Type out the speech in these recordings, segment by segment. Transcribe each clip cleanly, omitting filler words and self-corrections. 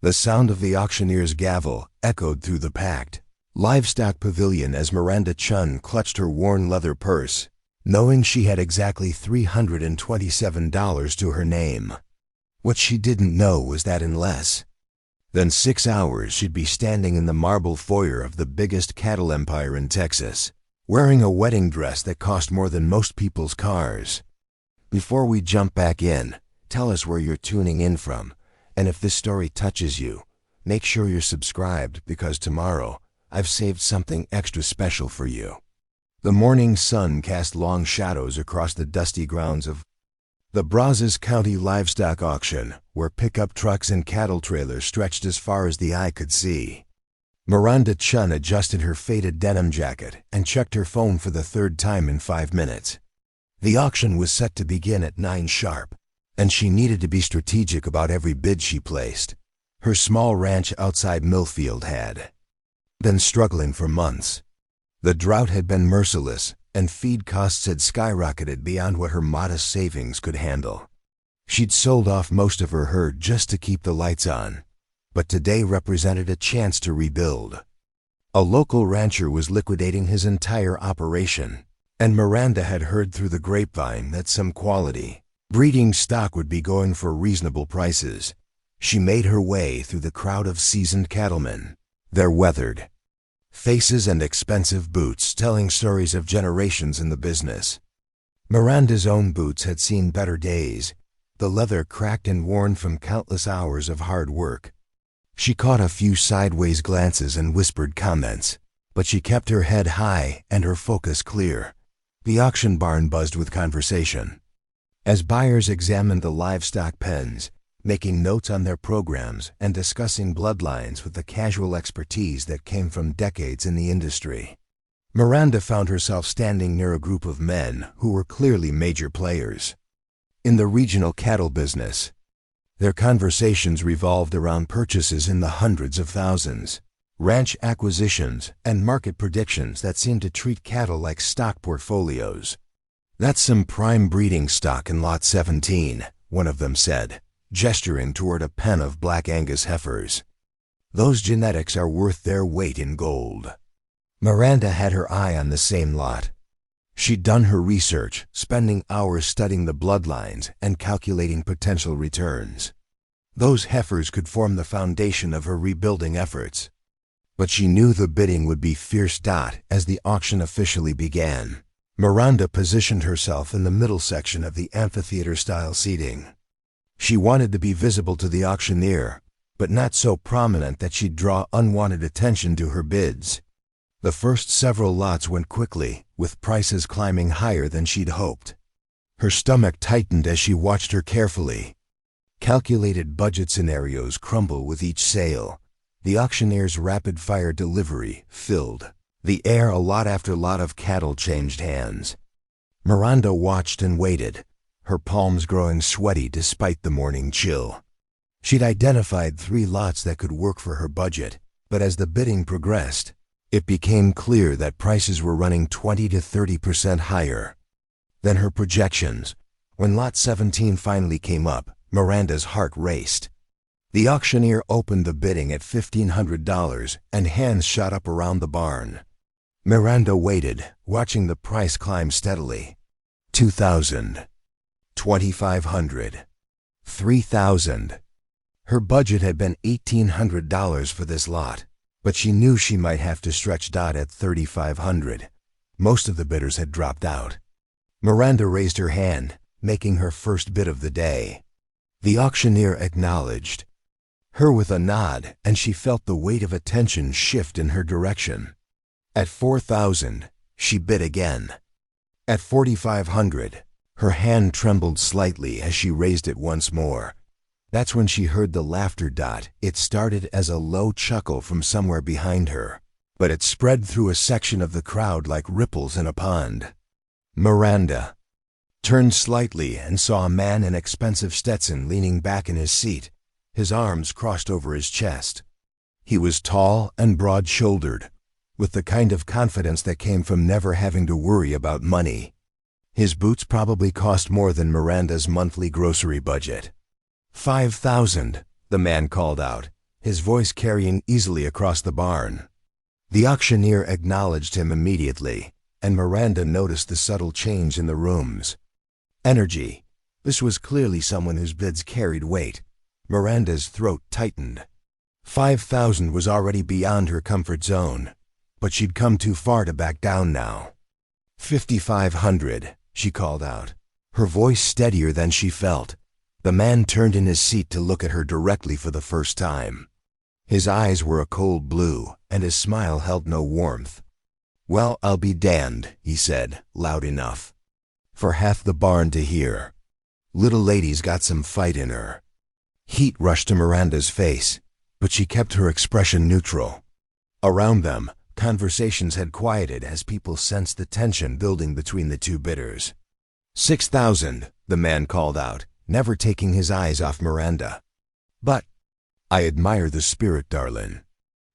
The sound of the auctioneer's gavel echoed through the packed livestock pavilion as Miranda Chun clutched her worn leather purse, knowing she had exactly $327 to her name. What she didn't know was that in less than 6 hours she'd be standing in the marble foyer of the biggest cattle empire in Texas, wearing a wedding dress that cost more than most people's cars. Before we jump back in, tell us where you're tuning in from, and if this story touches you, make sure you're subscribed because tomorrow I've saved something extra special for you. The morning sun cast long shadows across the dusty grounds of the Brazos County Livestock Auction, where pickup trucks and cattle trailers stretched as far as the eye could see. Miranda Chun adjusted her faded denim jacket and checked her phone for the third time in 5 minutes. The auction was set to begin at 9 sharp, and she needed to be strategic about every bid she placed. Her small ranch outside Millfield had been struggling for months. The drought had been merciless, and feed costs had skyrocketed beyond what her modest savings could handle. She'd sold off most of her herd just to keep the lights on, but today represented a chance to rebuild. A local rancher was liquidating his entire operation, and Miranda had heard through the grapevine that some quality breeding stock would be going for reasonable prices. She made her way through the crowd of seasoned cattlemen, their weathered faces and expensive boots telling stories of generations in the business. Miranda's own boots had seen better days, the leather cracked and worn from countless hours of hard work. She caught a few sideways glances and whispered comments, but she kept her head high and her focus clear. The auction barn buzzed with conversation as buyers examined the livestock pens, making notes on their programs and discussing bloodlines with the casual expertise that came from decades in the industry. Miranda found herself standing near a group of men who were clearly major players in the regional cattle business. Their conversations revolved around purchases in the hundreds of thousands, ranch acquisitions, and market predictions that seemed to treat cattle like stock portfolios. "That's some prime breeding stock in Lot 17, one of them said, gesturing toward a pen of Black Angus heifers. "Those genetics are worth their weight in gold." Miranda had her eye on the same lot. She'd done her research, spending hours studying the bloodlines and calculating potential returns. Those heifers could form the foundation of her rebuilding efforts. But she knew the bidding would be fierce. As the auction officially began, Miranda positioned herself in the middle section of the amphitheater-style seating. She wanted to be visible to the auctioneer, but not so prominent that she'd draw unwanted attention to her bids. The first several lots went quickly, with prices climbing higher than she'd hoped. Her stomach tightened as she watched her carefully. Calculated budget scenarios crumble with each sale. The auctioneer's rapid-fire delivery filled the air. A lot after lot of cattle changed hands. Miranda watched and waited, her palms growing sweaty despite the morning chill. She'd identified 3 lots that could work for her budget, but as the bidding progressed, it became clear that prices were running 20 to 30% higher than her projections. When Lot 17 finally came up, Miranda's heart raced. The auctioneer opened the bidding at $1,500 and hands shot up around the barn. Miranda waited, watching the price climb steadily. $2,000. $2,500. $3,000. Her budget had been $1,800 for this lot, but she knew she might have to stretch at $3,500. Most of the bidders had dropped out. Miranda raised her hand, making her first bid of the day. The auctioneer acknowledged her with a nod, and she felt the weight of attention shift in her direction. At $4,000, she bid again. At $4,500, her hand trembled slightly as she raised it once more. That's when she heard the laughter. It started as a low chuckle from somewhere behind her, but it spread through a section of the crowd like ripples in a pond. Miranda turned slightly and saw a man in expensive Stetson leaning back in his seat, his arms crossed over his chest. He was tall and broad-shouldered, with the kind of confidence that came from never having to worry about money. His boots probably cost more than Miranda's monthly grocery budget. $5,000, the man called out, his voice carrying easily across the barn. The auctioneer acknowledged him immediately, and Miranda noticed the subtle change in the rooms. Energy. This was clearly someone whose bids carried weight. Miranda's throat tightened. 5,000 was already beyond her comfort zone, but she'd come too far to back down now. 5,500, she called out, her voice steadier than she felt. The man turned in his seat to look at her directly for the first time. His eyes were a cold blue, and his smile held no warmth. "Well, I'll be damned," he said, loud enough for half the barn to hear. "Little lady's got some fight in her." Heat rushed to Miranda's face, but she kept her expression neutral. Around them, conversations had quieted as people sensed the tension building between the two bidders. 6,000, the man called out, never taking his eyes off Miranda. "But I admire the spirit, darlin'.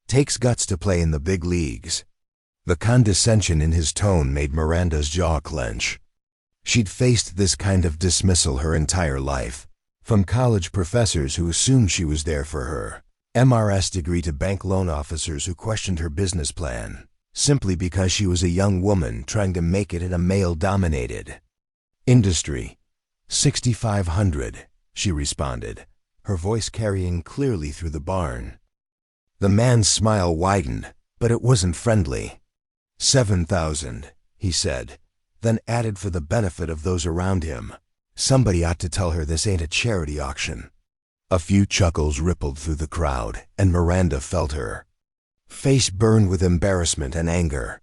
Takes guts to play in the big leagues." The condescension in his tone made Miranda's jaw clench. She'd faced this kind of dismissal her entire life, from college professors who assumed she was there for her MRS degree to bank loan officers who questioned her business plan, simply because she was a young woman trying to make it in a male-dominated industry. 6,500, she responded, her voice carrying clearly through the barn. The man's smile widened, but it wasn't friendly. 7,000, he said, then added for the benefit of those around him, "Somebody ought to tell her this ain't a charity auction." A few chuckles rippled through the crowd, and Miranda felt her face burn with embarrassment and anger.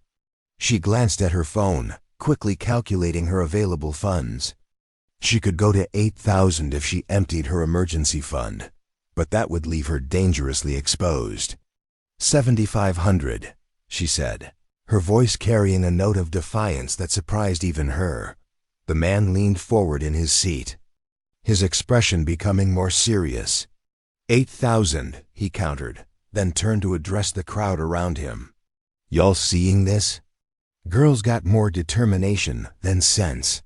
She glanced at her phone, quickly calculating her available funds. She could go to 8,000 if she emptied her emergency fund, but that would leave her dangerously exposed. 7,500, she said, her voice carrying a note of defiance that surprised even her. The man leaned forward in his seat, his expression becoming more serious. 8,000, he countered, then turned to address the crowd around him. "Y'all seeing this? Girl's got more determination than sense.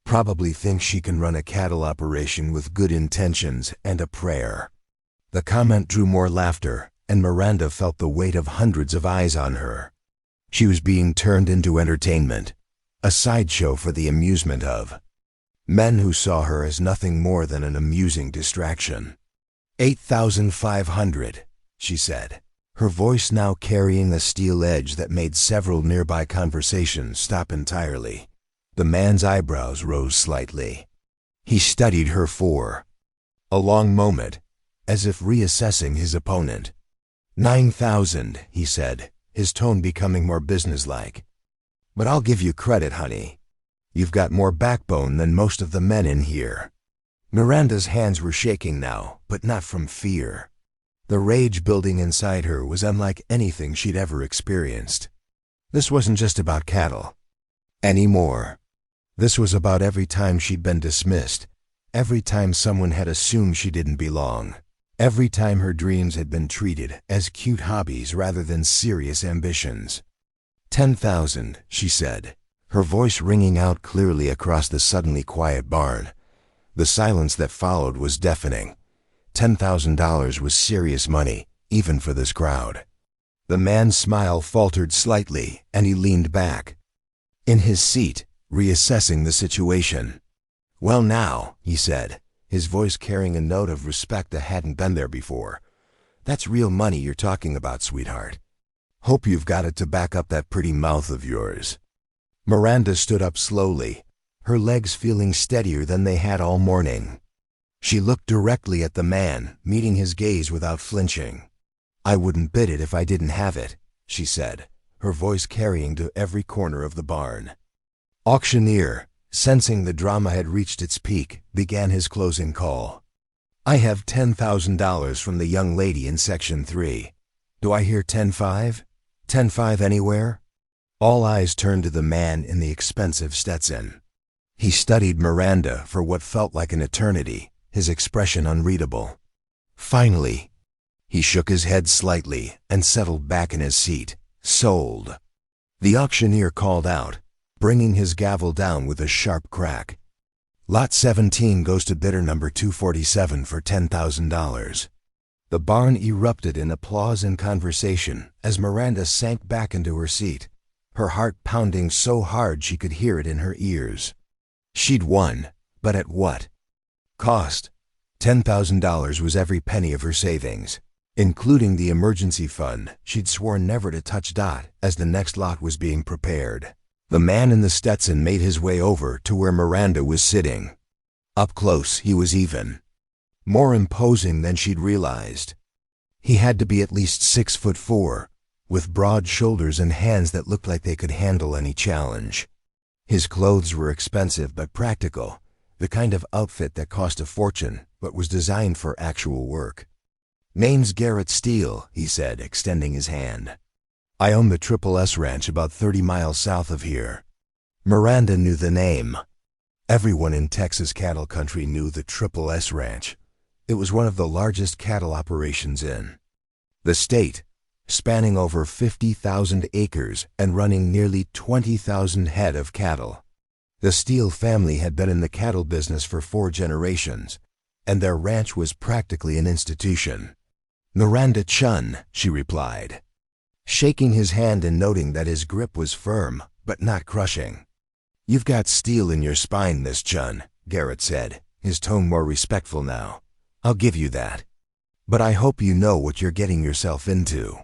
Probably thinks she can run a cattle operation with good intentions and a prayer." The comment drew more laughter, and Miranda felt the weight of hundreds of eyes on her. She was being turned into entertainment, a sideshow for the amusement of men who saw her as nothing more than an amusing distraction. 8,500, she said, her voice now carrying a steel edge that made several nearby conversations stop entirely. The man's eyebrows rose slightly. He studied her for a long moment, as if reassessing his opponent. 9,000, he said, his tone becoming more businesslike. "But I'll give you credit, honey. You've got more backbone than most of the men in here." Miranda's hands were shaking now, but not from fear. The rage building inside her was unlike anything she'd ever experienced. This wasn't just about cattle anymore. This was about every time she'd been dismissed, every time someone had assumed she didn't belong, every time her dreams had been treated as cute hobbies rather than serious ambitions. 10,000, she said, her voice ringing out clearly across the suddenly quiet barn. The silence that followed was deafening. $10,000 was serious money, even for this crowd. The man's smile faltered slightly, and he leaned back in his seat, reassessing the situation. "Well now," he said, his voice carrying a note of respect that hadn't been there before. "That's real money you're talking about, sweetheart. Hope you've got it to back up that pretty mouth of yours." Miranda stood up slowly, her legs feeling steadier than they had all morning. She looked directly at the man, meeting his gaze without flinching. "I wouldn't bid it if I didn't have it," she said, her voice carrying to every corner of the barn. Auctioneer, sensing the drama had reached its peak, began his closing call. "I have $10,000 from the young lady in Section 3. Do I hear 10,500? 10,500 anywhere?" All eyes turned to the man in the expensive Stetson. He studied Miranda for what felt like an eternity, his expression unreadable. Finally, he shook his head slightly and settled back in his seat. "Sold." The auctioneer called out, bringing his gavel down with a sharp crack. "Lot 17 goes to bidder number 247 for $10,000. The barn erupted in applause and conversation as Miranda sank back into her seat, her heart pounding so hard she could hear it in her ears. She'd won, but at what cost? $10,000 was every penny of her savings, including the emergency fund she'd sworn never to touch. As the next lot was being prepared, the man in the Stetson made his way over to where Miranda was sitting. Up close, he was even more imposing than she'd realized. He had to be at least 6'4", with broad shoulders and hands that looked like they could handle any challenge. His clothes were expensive but practical, the kind of outfit that cost a fortune but was designed for actual work. "Name's Garrett Steele," he said, extending his hand. "I own the Triple S Ranch about 30 miles south of here." Miranda knew the name. Everyone in Texas cattle country knew the Triple S Ranch. It was one of the largest cattle operations in the state, spanning over 50,000 acres and running nearly 20,000 head of cattle. The Steele family had been in the cattle business for 4 generations, and their ranch was practically an institution. "Miranda Chun," she replied, shaking his hand and noting that his grip was firm but not crushing. "You've got steel in your spine, Miss Chun," Garrett said, his tone more respectful now. "I'll give you that. But I hope you know what you're getting yourself into.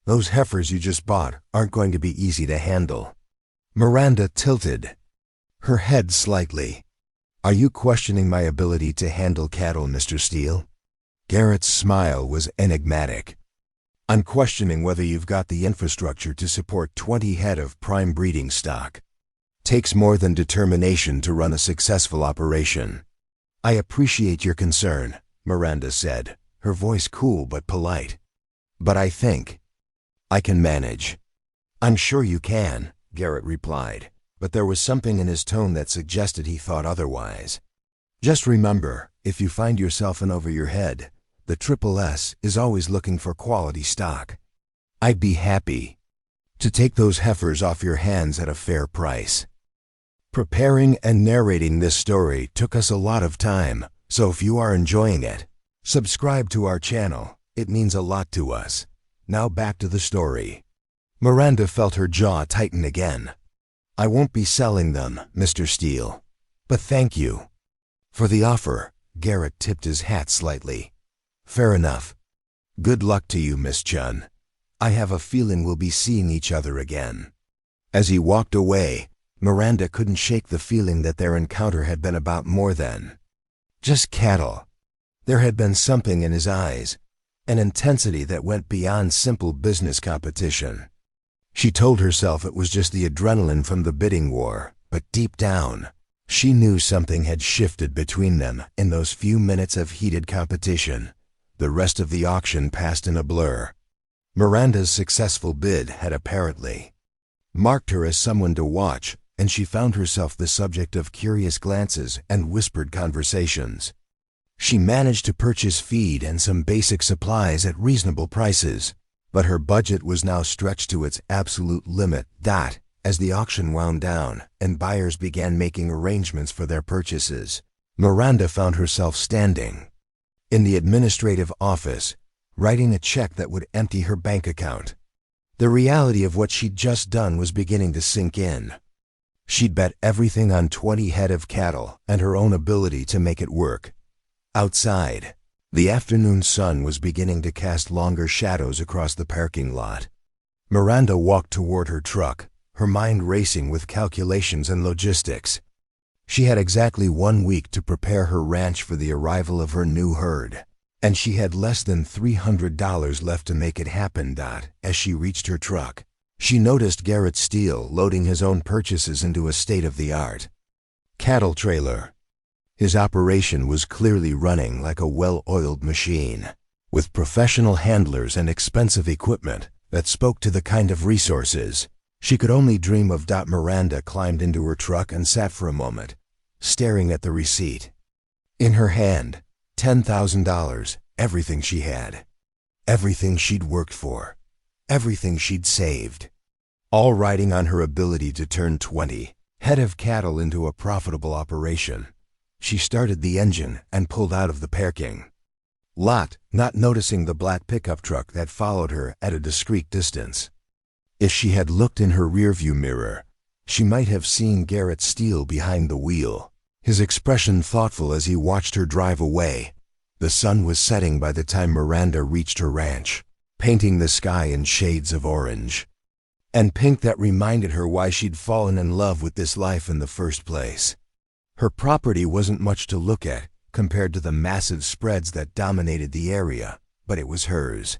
Those heifers you just bought aren't going to be easy to handle." Miranda tilted her head slightly. "Are you questioning my ability to handle cattle, Mr. Steele?" Garrett's smile was enigmatic. "I'm questioning whether you've got the infrastructure to support 20 head of prime breeding stock. Takes more than determination to run a successful operation." "I appreciate your concern," Miranda said, her voice cool but polite. "But I think I can manage." "I'm sure you can," Garrett replied, but there was something in his tone that suggested he thought otherwise. "Just remember, if you find yourself in over your head, the Triple S is always looking for quality stock. I'd be happy to take those heifers off your hands at a fair price." Preparing and narrating this story took us a lot of time, so if you are enjoying it, subscribe to our channel. It means a lot to us. Now back to the story. Miranda felt her jaw tighten again. "I won't be selling them, Mr. Steele, but thank you for the offer." Garrett tipped his hat slightly. "Fair enough. Good luck to you, Miss Chun. I have a feeling we'll be seeing each other again." As he walked away, Miranda couldn't shake the feeling that their encounter had been about more than just cattle. There had been something in his eyes, an intensity that went beyond simple business competition. She told herself it was just the adrenaline from the bidding war, but deep down, she knew something had shifted between them in those few minutes of heated competition. The rest of the auction passed in a blur. Miranda's successful bid had apparently marked her as someone to watch, and she found herself the subject of curious glances and whispered conversations. She managed to purchase feed and some basic supplies at reasonable prices, but her budget was now stretched to its absolute limit. As the auction wound down and buyers began making arrangements for their purchases, Miranda found herself standing in the administrative office, writing a check that would empty her bank account. The reality of what she'd just done was beginning to sink in. She'd bet everything on 20 head of cattle and her own ability to make it work. Outside, the afternoon sun was beginning to cast longer shadows across the parking lot. Miranda walked toward her truck, her mind racing with calculations and logistics. She had exactly 1 week to prepare her ranch for the arrival of her new herd, and she had less than $300 left to make it happen. As she reached her truck, she noticed Garrett Steele loading his own purchases into a state-of-the-art cattle trailer. His operation was clearly running like a well-oiled machine, with professional handlers and expensive equipment that spoke to the kind of resources she could only dream of. Miranda climbed into her truck and sat for a moment, staring at the receipt. In her hand, $10,000, everything she had, everything she'd worked for, everything she'd saved, all riding on her ability to turn 20 head of cattle into a profitable operation. She started the engine and pulled out of the parking Lot, not noticing the black pickup truck that followed her at a discreet distance. If she had looked in her rearview mirror, she might have seen Garrett Steele behind the wheel, his expression thoughtful as he watched her drive away. The sun was setting by the time Miranda reached her ranch, painting the sky in shades of orange and pink that reminded her why she'd fallen in love with this life in the first place. Her property wasn't much to look at compared to the massive spreads that dominated the area, but it was hers.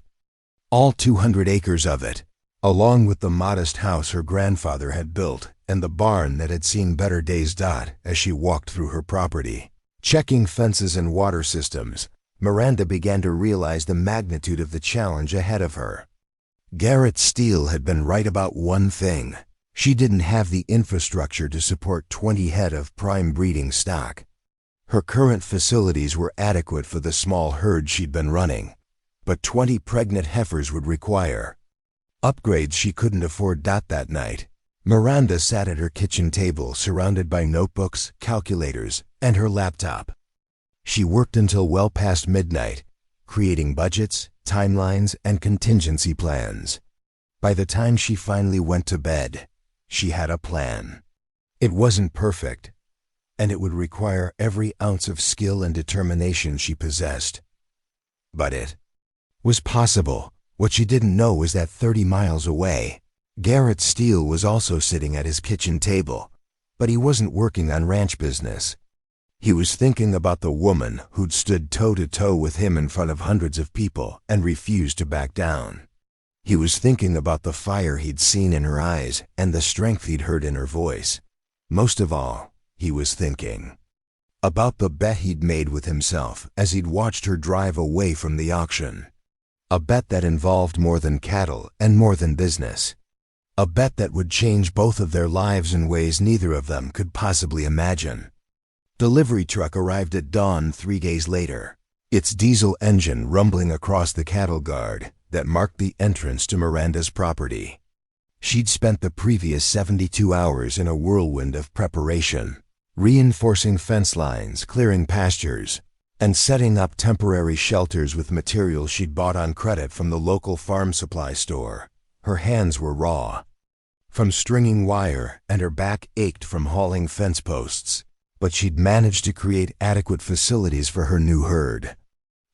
All 200 acres of it, along with the modest house her grandfather had built and the barn that had seen better days. As she walked through her property, checking fences and water systems, Miranda began to realize the magnitude of the challenge ahead of her. Garrett Steele had been right about one thing. She didn't have the infrastructure to support 20 head of prime breeding stock. Her current facilities were adequate for the small herd she'd been running, but 20 pregnant heifers would require upgrades she couldn't afford. That night, Miranda sat at her kitchen table surrounded by notebooks, calculators, and her laptop. She worked until well past midnight, creating budgets, timelines, and contingency plans. By the time she finally went to bed, she had a plan. It wasn't perfect, and it would require every ounce of skill and determination she possessed. But it was possible. What she didn't know was that 30 miles away, Garrett Steele was also sitting at his kitchen table, but he wasn't working on ranch business. He was thinking about the woman who'd stood toe-to-toe with him in front of hundreds of people and refused to back down. He was thinking about the fire he'd seen in her eyes and the strength he'd heard in her voice. Most of all, he was thinking about the bet he'd made with himself as he'd watched her drive away from the auction. A bet that involved more than cattle and more than business. A bet that would change both of their lives in ways neither of them could possibly imagine. Delivery truck arrived at dawn 3 days later, its diesel engine rumbling across the cattle guard that marked the entrance to Miranda's property. She'd spent the previous 72 hours in a whirlwind of preparation, reinforcing fence lines, clearing pastures, and setting up temporary shelters with materials she'd bought on credit from the local farm supply store. Her hands were raw from stringing wire, and her back ached from hauling fence posts, but she'd managed to create adequate facilities for her new herd.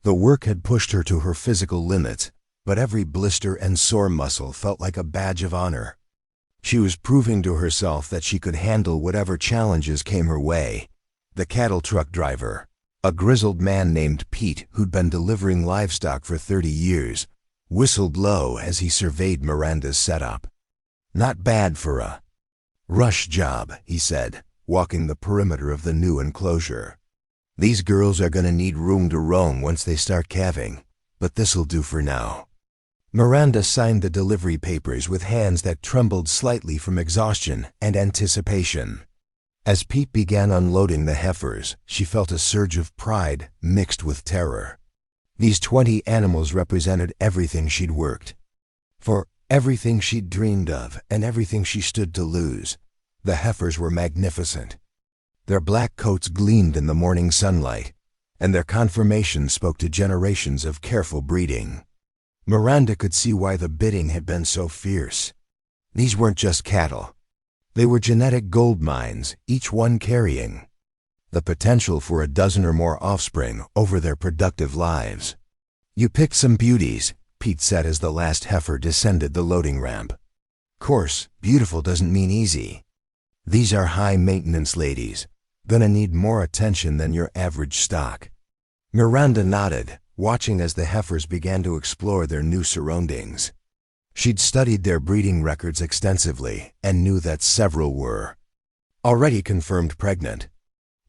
The work had pushed her to her physical limits, but every blister and sore muscle felt like a badge of honor. She was proving to herself that she could handle whatever challenges came her way. The cattle truck driver, a grizzled man named Pete who'd been delivering livestock for 30 years, whistled low as he surveyed Miranda's setup. "Not bad for a rush job," he said, walking the perimeter of the new enclosure. "These girls are gonna need room to roam once they start calving, but this'll do for now." Miranda signed the delivery papers with hands that trembled slightly from exhaustion and anticipation. As Pete began unloading the heifers, she felt a surge of pride mixed with terror. These 20 animals represented everything she'd worked for, everything she'd dreamed of, and everything she stood to lose. The heifers were magnificent. Their black coats gleamed in the morning sunlight, and their conformation spoke to generations of careful breeding. Miranda could see why the bidding had been so fierce. These weren't just cattle. They were genetic gold mines, each one carrying the potential for a dozen or more offspring over their productive lives. "You picked some beauties," Pete said as the last heifer descended the loading ramp. "Course, beautiful doesn't mean easy. These are high-maintenance ladies, gonna need more attention than your average stock." Miranda nodded, watching as the heifers began to explore their new surroundings. She'd studied their breeding records extensively and knew that several were already confirmed pregnant.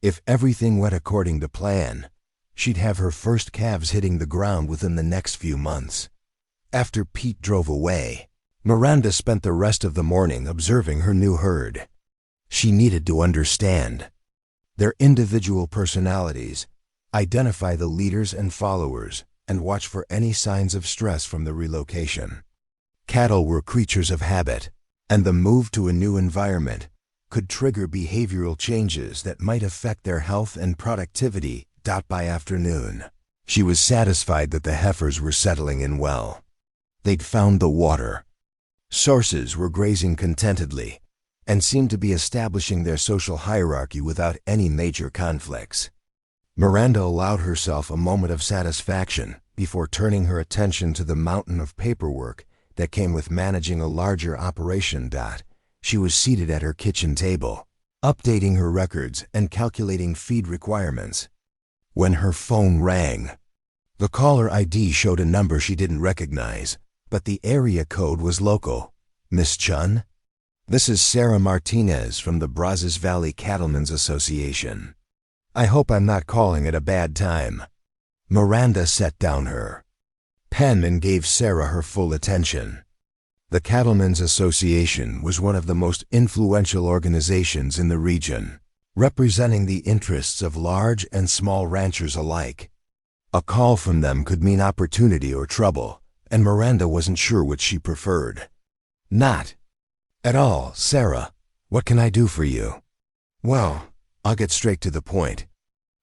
If everything went according to plan, she'd have her first calves hitting the ground within the next few months. After Pete drove away, Miranda spent the rest of the morning observing her new herd. She needed to understand their individual personalities, identify the leaders and followers, and watch for any signs of stress from the relocation. Cattle were creatures of habit, and the move to a new environment could trigger behavioral changes that might affect their health and productivity. By afternoon, She was satisfied that the heifers were settling in well. They'd found the water. Sources were grazing contentedly and seemed to be establishing their social hierarchy without any major conflicts. Miranda allowed herself a moment of satisfaction before turning her attention to the mountain of paperwork that came with managing a larger operation. She was seated at her kitchen table, updating her records and calculating feed requirements, when her phone rang. The caller ID showed a number she didn't recognize, but the area code was local. "Miss Chun? This is Sarah Martinez from the Brazos Valley Cattlemen's Association. I hope I'm not calling at a bad time." Miranda set down her pen and gave Sarah her full attention. The Cattlemen's Association was one of the most influential organizations in the region, representing the interests of large and small ranchers alike. A call from them could mean opportunity or trouble, and Miranda wasn't sure which she preferred. "Not at all, Sarah. What can I do for you?" "Well, I'll get straight to the point.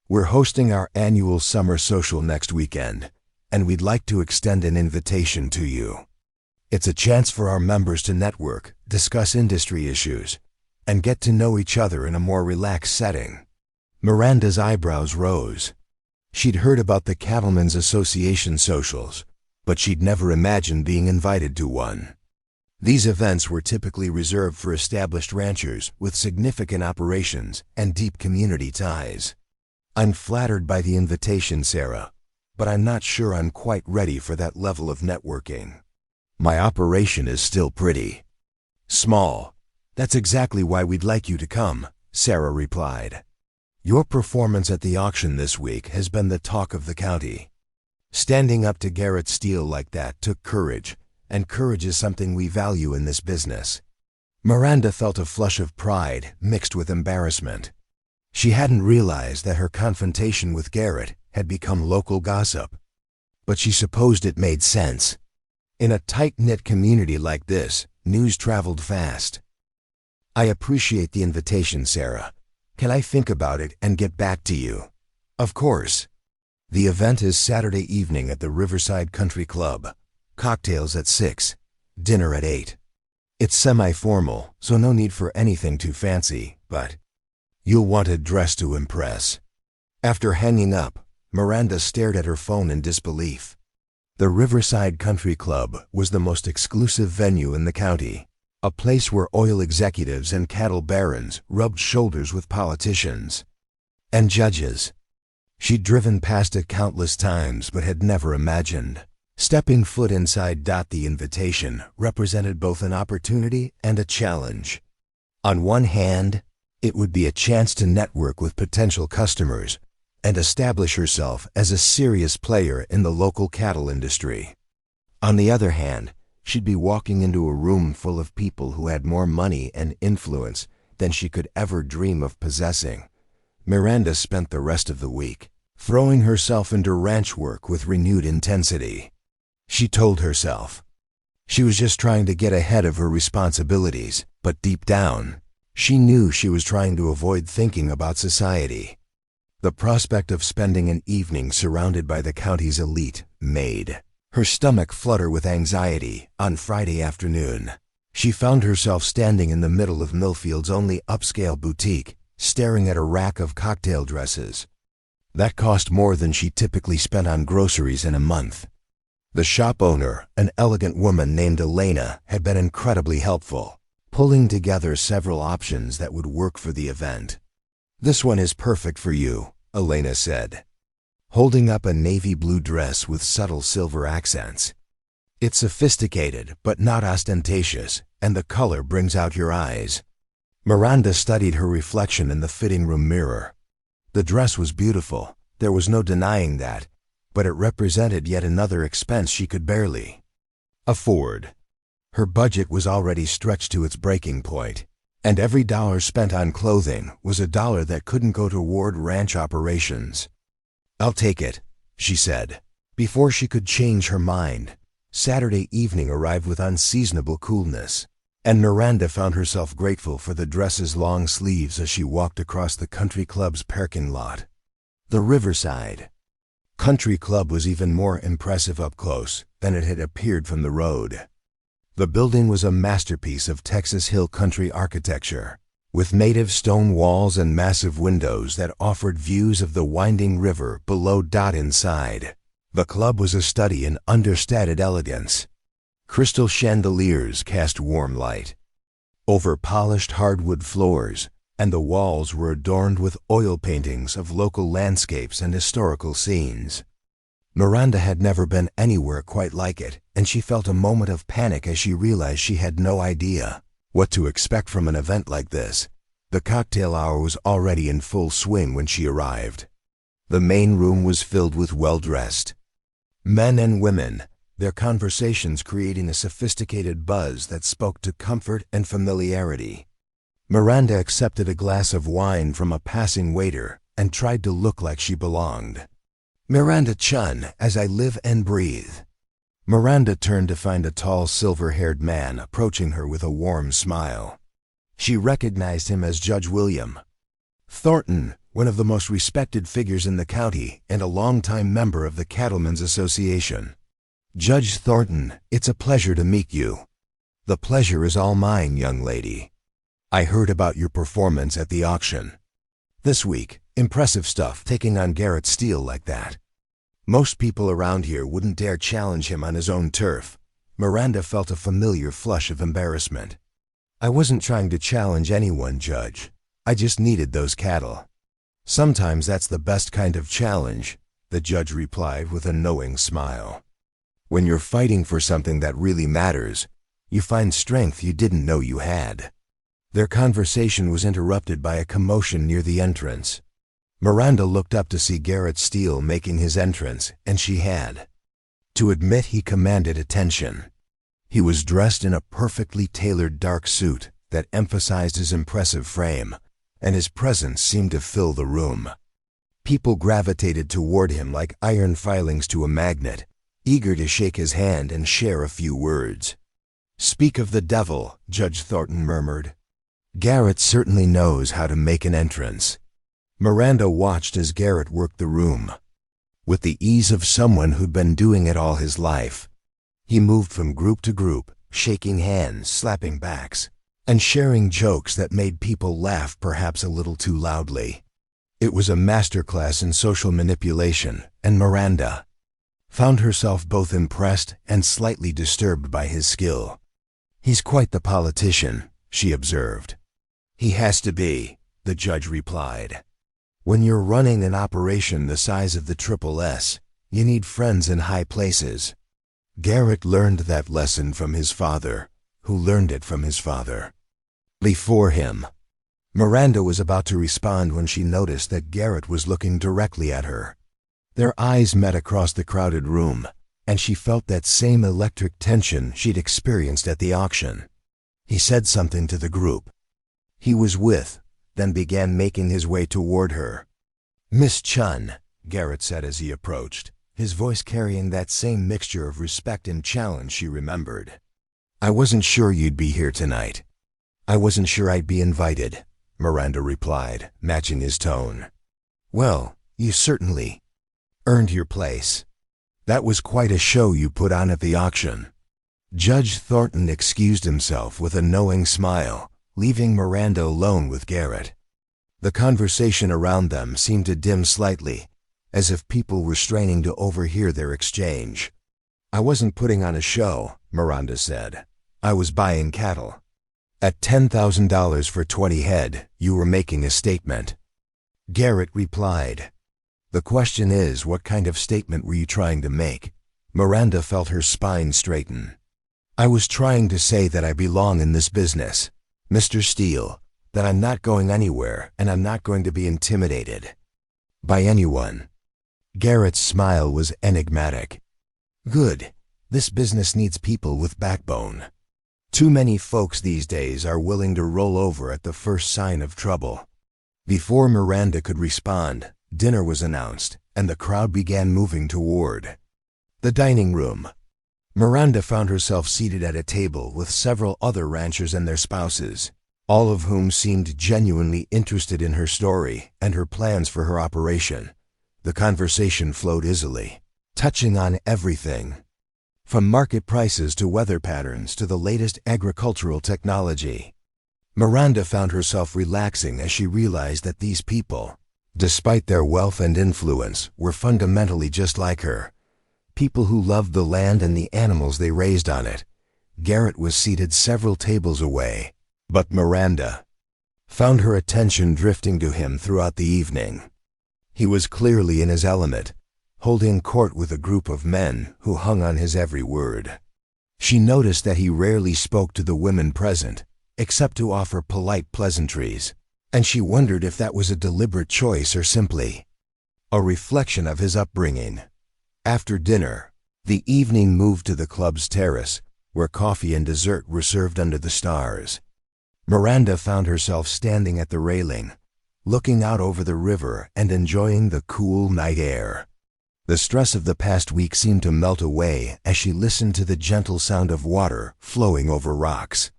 We're hosting our annual summer social next weekend, and we'd like to extend an invitation to you. It's a chance for our members to network, discuss industry issues, and get to know each other in a more relaxed setting." Miranda's eyebrows rose. She'd heard about the Cattlemen's Association socials, but she'd never imagined being invited to one. These events were typically reserved for established ranchers with significant operations and deep community ties. "I'm flattered by the invitation, Sarah, but I'm not sure I'm quite ready for that level of networking. My operation is still pretty small. That's exactly why we'd like you to come," Sarah replied. "Your performance at the auction this week has been the talk of the county. Standing up to Garrett Steele like that took courage, and courage is something we value in this business." Miranda felt a flush of pride mixed with embarrassment. She hadn't realized that her confrontation with Garrett had become local gossip, but she supposed it made sense. In a tight-knit community like this, news traveled fast. "I appreciate the invitation, Sarah. Can I think about it and get back to you?" "Of course." The event is Saturday evening at the Riverside Country Club. Cocktails at 6, dinner at 8. It's semi-formal, so no need for anything too fancy, but you'll want a dress to impress. After hanging up, Miranda stared at her phone in disbelief. The Riverside Country Club was the most exclusive venue in the county, a place where oil executives and cattle barons rubbed shoulders with politicians and judges. She'd driven past it countless times but had never imagined stepping foot inside. The invitation represented both an opportunity and a challenge. On one hand, it would be a chance to network with potential customers and establish herself as a serious player in the local cattle industry. On the other hand, she'd be walking into a room full of people who had more money and influence than she could ever dream of possessing. Miranda spent the rest of the week throwing herself into ranch work with renewed intensity. She told herself she was just trying to get ahead of her responsibilities, but deep down, she knew she was trying to avoid thinking about society. The prospect of spending an evening surrounded by the county's elite made her stomach flutter with anxiety. On Friday afternoon, she found herself standing in the middle of Millfield's only upscale boutique, staring at a rack of cocktail dresses that cost more than she typically spent on groceries in a month. The shop owner, an elegant woman named Elena, had been incredibly helpful, pulling together several options that would work for the event. "This one is perfect for you," Elena said, holding up a navy blue dress with subtle silver accents. "It's sophisticated but not ostentatious, and the color brings out your eyes." Miranda studied her reflection in the fitting room mirror. The dress was beautiful, there was no denying that, but it represented yet another expense she could barely afford. Her budget was already stretched to its breaking point, and every dollar spent on clothing was a dollar that couldn't go toward ranch operations. "I'll take it," she said. Before she could change her mind, Saturday evening arrived with unseasonable coolness, and Miranda found herself grateful for the dress's long sleeves as she walked across the country club's parking lot. The Riverside Country Club was even more impressive up close than it had appeared from the road. The building was a masterpiece of Texas Hill Country architecture, with native stone walls and massive windows that offered views of the winding river below. Inside, the club was a study in understated elegance. Crystal chandeliers cast warm light over polished hardwood floors, and the walls were adorned with oil paintings of local landscapes and historical scenes. Miranda had never been anywhere quite like it, and she felt a moment of panic as she realized she had no idea what to expect from an event like this. The cocktail hour was already in full swing when she arrived. The main room was filled with well-dressed men and women, their conversations creating a sophisticated buzz that spoke to comfort and familiarity. Miranda accepted a glass of wine from a passing waiter and tried to look like she belonged. "Miranda Chun, as I live and breathe." Miranda turned to find a tall, silver-haired man approaching her with a warm smile. She recognized him as Judge William Thornton, one of the most respected figures in the county and a longtime member of the Cattlemen's Association. "Judge Thornton, it's a pleasure to meet you." "The pleasure is all mine, young lady. I heard about your performance at the auction this week. Impressive stuff, taking on Garrett Steele like that. Most people around here wouldn't dare challenge him on his own turf." Miranda felt a familiar flush of embarrassment. "I wasn't trying to challenge anyone, Judge. I just needed those cattle." "Sometimes that's the best kind of challenge," the judge replied with a knowing smile. "When you're fighting for something that really matters, you find strength you didn't know you had." Their conversation was interrupted by a commotion near the entrance. Miranda looked up to see Garrett Steele making his entrance, and she had to admit he commanded attention. He was dressed in a perfectly tailored dark suit that emphasized his impressive frame, and his presence seemed to fill the room. People gravitated toward him like iron filings to a magnet, eager to shake his hand and share a few words. "Speak of the devil," Judge Thornton murmured. "Garrett certainly knows how to make an entrance." Miranda watched as Garrett worked the room. With the ease of someone who'd been doing it all his life, he moved from group to group, shaking hands, slapping backs, and sharing jokes that made people laugh perhaps a little too loudly. It was a masterclass in social manipulation, and Miranda found herself both impressed and slightly disturbed by his skill. "He's quite the politician," she observed. "He has to be," the judge replied. "When you're running an operation the size of the SSS, you need friends in high places." Garrett learned that lesson from his father, who learned it from his father before him. Miranda was about to respond when she noticed that Garrett was looking directly at her. Their eyes met across the crowded room, and she felt that same electric tension she'd experienced at the auction. He said something to the group he was with, then began making his way toward her. "Miss Chun," Garrett said as he approached, his voice carrying that same mixture of respect and challenge she remembered. "I wasn't sure you'd be here tonight." "I wasn't sure I'd be invited," Miranda replied, matching his tone. "Well, you certainly earned your place. That was quite a show you put on at the auction." Judge Thornton excused himself with a knowing smile, leaving Miranda alone with Garrett. The conversation around them seemed to dim slightly, as if people were straining to overhear their exchange. "I wasn't putting on a show," Miranda said. "I was buying cattle. At $10,000 for 20 head, you were making a statement." Garrett replied, "The question is, what kind of statement were you trying to make?" Miranda felt her spine straighten. "I was trying to say that I belong in this business, Mr. Steele, that I'm not going anywhere and I'm not going to be intimidated by anyone." Garrett's smile was enigmatic. "Good. This business needs people with backbone. Too many folks these days are willing to roll over at the first sign of trouble." Before Miranda could respond, dinner was announced, and the crowd began moving toward the dining room. Miranda found herself seated at a table with several other ranchers and their spouses, all of whom seemed genuinely interested in her story and her plans for her operation. The conversation flowed easily, touching on everything, from market prices to weather patterns to the latest agricultural technology. Miranda found herself relaxing as she realized that these people, despite their wealth and influence, were fundamentally just like her. People who loved the land and the animals they raised on it. Garrett was seated several tables away, but Miranda found her attention drifting to him throughout the evening. He was clearly in his element, holding court with a group of men who hung on his every word. She noticed that he rarely spoke to the women present, except to offer polite pleasantries, and she wondered if that was a deliberate choice or simply a reflection of his upbringing. After dinner, the evening moved to the club's terrace, where coffee and dessert were served under the stars. Miranda found herself standing at the railing, looking out over the river and enjoying the cool night air. The stress of the past week seemed to melt away as she listened to the gentle sound of water flowing over rocks.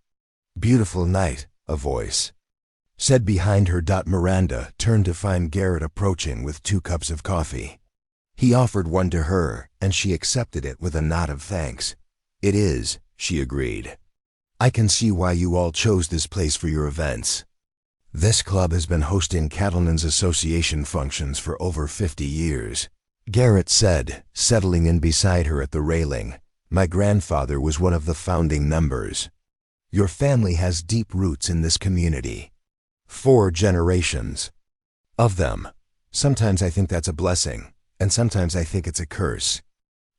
"Beautiful night," a voice said behind her. Miranda turned to find Garrett approaching with 2 cups of coffee. He offered one to her, and she accepted it with a nod of thanks. "It is," she agreed. "I can see why you all chose this place for your events. This club has been hosting Cattlemen's Association functions for over 50 years. Garrett said, settling in beside her at the railing. "My grandfather was one of the founding members. Your family has deep roots in this community. 4 generations of them. Sometimes I think that's a blessing, and sometimes I think it's a curse."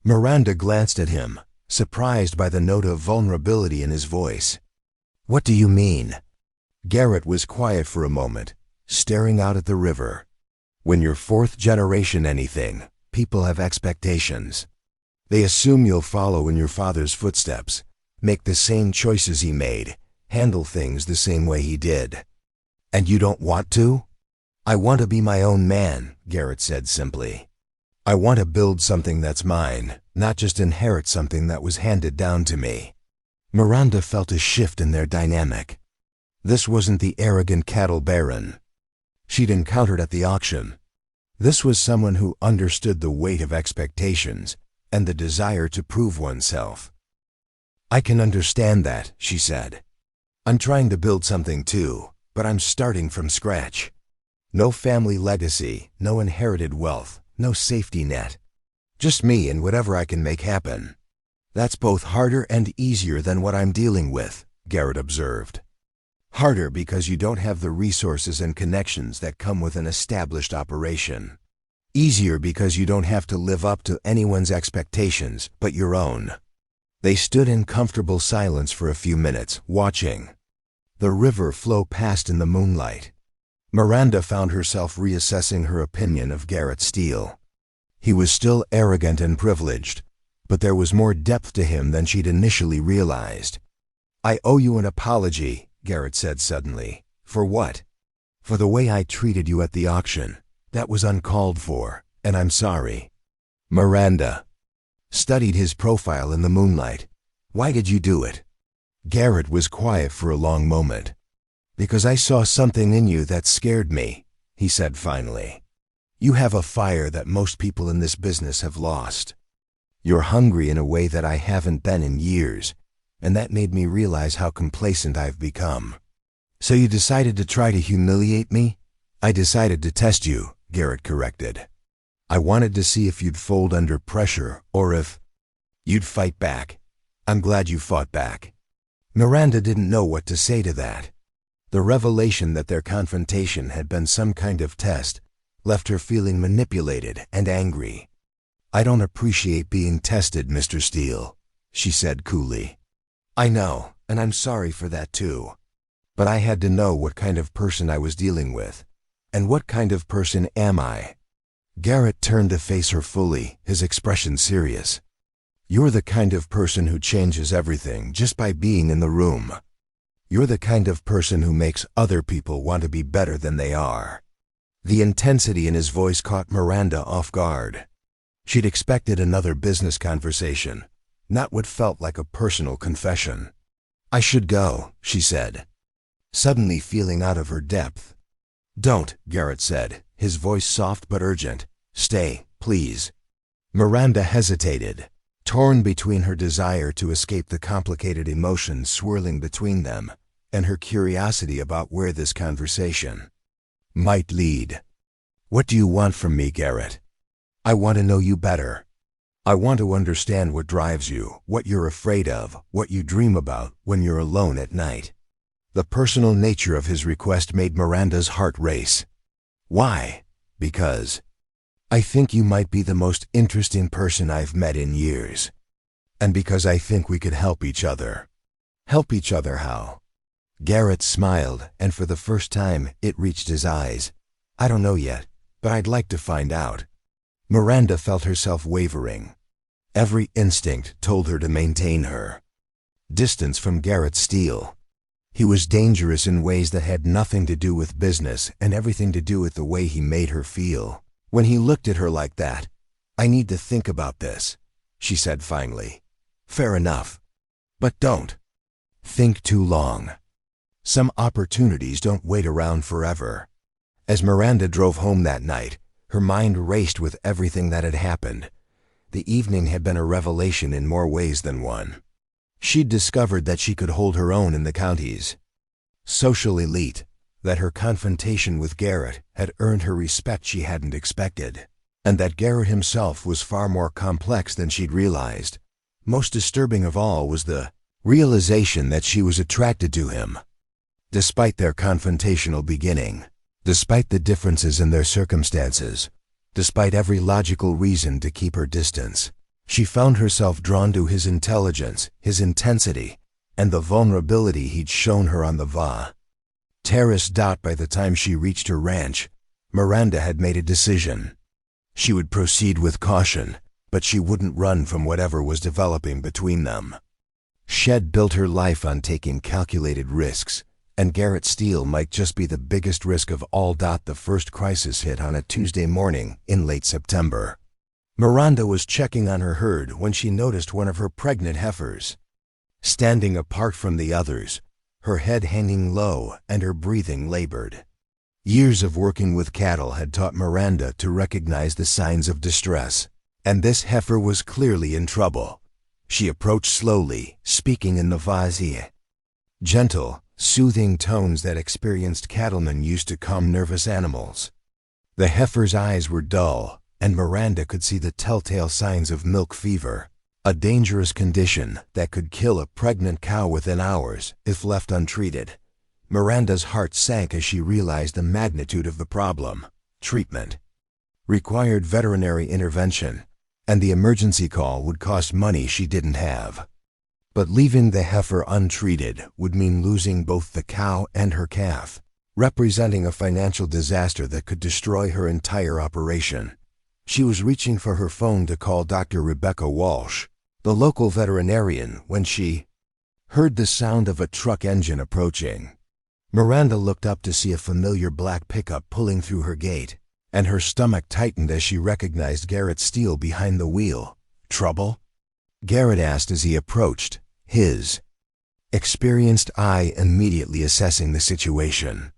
Miranda glanced at him, surprised by the note of vulnerability in his voice. "What do you mean?" Garrett was quiet for a moment, staring out at the river. "When you're 4th generation anything, people have expectations. They assume you'll follow in your father's footsteps, make the same choices he made, handle things the same way he did. And you don't want to?" "I want to be my own man," Garrett said simply. "I want to build something that's mine, not just inherit something that was handed down to me." Miranda felt a shift in their dynamic. This wasn't the arrogant cattle baron she'd encountered at the auction. This was someone who understood the weight of expectations and the desire to prove oneself. "I can understand that," she said. "I'm trying to build something too, but I'm starting from scratch. No family legacy, no inherited wealth, no safety net. Just me and whatever I can make happen." "That's both harder and easier than what I'm dealing with," Garrett observed. "Harder because you don't have the resources and connections that come with an established operation. Easier because you don't have to live up to anyone's expectations but your own." They stood in comfortable silence for a few minutes, watching the river flow past in the moonlight. Miranda found herself reassessing her opinion of Garrett Steele. He was still arrogant and privileged, but there was more depth to him than she'd initially realized. "I owe you an apology," Garrett said suddenly. "For what?" "For the way I treated you at the auction. That was uncalled for, and I'm sorry." Miranda studied his profile in the moonlight. "Why did you do it?" Garrett was quiet for a long moment. "Because I saw something in you that scared me," he said finally. "You have a fire that most people in this business have lost. You're hungry in a way that I haven't been in years, and that made me realize how complacent I've become. So you decided to try to humiliate me?" "I decided to test you," Garrett corrected. "I wanted to see if you'd fold under pressure or if you'd fight back. I'm glad you fought back." Miranda didn't know what to say to that. The revelation that their confrontation had been some kind of test left her feeling manipulated and angry. "I don't appreciate being tested, Mr. Steele," she said coolly. "I know, and I'm sorry for that too. But I had to know what kind of person I was dealing with. And what kind of person am I?" Garrett turned to face her fully, his expression serious. "You're the kind of person who changes everything just by being in the room. You're the kind of person who makes other people want to be better than they are." The intensity in his voice caught Miranda off guard. She'd expected another business conversation, not what felt like a personal confession. "I should go," she said, suddenly feeling out of her depth. "Don't," Garrett said, his voice soft but urgent. Stay, please. Miranda hesitated, torn between her desire to escape the complicated emotions swirling between them and her curiosity about where this conversation might lead. What do you want from me, Garrett? I want to know you better. I want to understand what drives you, what you're afraid of, what you dream about when you're alone at night. The personal nature of his request made Miranda's heart race. Why? Because I think you might be the most interesting person I've met in years. And because I think we could help each other. Help each other how? Garrett smiled, and for the first time it reached his eyes. I don't know yet, but I'd like to find out. Miranda felt herself wavering. Every instinct told her to maintain her distance from Garrett Steele. He was dangerous in ways that had nothing to do with business and everything to do with the way he made her feel. When he looked at her like that, I need to think about this, she said finally. Fair enough. But don't think too long. Some opportunities don't wait around forever. As Miranda drove home that night, her mind raced with everything that had happened. The evening had been a revelation in more ways than one. She'd discovered that she could hold her own in the county's social elite, that her confrontation with Garrett had earned her respect she hadn't expected, and that Garrett himself was far more complex than she'd realized. Most disturbing of all was the realization that she was attracted to him. Despite their confrontational beginning, despite the differences in their circumstances, despite every logical reason to keep her distance, she found herself drawn to his intelligence, his intensity, and the vulnerability he'd shown her on the Va. Terrace. By the time she reached her ranch, Miranda had made a decision. She would proceed with caution, but she wouldn't run from whatever was developing between them. She'd built her life on taking calculated risks, and Garrett Steele might just be the biggest risk of all. The first crisis hit on a Tuesday morning in late September. Miranda was checking on her herd when she noticed one of her pregnant heifers standing apart from the others, her head hanging low and her breathing labored. Years of working with cattle had taught Miranda to recognize the signs of distress, and this heifer was clearly in trouble. She approached slowly, speaking in the Vazie, gentle, soothing tones that experienced cattlemen used to calm nervous animals. The heifer's eyes were dull, and Miranda could see the telltale signs of milk fever, a dangerous condition that could kill a pregnant cow within hours if left untreated. Miranda's heart sank as she realized the magnitude of the problem. Treatment required veterinary intervention, and the emergency call would cost money she didn't have. But leaving the heifer untreated would mean losing both the cow and her calf, representing a financial disaster that could destroy her entire operation. She was reaching for her phone to call Dr. Rebecca Walsh, the local veterinarian, when she heard the sound of a truck engine approaching. Miranda looked up to see a familiar black pickup pulling through her gate, and her stomach tightened as she recognized Garrett Steele behind the wheel. Trouble? Garrett asked as he approached, his experienced eye immediately assessing the situation.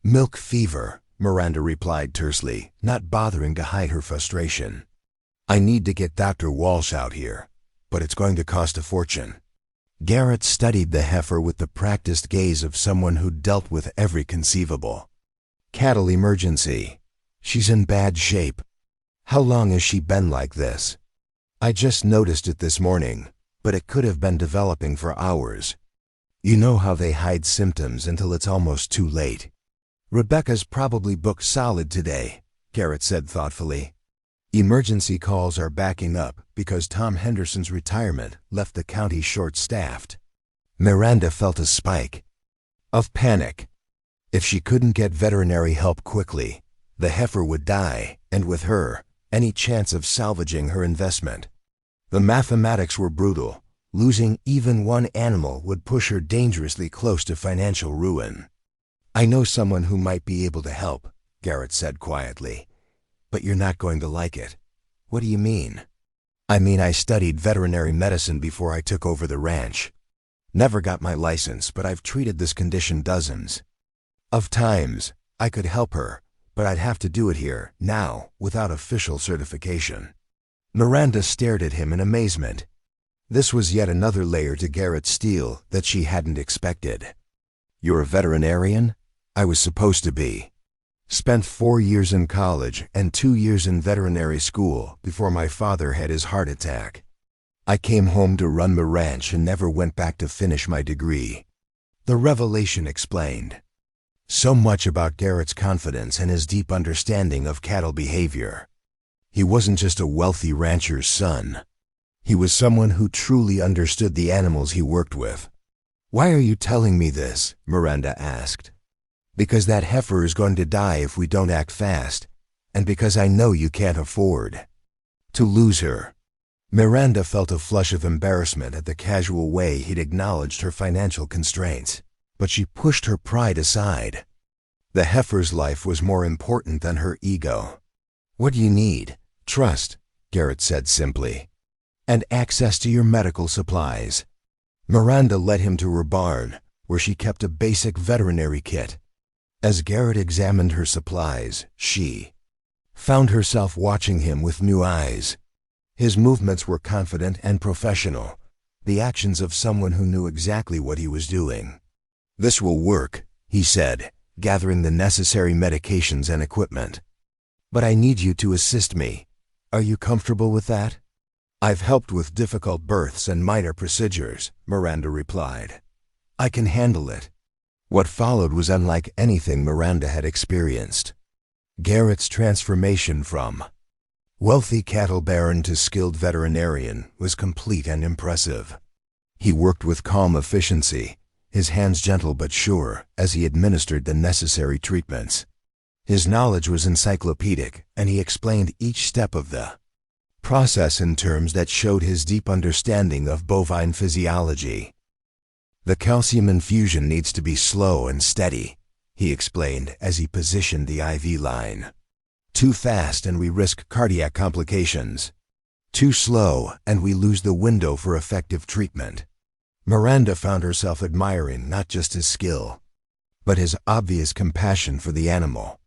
Milk fever, Miranda replied tersely, not bothering to hide her frustration. I need to get Dr. Walsh out here, but it's going to cost a fortune. Garrett studied the heifer with the practiced gaze of someone who'd dealt with every conceivable cattle emergency. She's in bad shape. How long has she been like this? I just noticed it this morning, but it could have been developing for hours. You know how they hide symptoms until it's almost too late. Rebecca's probably booked solid today, Garrett said thoughtfully. Emergency calls are backing up because Tom Henderson's retirement left the county short-staffed. Miranda felt a spike of panic. If she couldn't get veterinary help quickly, the heifer would die, and with her, any chance of salvaging her investment. The mathematics were brutal. Losing even one animal would push her dangerously close to financial ruin. I know someone who might be able to help, Garrett said quietly. But you're not going to like it. What do you mean? I mean, I studied veterinary medicine before I took over the ranch. Never got my license, but I've treated this condition dozens of times. I could help her, but I'd have to do it here, now, without official certification. Miranda stared at him in amazement. This was yet another layer to Garrett's steel that she hadn't expected. You're a veterinarian? I was supposed to be. Spent 4 years in college and 2 years in veterinary school before my father had his heart attack. I came home to run my ranch and never went back to finish my degree. The revelation explained so much about Garrett's confidence and his deep understanding of cattle behavior. He wasn't just a wealthy rancher's son. He was someone who truly understood the animals he worked with. "Why are you telling me this?" Miranda asked. "Because that heifer is going to die if we don't act fast, and because I know you can't afford to lose her." Miranda felt a flush of embarrassment at the casual way he'd acknowledged her financial constraints, but she pushed her pride aside. The heifer's life was more important than her ego. "What do you need?" "Trust," Garrett said simply, "and access to your medical supplies." Miranda led him to her barn, where she kept a basic veterinary kit. As Garrett examined her supplies, she found herself watching him with new eyes. His movements were confident and professional, the actions of someone who knew exactly what he was doing. "This will work," he said, gathering the necessary medications and equipment. "But I need you to assist me. Are you comfortable with that?" "I've helped with difficult births and minor procedures," Miranda replied. "I can handle it." What followed was unlike anything Miranda had experienced. Garrett's transformation from wealthy cattle baron to skilled veterinarian was complete and impressive. He worked with calm efficiency, his hands gentle but sure as he administered the necessary treatments. His knowledge was encyclopedic, and he explained each step of the process in terms that showed his deep understanding of bovine physiology. "The calcium infusion needs to be slow and steady," he explained as he positioned the IV line. "Too fast and we risk cardiac complications. Too slow and we lose the window for effective treatment." Miranda found herself admiring not just his skill, but his obvious compassion for the animal.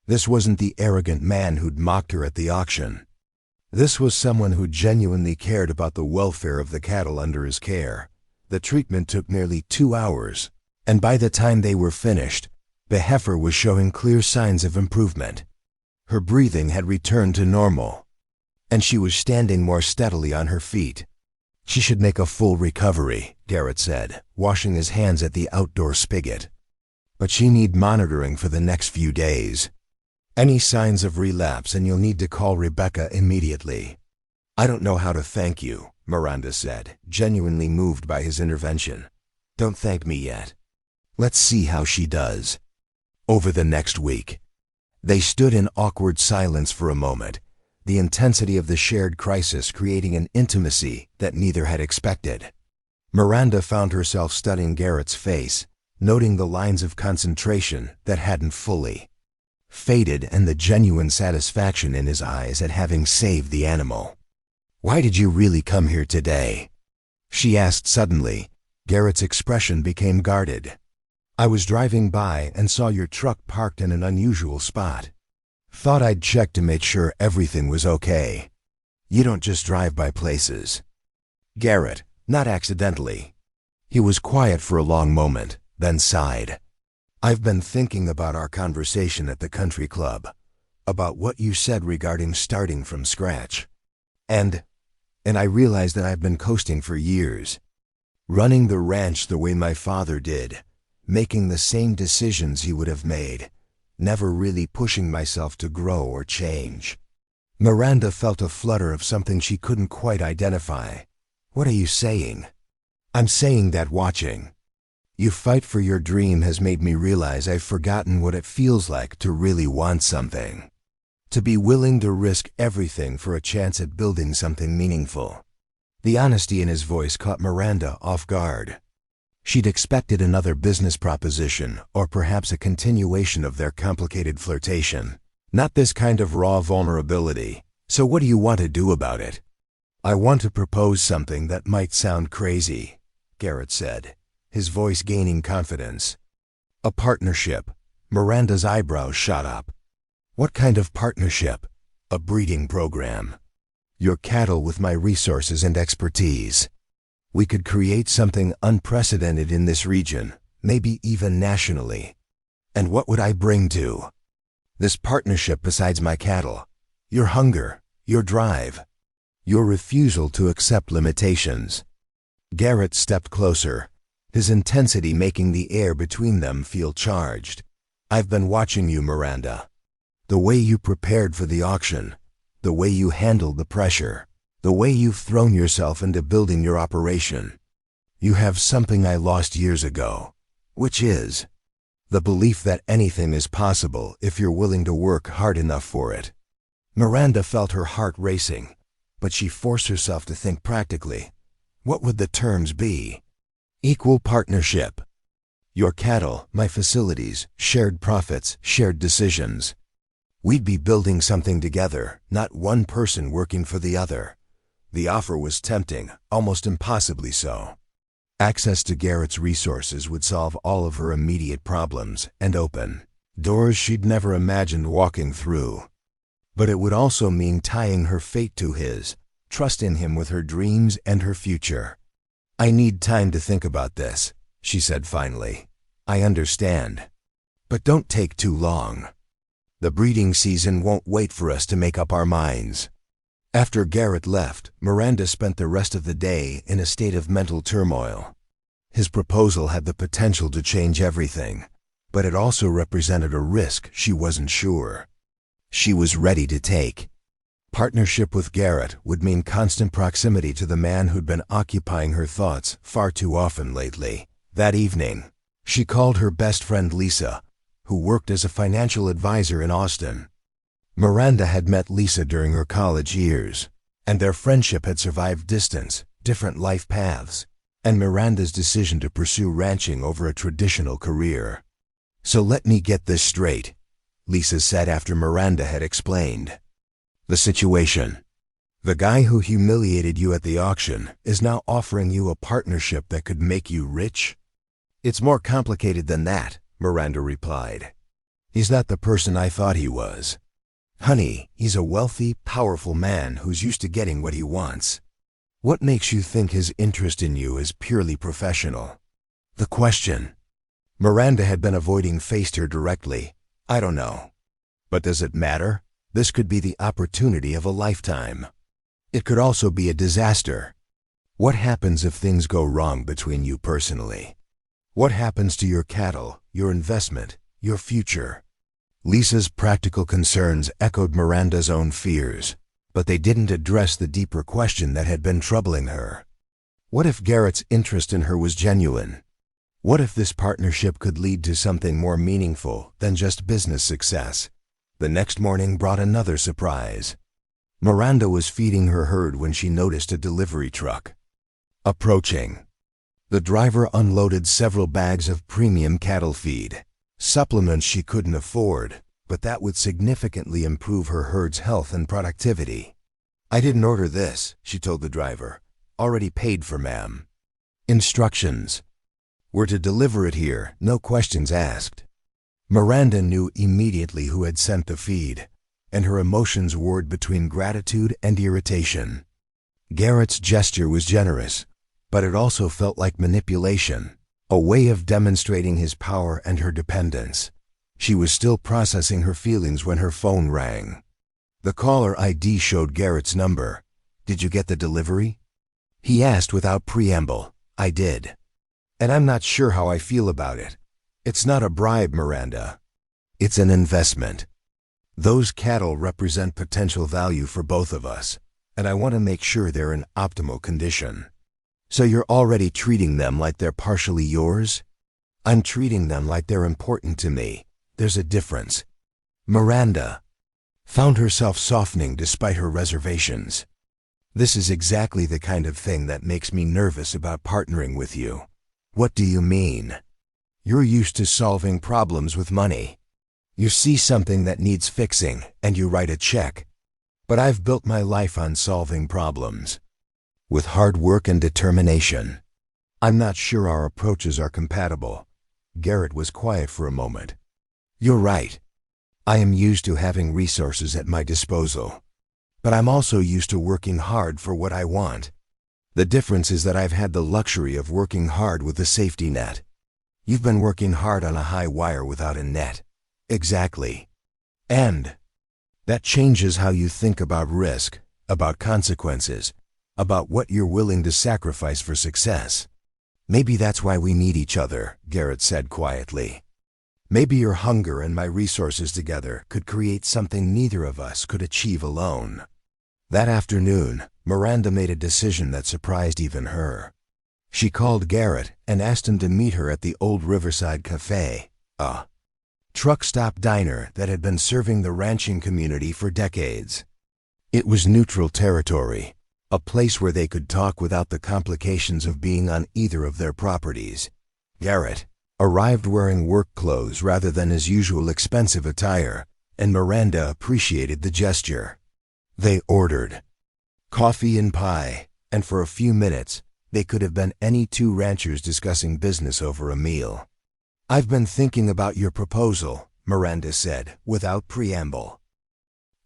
This wasn't the arrogant man who'd mocked her at the auction. This was someone who genuinely cared about the welfare of the cattle under his care. The treatment took nearly 2 hours, and by the time they were finished, the heifer was showing clear signs of improvement. Her breathing had returned to normal, and she was standing more steadily on her feet. "She should make a full recovery," Garrett said, washing his hands at the outdoor spigot. "But she needs monitoring for the next few days. Any signs of relapse and you'll need to call Rebecca immediately." "I don't know how to thank you," Miranda said, genuinely moved by his intervention. "Don't thank me yet. Let's see how she does." Over the next week, they stood in awkward silence for a moment, the intensity of the shared crisis creating an intimacy that neither had expected. Miranda found herself studying Garrett's face, noting the lines of concentration that hadn't fully faded and the genuine satisfaction in his eyes at having saved the animal. "Why did you really come here today?" she asked suddenly. Garrett's expression became guarded. "I was driving by and saw your truck parked in an unusual spot. Thought I'd check to make sure everything was okay. You don't just drive by places." "Garrett, not accidentally." He was quiet for a long moment, then sighed. "I've been thinking about our conversation at the country club, about what you said regarding starting from scratch. And I realized that I've been coasting for years, running the ranch the way my father did, making the same decisions he would have made, never really pushing myself to grow or change." Miranda felt a flutter of something she couldn't quite identify. "What are you saying?" "I'm saying that watching you fight for your dream has made me realize I've forgotten what it feels like to really want something. To be willing to risk everything for a chance at building something meaningful." The honesty in his voice caught Miranda off guard. She'd expected another business proposition, or perhaps a continuation of their complicated flirtation. Not this kind of raw vulnerability. "So what do you want to do about it?" "I want to propose something that might sound crazy," Garrett said, his voice gaining confidence. "A partnership." Miranda's eyebrows shot up. What kind of partnership? A breeding program. Your cattle with my resources and expertise. We could create something unprecedented in this region, maybe even nationally. And what would I bring to this partnership besides my cattle? Your hunger, your drive, your refusal to accept limitations. Garrett stepped closer, his intensity making the air between them feel charged. I've been watching you, Miranda. The way you prepared for the auction, the way you handled the pressure, the way you've thrown yourself into building your operation. You have something I lost years ago, which is the belief that anything is possible if you're willing to work hard enough for it. Miranda felt her heart racing, but she forced herself to think practically. What would the terms be? Equal partnership. Your cattle, my facilities, shared profits, shared decisions. We'd be building something together, not one person working for the other. The offer was tempting, almost impossibly so. Access to Garrett's resources would solve all of her immediate problems and open doors she'd never imagined walking through. But it would also mean tying her fate to his, trust in him with her dreams and her future. I need time to think about this, she said finally. I understand. But don't take too long. The breeding season won't wait for us to make up our minds. After Garrett left, Miranda spent the rest of the day in a state of mental turmoil. His proposal had the potential to change everything, but it also represented a risk she wasn't sure she was ready to take. Partnership with Garrett would mean constant proximity to the man who'd been occupying her thoughts far too often lately. That evening, she called her best friend Lisa, who worked as a financial advisor in Austin. Miranda had met Lisa during her college years, and their friendship had survived distance, different life paths, and Miranda's decision to pursue ranching over a traditional career. So let me get this straight, Lisa said after Miranda had explained the situation. The guy who humiliated you at the auction is now offering you a partnership that could make you rich? It's more complicated than that, Miranda replied. He's not the person I thought he was. Honey, he's a wealthy, powerful man who's used to getting what he wants. What makes you think his interest in you is purely professional? The question Miranda had been avoiding faced her directly. I don't know. But does it matter? This could be the opportunity of a lifetime. It could also be a disaster. What happens if things go wrong between you personally? What happens to your cattle, your investment, your future? Lisa's practical concerns echoed Miranda's own fears, but they didn't address the deeper question that had been troubling her. What if Garrett's interest in her was genuine? What if this partnership could lead to something more meaningful than just business success? The next morning brought another surprise. Miranda was feeding her herd when she noticed a delivery truck approaching. The driver unloaded several bags of premium cattle feed, supplements she couldn't afford, but that would significantly improve her herd's health and productivity. I didn't order this, she told the driver. Already paid for, ma'am. Instructions were to deliver it here, no questions asked. Miranda knew immediately who had sent the feed, and her emotions warred between gratitude and irritation. Garrett's gesture was generous, but it also felt like manipulation, a way of demonstrating his power and her dependence. She was still processing her feelings when her phone rang. The caller ID showed Garrett's number. Did you get the delivery? He asked without preamble. I did. And I'm not sure how I feel about it. It's not a bribe, Miranda. It's an investment. Those cattle represent potential value for both of us, and I want to make sure they're in optimal condition. So you're already treating them like they're partially yours? I'm treating them like they're important to me. There's a difference. Miranda found herself softening despite her reservations. This is exactly the kind of thing that makes me nervous about partnering with you. What do you mean? You're used to solving problems with money. You see something that needs fixing, and you write a check. But I've built my life on solving problems, with hard work and determination. I'm not sure our approaches are compatible. Garrett was quiet for a moment. You're right. I am used to having resources at my disposal, but I'm also used to working hard for what I want. The difference is that I've had the luxury of working hard with a safety net. You've been working hard on a high wire without a net. Exactly. And that changes how you think about risk, about consequences, about what you're willing to sacrifice for success. Maybe that's why we need each other, Garrett said quietly. Maybe your hunger and my resources together could create something neither of us could achieve alone. That afternoon, Miranda made a decision that surprised even her. She called Garrett and asked him to meet her at the old Riverside Cafe, a truck stop diner that had been serving the ranching community for decades. It was neutral territory, a place where they could talk without the complications of being on either of their properties. Garrett arrived wearing work clothes rather than his usual expensive attire, and Miranda appreciated the gesture. They ordered coffee and pie, and for a few minutes, they could have been any two ranchers discussing business over a meal. "I've been thinking about your proposal," Miranda said, without preamble.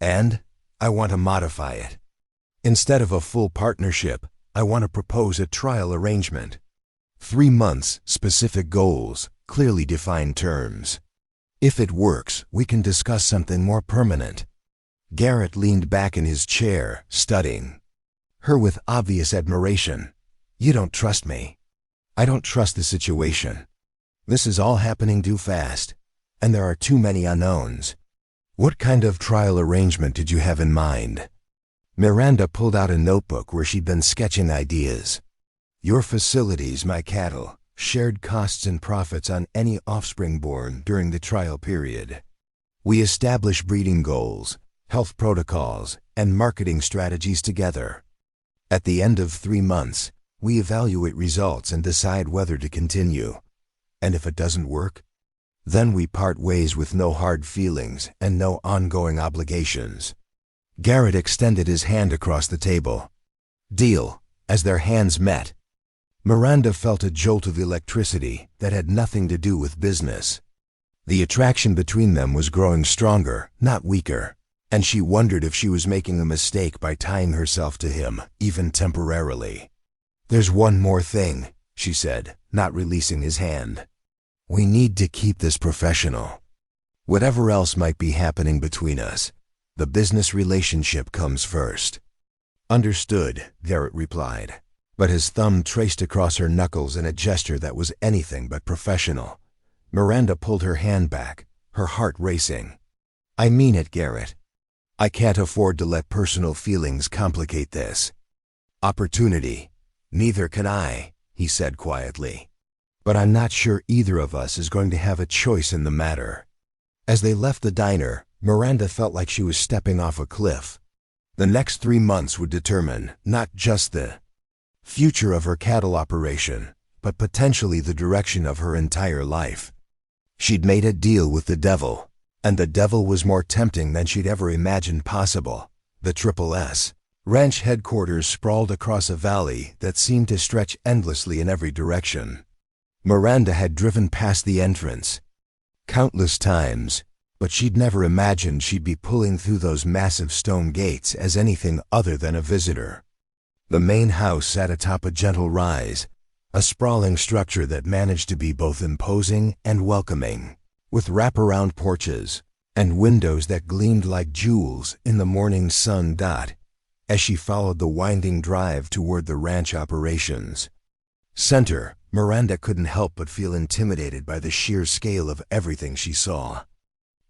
"And I want to modify it. Instead of a full partnership, I want to propose a trial arrangement. 3 months, specific goals, clearly defined terms. If it works, we can discuss something more permanent." Garrett leaned back in his chair, studying her with obvious admiration. "You don't trust me. I don't trust the situation. This is all happening too fast, and there are too many unknowns. What kind of trial arrangement did you have in mind?" Miranda pulled out a notebook where she'd been sketching ideas. "Your facilities, my cattle, shared costs and profits on any offspring born during the trial period. We establish breeding goals, health protocols, and marketing strategies together. At the end of 3 months, we evaluate results and decide whether to continue. And if it doesn't work, then we part ways with no hard feelings and no ongoing obligations." Garrett extended his hand across the table. "Deal." As their hands met, Miranda felt a jolt of electricity that had nothing to do with business. The attraction between them was growing stronger, not weaker, and she wondered if she was making a mistake by tying herself to him, even temporarily. "There's one more thing," she said, not releasing his hand. "We need to keep this professional. Whatever else might be happening between us, the business relationship comes first." "Understood," Garrett replied, but his thumb traced across her knuckles in a gesture that was anything but professional. Miranda pulled her hand back, her heart racing. "I mean it, Garrett. I can't afford to let personal feelings complicate this." "Opportunity. Neither can I," he said quietly. "But I'm not sure either of us is going to have a choice in the matter." As they left the diner, Miranda felt like she was stepping off a cliff. The next 3 months would determine not just the future of her cattle operation, but potentially the direction of her entire life. She'd made a deal with the devil, and the devil was more tempting than she'd ever imagined possible. The Triple S ranch headquarters sprawled across a valley that seemed to stretch endlessly in every direction. Miranda had driven past the entrance countless times, but she'd never imagined she'd be pulling through those massive stone gates as anything other than a visitor. The main house sat atop a gentle rise, a sprawling structure that managed to be both imposing and welcoming, with wraparound porches and windows that gleamed like jewels in the morning sun. As she followed the winding drive toward the ranch operations center, Miranda couldn't help but feel intimidated by the sheer scale of everything she saw.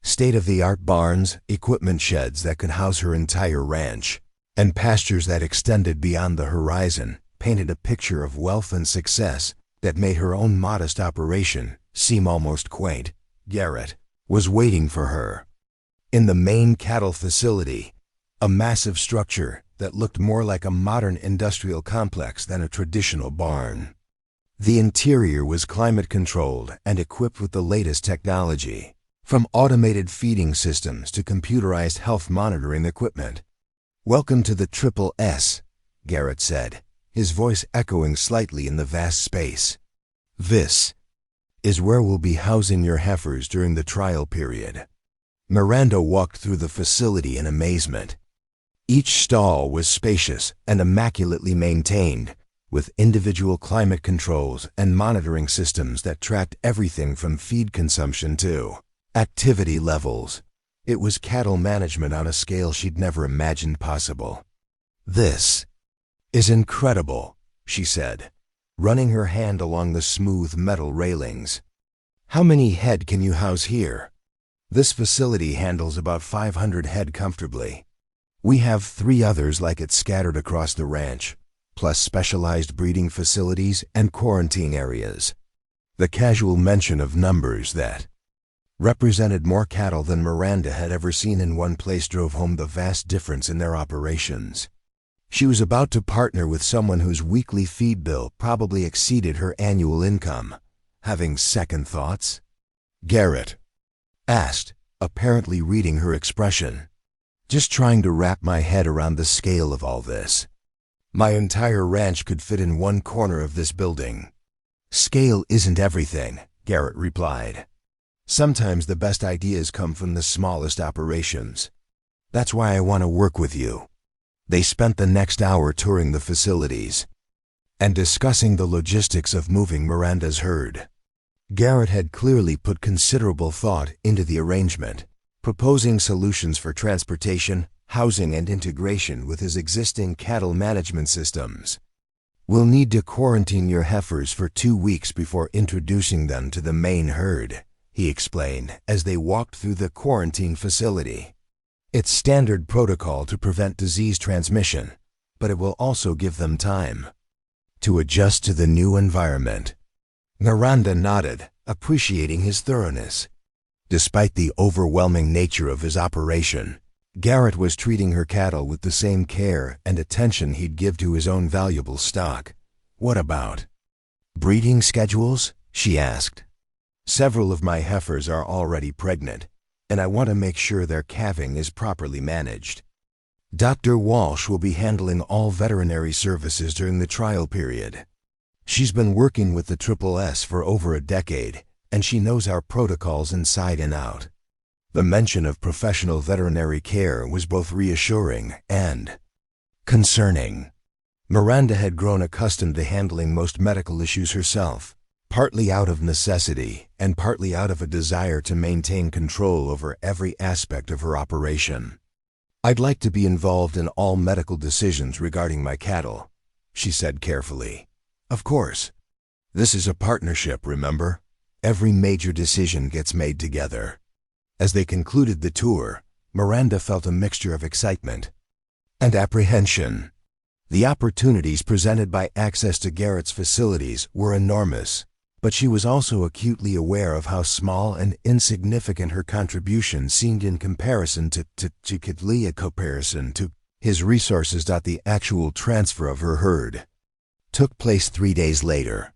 State-of-the-art barns, equipment sheds that could house her entire ranch, and pastures that extended beyond the horizon painted a picture of wealth and success that made her own modest operation seem almost quaint. Garrett was waiting for her in the main cattle facility, a massive structure that looked more like a modern industrial complex than a traditional barn. The interior was climate-controlled and equipped with the latest technology, from automated feeding systems to computerized health monitoring equipment. "Welcome to the Triple S," Garrett said, his voice echoing slightly in the vast space. "This is where we'll be housing your heifers during the trial period." Miranda walked through the facility in amazement. Each stall was spacious and immaculately maintained, with individual climate controls and monitoring systems that tracked everything from feed consumption to activity levels. It was cattle management on a scale she'd never imagined possible. "This is incredible," she said, running her hand along the smooth metal railings. "How many head can you house here?" "This facility handles about 500 head comfortably. We have 3 others like it scattered across the ranch, plus specialized breeding facilities and quarantine areas." The casual mention of numbers that represented more cattle than Miranda had ever seen in one place drove home the vast difference in their operations. She was about to partner with someone whose weekly feed bill probably exceeded her annual income. Having second thoughts? Garrett asked, apparently reading her expression. "Just trying to wrap my head around the scale of all this. My entire ranch could fit in one corner of this building." "Scale isn't everything," Garrett replied. "Sometimes the best ideas come from the smallest operations. That's why I want to work with you." They spent the next hour touring the facilities and discussing the logistics of moving Miranda's herd. Garrett had clearly put considerable thought into the arrangement, proposing solutions for transportation, housing, and integration with his existing cattle management systems. "We'll need to quarantine your heifers for 2 weeks before introducing them to the main herd," he explained as they walked through the quarantine facility. "It's standard protocol to prevent disease transmission, but it will also give them time to adjust to the new environment." Miranda nodded, appreciating his thoroughness. Despite the overwhelming nature of his operation, Garrett was treating her cattle with the same care and attention he'd give to his own valuable stock. "What about breeding schedules?" she asked. "Several of my heifers are already pregnant, and I want to make sure their calving is properly managed. Dr. Walsh will be handling all veterinary services during the trial period. She's been working with the SSS for over a decade, and she knows our protocols inside and out." The mention of professional veterinary care was both reassuring and concerning. Miranda had grown accustomed to handling most medical issues herself, partly out of necessity and partly out of a desire to maintain control over every aspect of her operation. "I'd like to be involved in all medical decisions regarding my cattle," she said carefully. "Of course. This is a partnership, remember? Every major decision gets made together." As they concluded the tour, Miranda felt a mixture of excitement and apprehension. The opportunities presented by access to Garrett's facilities were enormous, but she was also acutely aware of how small and insignificant her contribution seemed in comparison to his resources. The actual transfer of her herd took place 3 days later.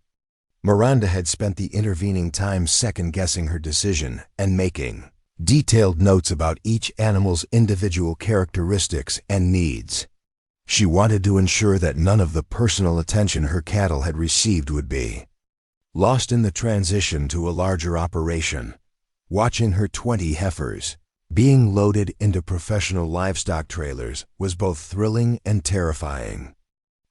Miranda had spent the intervening time second-guessing her decision and making detailed notes about each animal's individual characteristics and needs. She wanted to ensure that none of the personal attention her cattle had received would be lost in the transition to a larger operation. Watching her 20 heifers being loaded into professional livestock trailers was both thrilling and terrifying.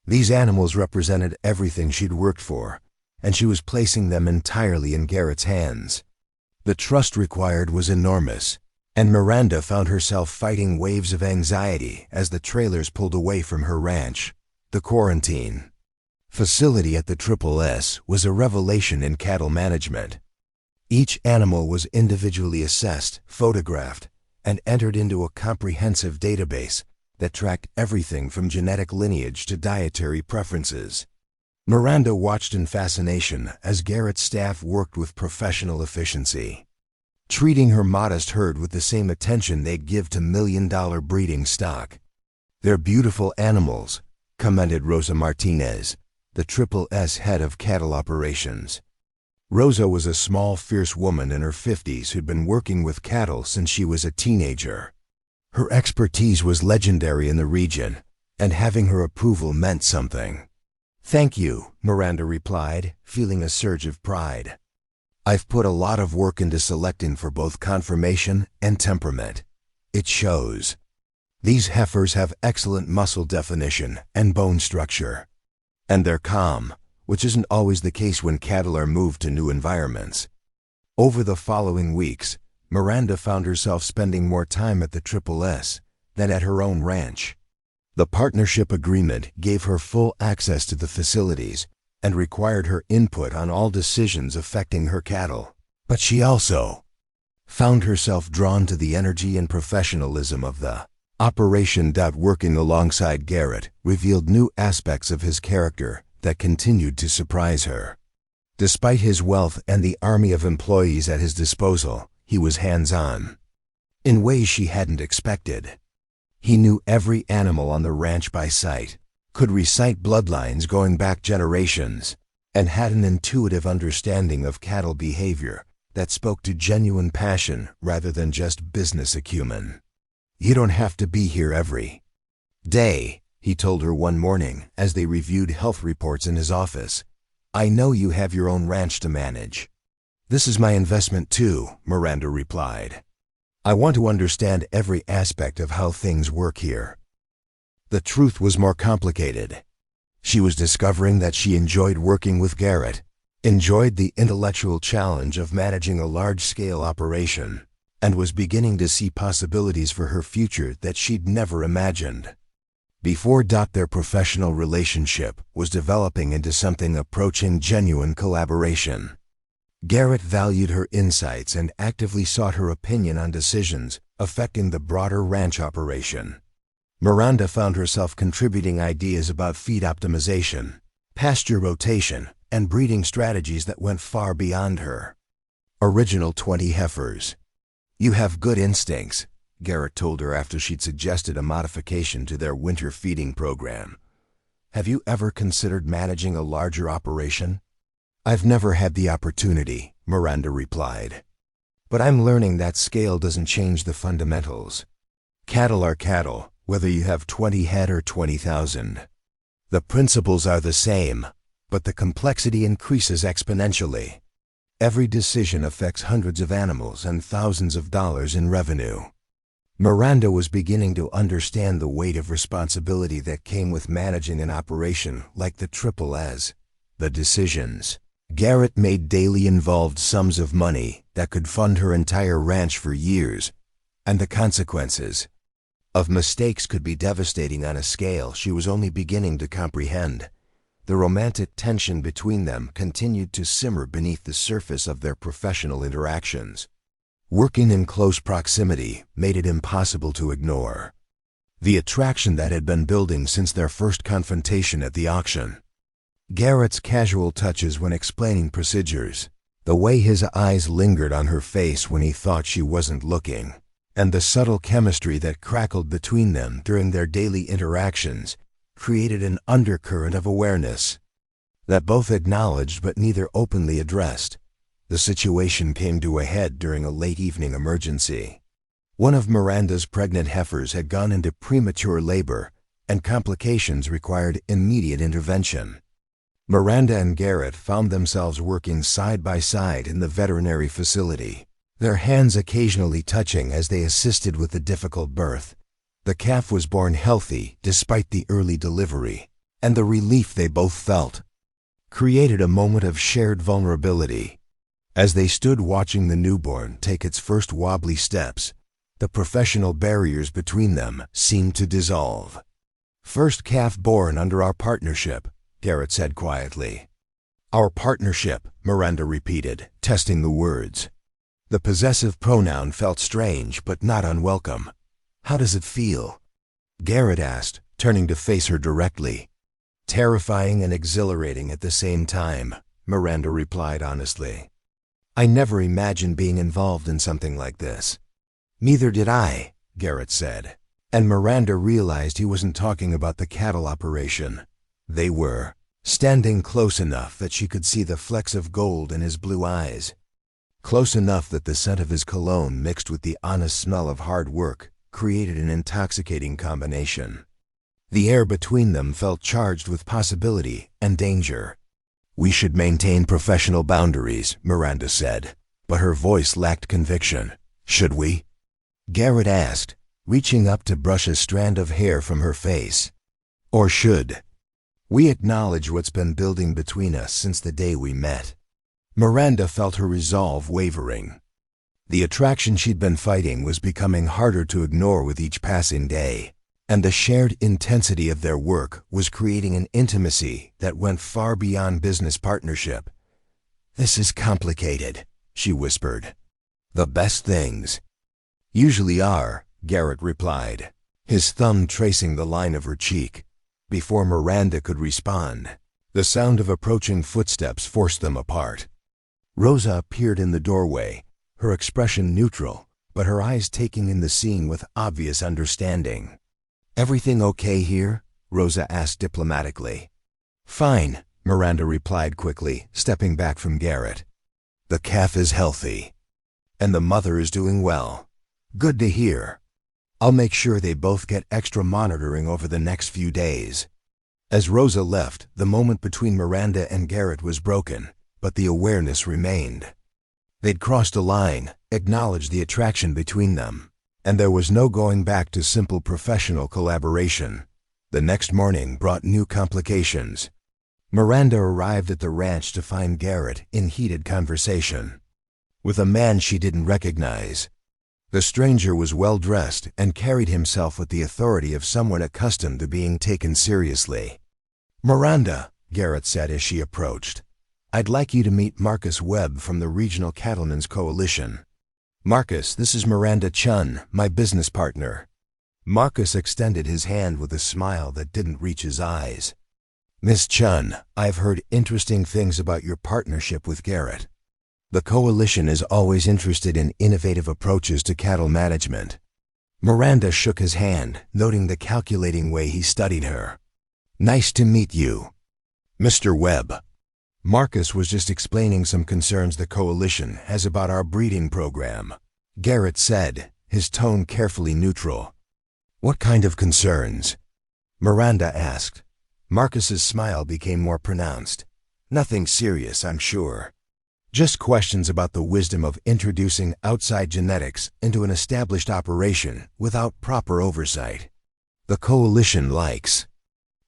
These animals represented everything she'd worked for, and she was placing them entirely in Garrett's hands. The trust required was enormous, and Miranda found herself fighting waves of anxiety as the trailers pulled away from her ranch. The quarantine facility at the SSS was a revelation in cattle management. Each animal was individually assessed, photographed, and entered into a comprehensive database that tracked everything from genetic lineage to dietary preferences. Miranda watched in fascination as Garrett's staff worked with professional efficiency, treating her modest herd with the same attention they'd give to million-dollar breeding stock. "They're beautiful animals," commented Rosa Martinez, the SSS head of cattle operations. Rosa was a small, fierce woman in her 50s who'd been working with cattle since she was a teenager. Her expertise was legendary in the region, and having her approval meant something. "Thank you," Miranda replied, feeling a surge of pride. I've put a lot of work into selecting for both conformation and temperament. It shows. These heifers have excellent muscle definition and bone structure. And they're calm, which isn't always the case when cattle are moved to new environments. Over the following weeks, Miranda found herself spending more time at the Triple S than at her own ranch. The partnership agreement gave her full access to the facilities and required her input on all decisions affecting her cattle. But she also found herself drawn to the energy and professionalism of the operation. Working alongside Garrett revealed new aspects of his character that continued to surprise her. Despite his wealth and the army of employees at his disposal, he was hands-on in ways she hadn't expected. He knew every animal on the ranch by sight, could recite bloodlines going back generations, and had an intuitive understanding of cattle behavior that spoke to genuine passion rather than just business acumen. "You don't have to be here every day," he told her one morning as they reviewed health reports in his office. "I know you have your own ranch to manage." "This is my investment too," Miranda replied. "I want to understand every aspect of how things work here." The truth was more complicated. She was discovering that she enjoyed working with Garrett, enjoyed the intellectual challenge of managing a large-scale operation, and was beginning to see possibilities for her future that she'd never imagined. Before their professional relationship was developing into something approaching genuine collaboration. Garrett valued her insights and actively sought her opinion on decisions affecting the broader ranch operation. Miranda found herself contributing ideas about feed optimization, pasture rotation, and breeding strategies that went far beyond her original 20 heifers. "You have good instincts," Garrett told her after she'd suggested a modification to their winter feeding program. "Have you ever considered managing a larger operation?" "I've never had the opportunity," Miranda replied. "But I'm learning that scale doesn't change the fundamentals. Cattle are cattle, whether you have 20 head or 20,000. The principles are the same, but the complexity increases exponentially. Every decision affects hundreds of animals and thousands of dollars in revenue." Miranda was beginning to understand the weight of responsibility that came with managing an operation like the Triple S. The decisions Garrett made daily involved sums of money that could fund her entire ranch for years, and the consequences of mistakes could be devastating on a scale she was only beginning to comprehend. The romantic tension between them continued to simmer beneath the surface of their professional interactions. Working in close proximity made it impossible to ignore the attraction that had been building since their first confrontation at the auction. Garrett's casual touches when explaining procedures, the way his eyes lingered on her face when he thought she wasn't looking, and the subtle chemistry that crackled between them during their daily interactions created an undercurrent of awareness that both acknowledged but neither openly addressed. The situation came to a head during a late evening emergency. One of Miranda's pregnant heifers had gone into premature labor, and complications required immediate intervention. Miranda and Garrett found themselves working side by side in the veterinary facility, their hands occasionally touching as they assisted with the difficult birth. The calf was born healthy despite the early delivery, and the relief they both felt created a moment of shared vulnerability. As they stood watching the newborn take its first wobbly steps, the professional barriers between them seemed to dissolve. "First calf born under our partnership," Garrett said quietly. "Our partnership," Miranda repeated, testing the words. The possessive pronoun felt strange but not unwelcome. "How does it feel?" Garrett asked, turning to face her directly. "Terrifying and exhilarating at the same time," Miranda replied honestly. "I never imagined being involved in something like this." "Neither did I," Garrett said, and Miranda realized he wasn't talking about the cattle operation. They were standing close enough that she could see the flecks of gold in his blue eyes, close enough that the scent of his cologne mixed with the honest smell of hard work created an intoxicating combination. The air between them felt charged with possibility and danger. We should maintain professional boundaries, Miranda said, but her voice lacked conviction. Should we? Garrett asked, reaching up to brush a strand of hair from her face. Or should we acknowledge what's been building between us since the day we met? Miranda felt her resolve wavering. The attraction she'd been fighting was becoming harder to ignore with each passing day, and the shared intensity of their work was creating an intimacy that went far beyond business partnership. "This is complicated," she whispered. "The best things usually are," Garrett replied, his thumb tracing the line of her cheek. Before Miranda could respond, the sound of approaching footsteps forced them apart. Rosa appeared in the doorway, her expression neutral, but her eyes taking in the scene with obvious understanding. "Everything okay here?" Rosa asked diplomatically. "Fine," Miranda replied quickly, stepping back from Garrett. "The calf is healthy, and the mother is doing well. Good to hear. I'll make sure they both get extra monitoring over the next few days." As Rosa left, the moment between Miranda and Garrett was broken, but the awareness remained. They'd crossed a line, acknowledged the attraction between them, and there was no going back to simple professional collaboration. The next morning brought new complications. Miranda arrived at the ranch to find Garrett in heated conversation with a man she didn't recognize. The stranger was well-dressed and carried himself with the authority of someone accustomed to being taken seriously. "Miranda," Garrett said as she approached, "I'd like you to meet Marcus Webb from the Regional Cattlemen's Coalition." "Marcus, this is Miranda Chun, my business partner." Marcus extended his hand with a smile that didn't reach his eyes. "Miss Chun, I've heard interesting things about your partnership with Garrett. The coalition is always interested in innovative approaches to cattle management." Miranda shook his hand, noting the calculating way he studied her. "Nice to meet you, Mr. Webb." Marcus was just explaining some concerns the coalition has about our breeding program, Garrett said, his tone carefully neutral. "What kind of concerns?" Miranda asked. Marcus's smile became more pronounced. "Nothing serious, I'm sure. Just questions about the wisdom of introducing outside genetics into an established operation without proper oversight. The coalition likes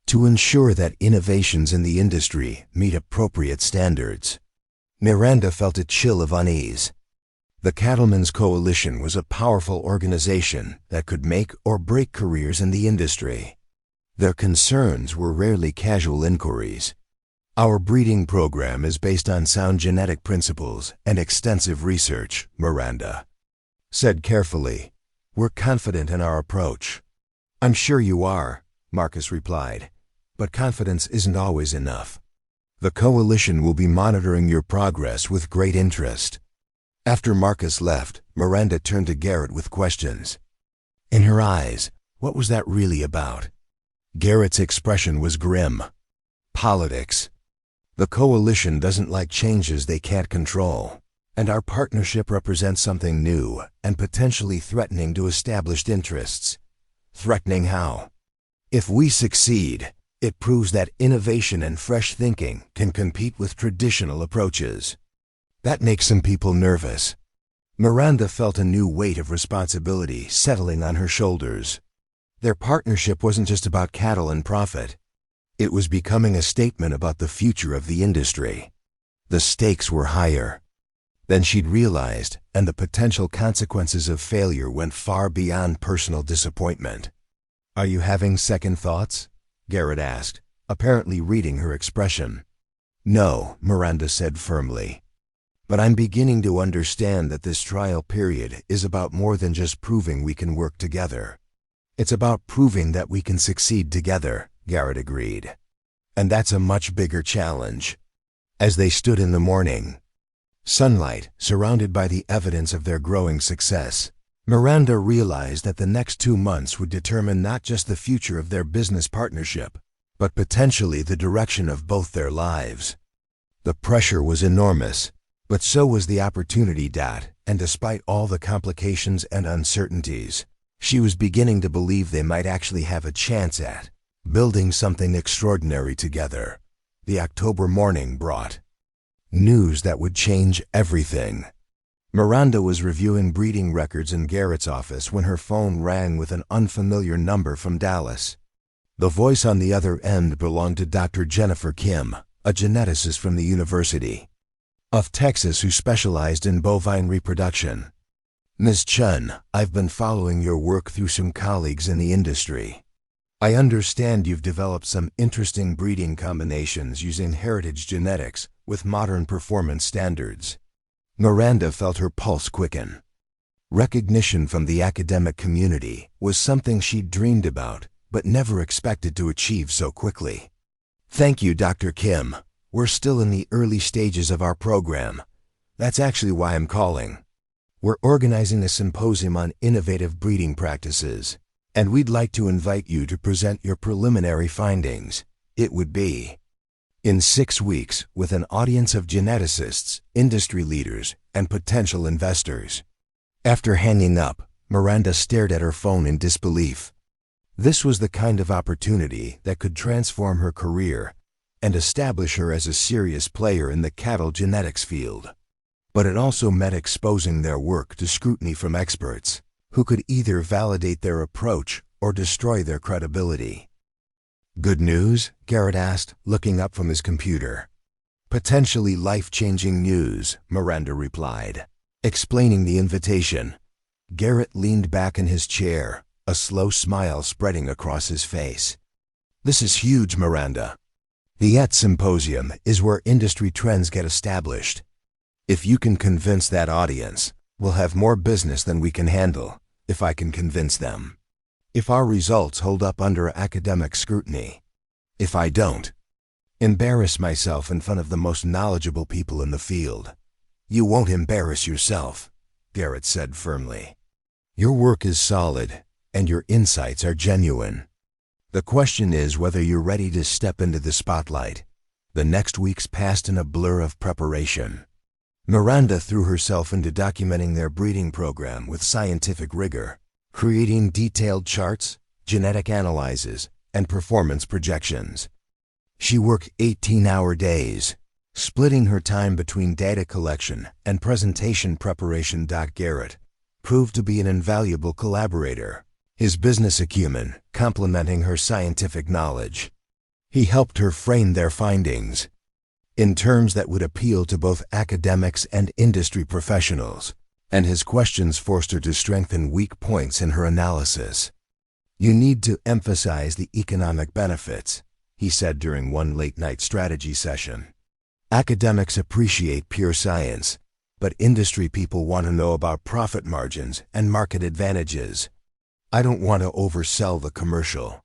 to ensure that innovations in the industry meet appropriate standards." Miranda felt a chill of unease. The Cattlemen's Coalition was a powerful organization that could make or break careers in the industry. Their concerns were rarely casual inquiries. "Our breeding program is based on sound genetic principles and extensive research," Miranda said carefully. "We're confident in our approach." "I'm sure you are," Marcus replied, "but confidence isn't always enough. The coalition will be monitoring your progress with great interest." After Marcus left, Miranda turned to Garrett with questions. In her eyes, what was that really about? Garrett's expression was grim. "Politics. The coalition doesn't like changes they can't control, and our partnership represents something new and potentially threatening to established interests." "Threatening how?" "If we succeed, it proves that innovation and fresh thinking can compete with traditional approaches. That makes some people nervous." Miranda felt a new weight of responsibility settling on her shoulders. Their partnership wasn't just about cattle and profit. It was becoming a statement about the future of the industry. The stakes were higher than she'd realized, and the potential consequences of failure went far beyond personal disappointment. "Are you having second thoughts?" Garrett asked, apparently reading her expression. "No," Miranda said firmly. "But I'm beginning to understand that this trial period is about more than just proving we can work together. It's about proving that we can succeed together," Garrett agreed. "And that's a much bigger challenge." As they stood in the morning sunlight, surrounded by the evidence of their growing success, Miranda realized that the next 2 months would determine not just the future of their business partnership, but potentially the direction of both their lives. The pressure was enormous, but so was the opportunity. And despite all the complications and uncertainties, she was beginning to believe they might actually have a chance at building something extraordinary together. the October morning brought news that would change everything. Miranda was reviewing breeding records in Garrett's office when her phone rang with an unfamiliar number from Dallas. The voice on the other end belonged to Dr. Jennifer Kim, a geneticist from the University of Texas who specialized in bovine reproduction. "Ms. Chun, I've been following your work through some colleagues in the industry. I understand you've developed some interesting breeding combinations using heritage genetics with modern performance standards." Miranda felt her pulse quicken. Recognition from the academic community was something she'd dreamed about, but never expected to achieve so quickly. "Thank you, Dr. Kim. We're still in the early stages of our program. That's actually why I'm calling. We're organizing a symposium on innovative breeding practices, and we'd like to invite you to present your preliminary findings. It would be in 6 weeks with an audience of geneticists, industry leaders, and potential investors." After hanging up, Miranda stared at her phone in disbelief. This was the kind of opportunity that could transform her career and establish her as a serious player in the cattle genetics field. But it also meant exposing their work to scrutiny from experts, who could either validate their approach or destroy their credibility. "Good news?" Garrett asked, looking up from his computer. "Potentially life-changing news," Miranda replied, explaining the invitation. Garrett leaned back in his chair, a slow smile spreading across his face. "This is huge, Miranda. The ET Symposium is where industry trends get established. If you can convince that audience, we'll have more business than we can handle, if I can convince them. If our results hold up under academic scrutiny. If I don't, embarrass myself in front of the most knowledgeable people in the field." "You won't embarrass yourself," Garrett said firmly. "Your work is solid, and your insights are genuine. The question is whether you're ready to step into the spotlight." The next weeks passed in a blur of preparation. Miranda threw herself into documenting their breeding program with scientific rigor, creating detailed charts, genetic analyses, and performance projections. She worked 18-hour days, splitting her time between data collection and presentation preparation. Garrett proved to be an invaluable collaborator, his business acumen complementing her scientific knowledge. He helped her frame their findings in terms that would appeal to both academics and industry professionals, and his questions forced her to strengthen weak points in her analysis. "You need to emphasize the economic benefits," he said during one late-night strategy session. "Academics appreciate pure science, but industry people want to know about profit margins and market advantages. I don't want to oversell the commercial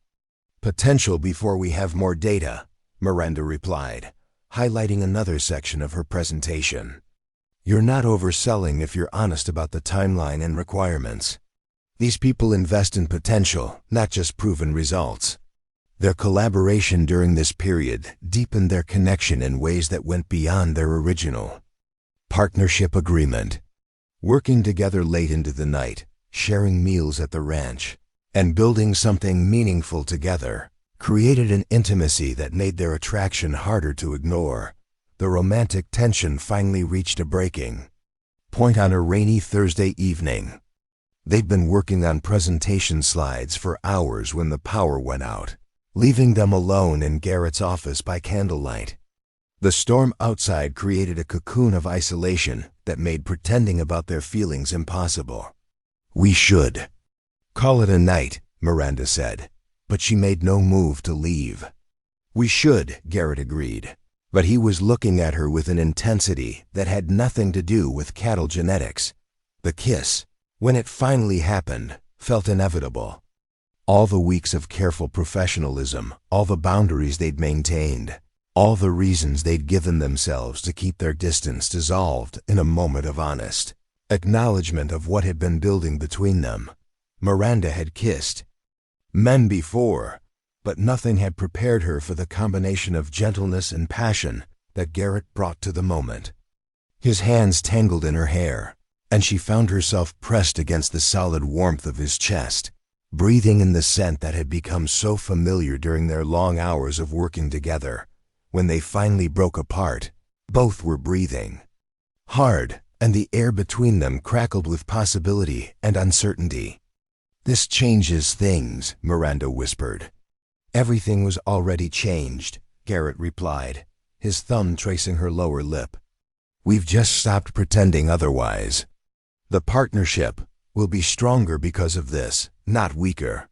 potential before we have more data," Miranda replied, highlighting another section of her presentation. "You're not overselling if you're honest about the timeline and requirements. These people invest in potential, not just proven results." Their collaboration during this period deepened their connection in ways that went beyond their original partnership agreement. Working together late into the night, sharing meals at the ranch, and building something meaningful together created an intimacy that made their attraction harder to ignore. The romantic tension finally reached a breaking point on a rainy Thursday evening. They'd been working on presentation slides for hours when the power went out, leaving them alone in Garrett's office by candlelight. The storm outside created a cocoon of isolation that made pretending about their feelings impossible. "We should call it a night," Miranda said, but she made no move to leave. "We should," Garrett agreed, but he was looking at her with an intensity that had nothing to do with cattle genetics. The kiss, when it finally happened, felt inevitable. All the weeks of careful professionalism, all the boundaries they'd maintained, all the reasons they'd given themselves to keep their distance dissolved in a moment of honest acknowledgement of what had been building between them. Miranda had kissed men before, but nothing had prepared her for the combination of gentleness and passion that Garrett brought to the moment. His hands tangled in her hair, and she found herself pressed against the solid warmth of his chest, breathing in the scent that had become so familiar during their long hours of working together. When they finally broke apart, both were breathing hard, and the air between them crackled with possibility and uncertainty. "This changes things," Miranda whispered. "Everything was already changed," Garrett replied, his thumb tracing her lower lip. "We've just stopped pretending otherwise. The partnership will be stronger because of this, not weaker.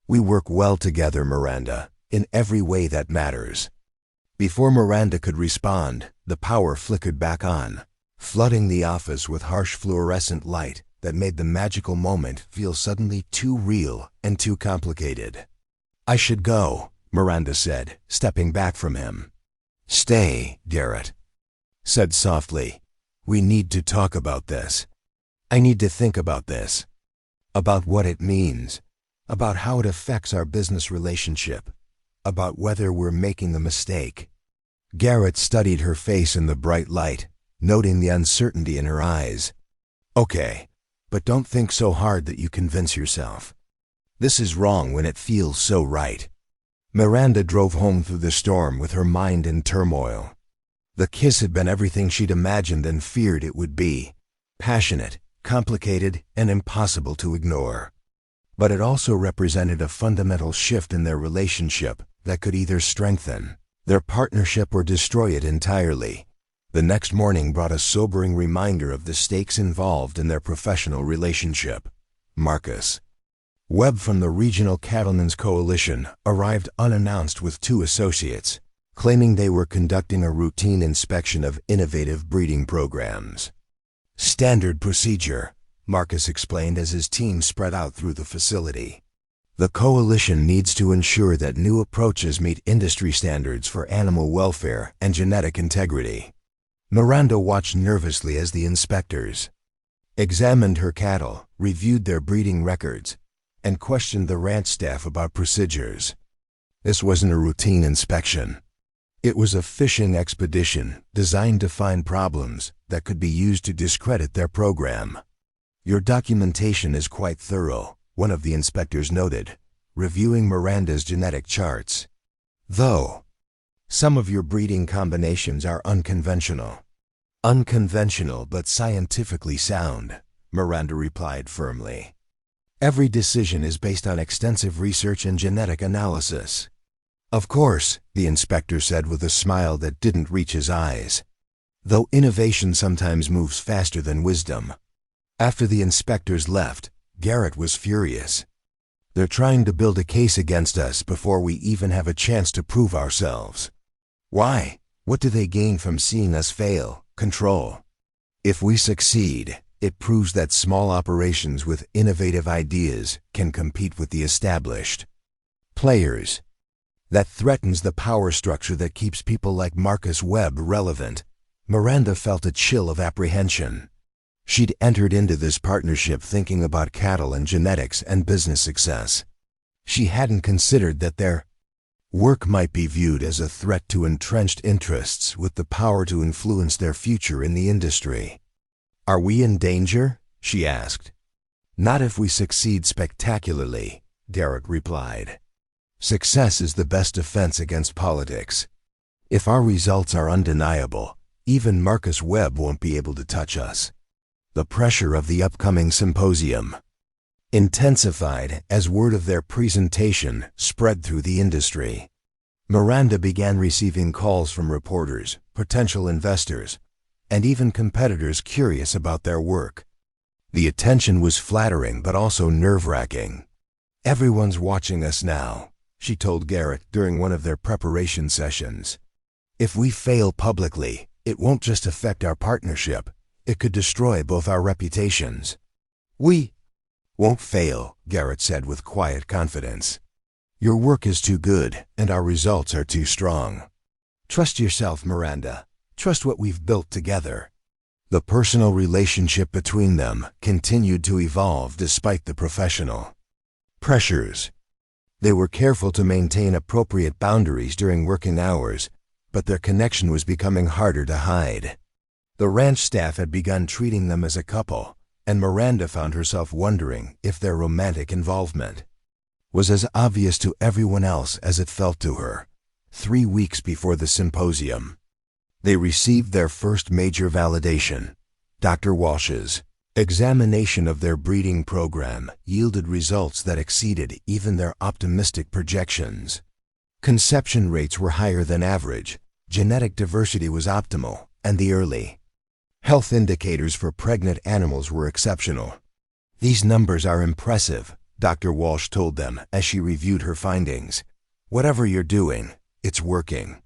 We work well together, Miranda, in every way that matters." Before Miranda could respond, the power flickered back on, flooding the office with harsh fluorescent light that made the magical moment feel suddenly too real and too complicated. "I should go," Miranda said, stepping back from him. "Stay," Garrett said softly. "We need to talk about this. I need to think about this. About what it means. About how it affects our business relationship. About whether we're making a mistake." Garrett studied her face in the bright light, noting the uncertainty in her eyes. "Okay, but don't think so hard that you convince yourself. This is wrong when it feels so right." Miranda drove home through the storm with her mind in turmoil. The kiss had been everything she'd imagined and feared it would be: passionate, complicated, and impossible to ignore. But it also represented a fundamental shift in their relationship that could either strengthen their partnership or destroy it entirely. The next morning brought a sobering reminder of the stakes involved in their professional relationship. Marcus Webb from the Regional Cattlemen's Coalition arrived unannounced with 2 associates, claiming they were conducting a routine inspection of innovative breeding programs. "Standard procedure," Marcus explained as his team spread out through the facility. "The coalition needs to ensure that new approaches meet industry standards for animal welfare and genetic integrity." Miranda watched nervously as the inspectors examined her cattle, reviewed their breeding records, and questioned the ranch staff about procedures. This wasn't a routine inspection. It was a fishing expedition designed to find problems that could be used to discredit their program. "Your documentation is quite thorough," one of the inspectors noted, reviewing Miranda's genetic charts. "Though some of your breeding combinations are unconventional." "Unconventional but scientifically sound," Miranda replied firmly. "Every decision is based on extensive research and genetic analysis." "Of course," the inspector said with a smile that didn't reach his eyes. "Though innovation sometimes moves faster than wisdom." After the inspectors left, Garrett was furious. "They're trying to build a case against us before we even have a chance to prove ourselves. Why? What do they gain from seeing us fail? Control. If we succeed, it proves that small operations with innovative ideas can compete with the established players. That threatens the power structure that keeps people like Marcus Webb relevant." Miranda felt a chill of apprehension. She'd entered into this partnership thinking about cattle and genetics and business success. She hadn't considered that their work might be viewed as a threat to entrenched interests with the power to influence their future in the industry. "Are we in danger?" she asked. "Not if we succeed spectacularly," Garrett replied. "Success is the best defense against politics. If our results are undeniable, even Marcus Webb won't be able to touch us." The pressure of the upcoming symposium intensified as word of their presentation spread through the industry. Miranda began receiving calls from reporters, potential investors, and even competitors curious about their work. The attention was flattering but also nerve-wracking. "Everyone's watching us now," she told Garrett during one of their preparation sessions. "If we fail publicly, it won't just affect our partnership, it could destroy both our reputations." "We won't fail," Garrett said with quiet confidence. "Your work is too good, and our results are too strong. Trust yourself, Miranda. Trust what we've built together." The personal relationship between them continued to evolve despite the professional pressures. They were careful to maintain appropriate boundaries during working hours, but their connection was becoming harder to hide. The ranch staff had begun treating them as a couple, and Miranda found herself wondering if their romantic involvement was as obvious to everyone else as it felt to her. 3 weeks before the symposium, they received their first major validation. Dr. Walsh's examination of their breeding program yielded results that exceeded even their optimistic projections. Conception rates were higher than average, genetic diversity was optimal, and the early health indicators for pregnant animals were exceptional. "These numbers are impressive," Dr. Walsh told them as she reviewed her findings. "Whatever you're doing, it's working.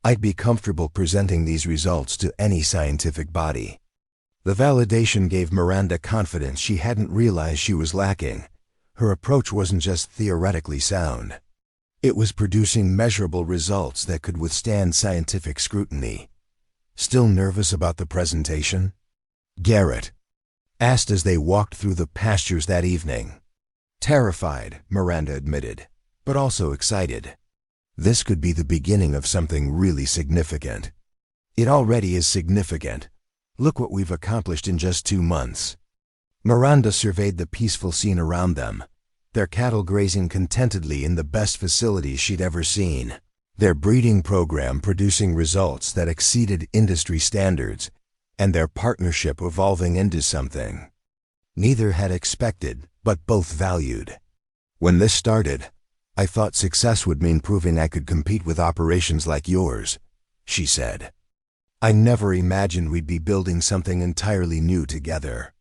I'd be comfortable presenting these results to any scientific body." The validation gave Miranda confidence she hadn't realized she was lacking. Her approach wasn't just theoretically sound. It was producing measurable results that could withstand scientific scrutiny. "Still nervous about the presentation?" Garrett asked as they walked through the pastures that evening. "Terrified," Miranda admitted, "but also excited. This could be the beginning of something really significant." "It already is significant. Look what we've accomplished in just 2 months." Miranda surveyed the peaceful scene around them, their cattle grazing contentedly in the best facilities she'd ever seen, their breeding program producing results that exceeded industry standards, and their partnership evolving into something neither had expected but both valued. "When this started, I thought success would mean proving I could compete with operations like yours," she said. "I never imagined we'd be building something entirely new together.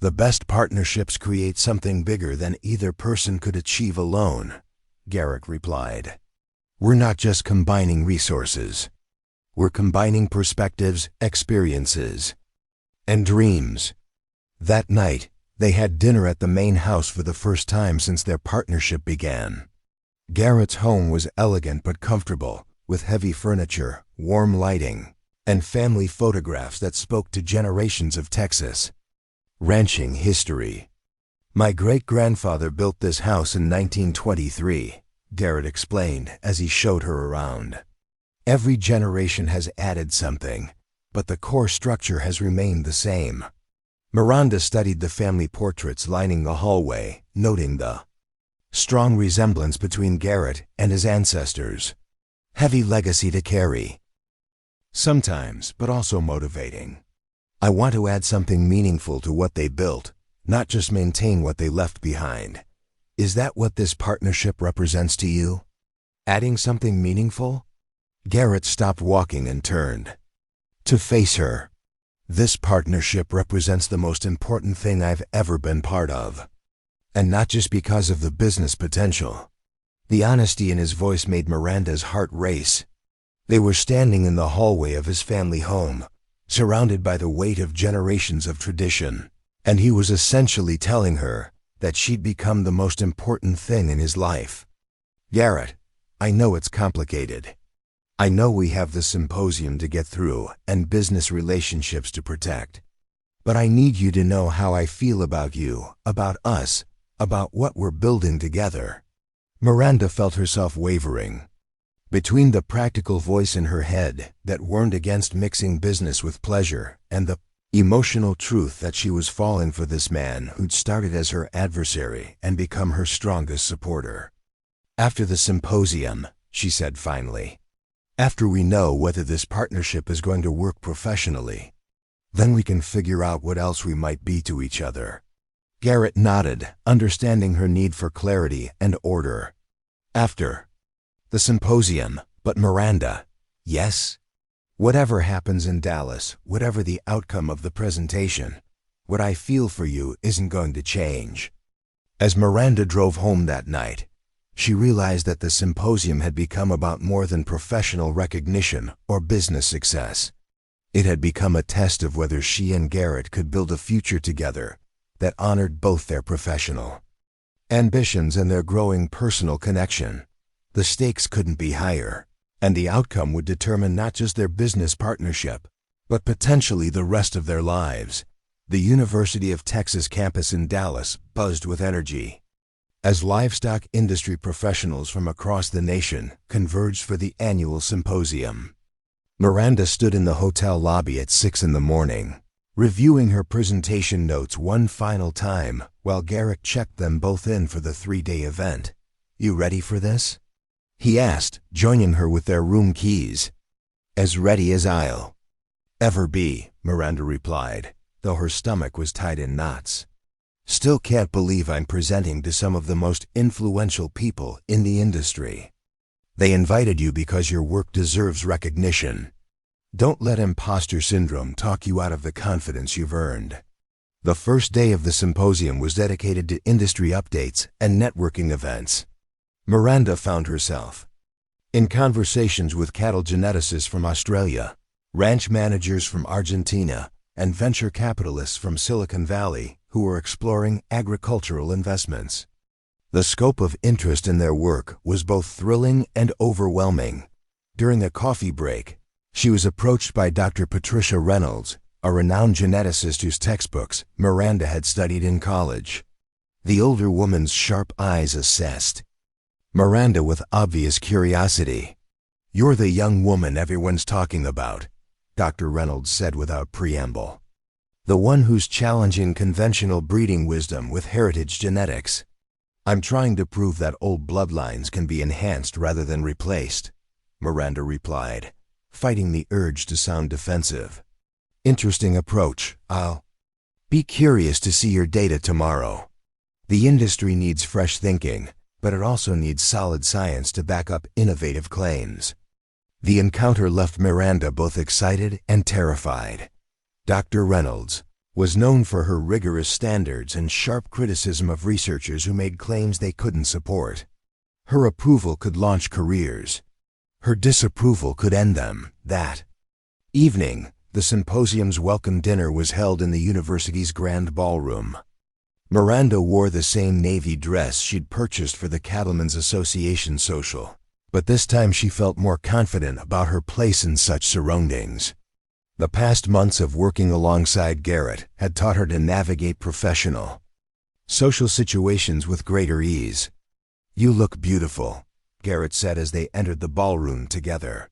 The best partnerships create something bigger than either person could achieve alone," Garrett replied. "We're not just combining resources. We're combining perspectives, experiences, and dreams." That night, they had dinner at the main house for the first time since their partnership began. Garrett's home was elegant but comfortable, with heavy furniture, warm lighting, and family photographs that spoke to generations of Texas ranching history. "My great-grandfather built this house in 1923, Garrett explained as he showed her around. "Every generation has added something, but the core structure has remained the same." Miranda studied the family portraits lining the hallway, noting the strong resemblance between Garrett and his ancestors. Heavy legacy to carry. Sometimes, but also motivating. "I want to add something meaningful to what they built, not just maintain what they left behind. Is that what this partnership represents to you? Adding something meaningful?" Garrett stopped walking and turned to face her. "This partnership represents the most important thing I've ever been part of. And not just because of the business potential." The honesty in his voice made Miranda's heart race. They were standing in the hallway of his family home, surrounded by the weight of generations of tradition, and he was essentially telling her that she'd become the most important thing in his life. "Garrett, I know it's complicated. I know we have the symposium to get through and business relationships to protect. But I need you to know how I feel about you, about us, about what we're building together." Miranda felt herself wavering between the practical voice in her head that warned against mixing business with pleasure and the emotional truth that she was falling for this man who'd started as her adversary and become her strongest supporter. "After the symposium," she said finally, "after we know whether this partnership is going to work professionally, then we can figure out what else we might be to each other." Garrett nodded, understanding her need for clarity and order. "After the symposium, but Miranda." "Yes?" "Whatever happens in Dallas, whatever the outcome of the presentation, what I feel for you isn't going to change." As Miranda drove home that night, she realized that the symposium had become about more than professional recognition or business success. It had become a test of whether she and Garrett could build a future together that honored both their professional ambitions and their growing personal connection. The stakes couldn't be higher, and the outcome would determine not just their business partnership, but potentially the rest of their lives. The University of Texas campus in Dallas buzzed with energy as livestock industry professionals from across the nation converged for the annual symposium. Miranda stood in the hotel lobby at 6 in the morning, reviewing her presentation notes one final time while Garrett checked them both in for the 3-day event. "You ready for this?" he asked, joining her with their room keys. As ready as I'll ever be, Miranda replied, though her stomach was tied in knots. Still can't believe I'm presenting to some of the most influential people in the industry. They invited you because your work deserves recognition. Don't let imposter syndrome talk you out of the confidence you've earned. The first day of the symposium was dedicated to industry updates and networking events. Miranda found herself in conversations with cattle geneticists from Australia, ranch managers from Argentina, and venture capitalists from Silicon Valley who were exploring agricultural investments. The scope of interest in their work was both thrilling and overwhelming. During a coffee break, she was approached by Dr. Patricia Reynolds, a renowned geneticist whose textbooks Miranda had studied in college. The older woman's sharp eyes assessed Miranda with obvious curiosity. "You're the young woman everyone's talking about," Dr. Reynolds said without preamble. "The one who's challenging conventional breeding wisdom with heritage genetics." "I'm trying to prove that old bloodlines can be enhanced rather than replaced," Miranda replied, fighting the urge to sound defensive. "Interesting approach. I'll be curious to see your data tomorrow. The industry needs fresh thinking, but it also needs solid science to back up innovative claims." The encounter left Miranda both excited and terrified. Dr. Reynolds was known for her rigorous standards and sharp criticism of researchers who made claims they couldn't support. Her approval could launch careers. Her disapproval could end them. That evening, the symposium's welcome dinner was held in the university's grand ballroom. Miranda wore the same navy dress she'd purchased for the Cattlemen's Association social, but this time she felt more confident about her place in such surroundings. The past months of working alongside Garrett had taught her to navigate professional social situations with greater ease. "You look beautiful," Garrett said as they entered the ballroom together.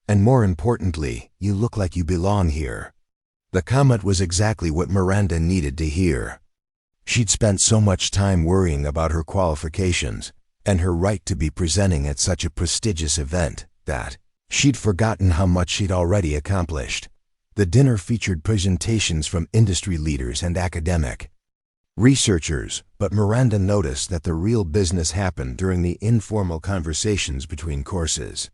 "And more importantly, you look like you belong here." The comment was exactly what Miranda needed to hear. She'd spent so much time worrying about her qualifications and her right to be presenting at such a prestigious event that she'd forgotten how much she'd already accomplished. The dinner featured presentations from industry leaders and academic researchers, but Miranda noticed that the real business happened during the informal conversations between courses.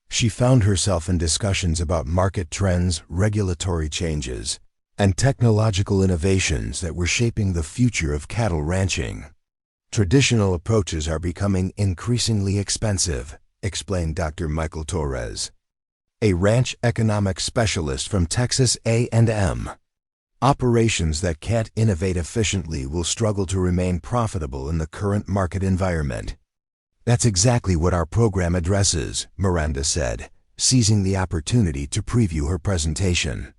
She found herself in discussions about market trends, regulatory changes, and technological innovations that were shaping the future of cattle ranching. "Traditional approaches are becoming increasingly expensive," explained Dr. Michael Torres, a ranch economics specialist from Texas A&M. "Operations that can't innovate efficiently will struggle to remain profitable in the current market environment." "That's exactly what our program addresses," Miranda said, seizing the opportunity to preview her presentation.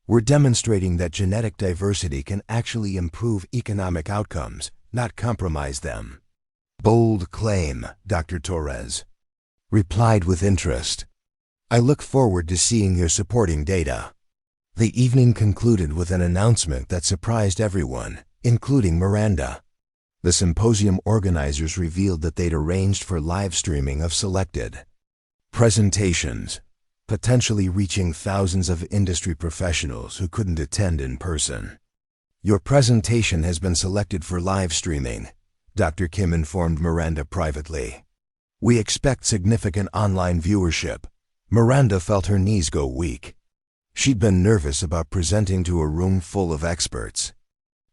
"We're demonstrating that genetic diversity can actually improve economic outcomes, not compromise them." "Bold claim," Dr. Torres replied with interest. "I look forward to seeing your supporting data." The evening concluded with an announcement that surprised everyone, including Miranda. The symposium organizers revealed that they'd arranged for live streaming of selected presentations, potentially reaching thousands of industry professionals who couldn't attend in person. "Your presentation has been selected for live streaming," Dr. Kim informed Miranda privately. "We expect significant online viewership." Miranda felt her knees go weak. She'd been nervous about presenting to a room full of experts.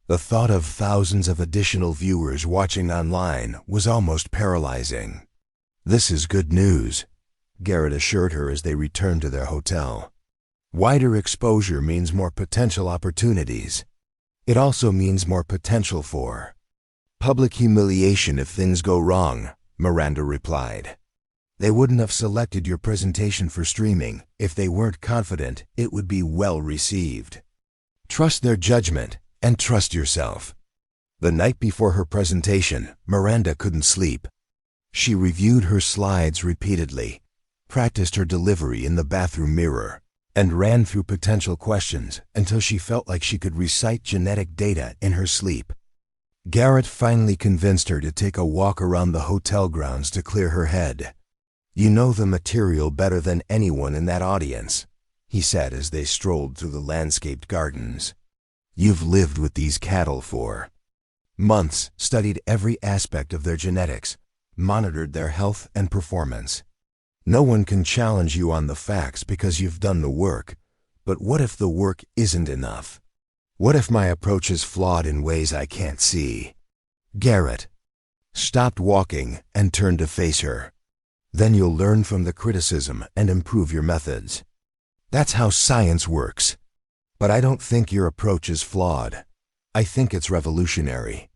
The thought of thousands of additional viewers watching online was almost paralyzing. "This is good news," Garrett assured her as they returned to their hotel. "Wider exposure means more potential opportunities. It also means more potential for public humiliation if things go wrong," Miranda replied. "They wouldn't have selected your presentation for streaming if they weren't confident it would be well received. Trust their judgment and trust yourself." The night before her presentation, Miranda couldn't sleep. She reviewed her slides repeatedly, practiced her delivery in the bathroom mirror, and ran through potential questions until she felt like she could recite genetic data in her sleep. Garrett finally convinced her to take a walk around the hotel grounds to clear her head. "You know the material better than anyone in that audience," he said as they strolled through the landscaped gardens. "You've lived with these cattle for months, studied every aspect of their genetics, monitored their health and performance. No one can challenge you on the facts because you've done the work. But what if the work isn't enough? What if my approach is flawed in ways I can't see?" Garrett stopped walking and turned to face her. "Then you'll learn from the criticism and improve your methods. That's how science works. But I don't think your approach is flawed. I think it's revolutionary."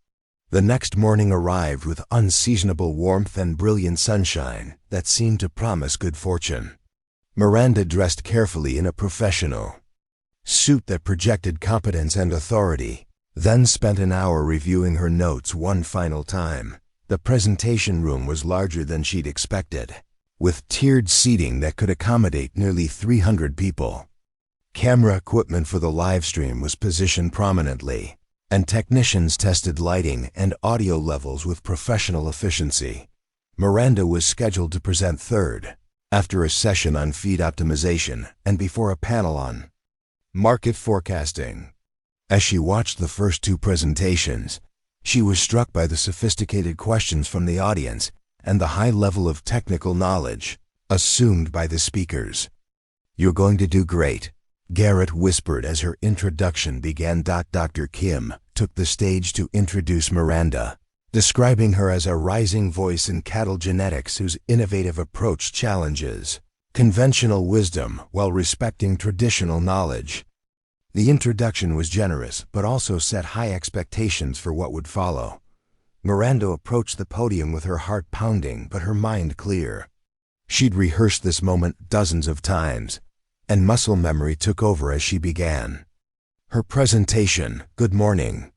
The next morning arrived with unseasonable warmth and brilliant sunshine that seemed to promise good fortune. Miranda dressed carefully in a professional suit that projected competence and authority, then spent an hour reviewing her notes one final time. The presentation room was larger than she'd expected, with tiered seating that could accommodate nearly 300 people. Camera equipment for the live stream was positioned prominently, and technicians tested lighting and audio levels with professional efficiency. Miranda was scheduled to present third, after a session on feed optimization and before a panel on market forecasting. As she watched the first two presentations, she was struck by the sophisticated questions from the audience and the high level of technical knowledge assumed by the speakers. "You're going to do great," Garrett whispered as her introduction began. Dr. Kim took the stage to introduce Miranda, describing her as a rising voice in cattle genetics whose innovative approach challenges conventional wisdom while respecting traditional knowledge. The introduction was generous but also set high expectations for what would follow. Miranda approached the podium with her heart pounding but her mind clear. She'd rehearsed this moment dozens of times, and muscle memory took over as she began her presentation. "Good morning.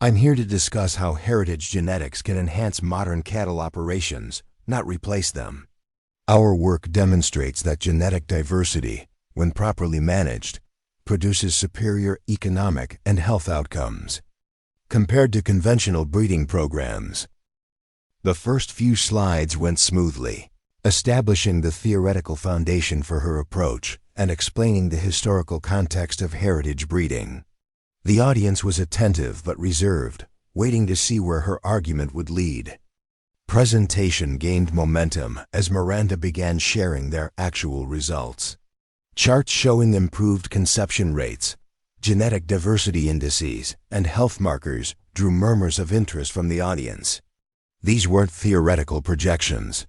I'm here to discuss how heritage genetics can enhance modern cattle operations, not replace them. Our work demonstrates that genetic diversity, when properly managed, produces superior economic and health outcomes compared to conventional breeding programs." The first few slides went smoothly, establishing the theoretical foundation for her approach and explaining the historical context of heritage breeding. The audience was attentive but reserved, waiting to see where her argument would lead. Presentation gained momentum as Miranda began sharing their actual results. Charts showing improved conception rates, genetic diversity indices, and health markers drew murmurs of interest from the audience. These weren't theoretical projections.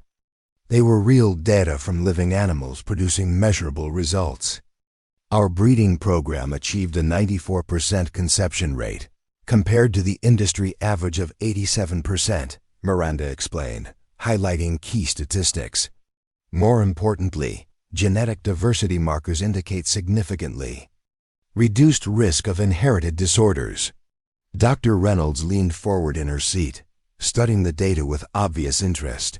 They were real data from living animals producing measurable results. "Our breeding program achieved a 94% conception rate, compared to the industry average of 87%, Miranda explained, highlighting key statistics. "More importantly, genetic diversity markers indicate significantly reduced risk of inherited disorders." Dr. Reynolds leaned forward in her seat, studying the data with obvious interest.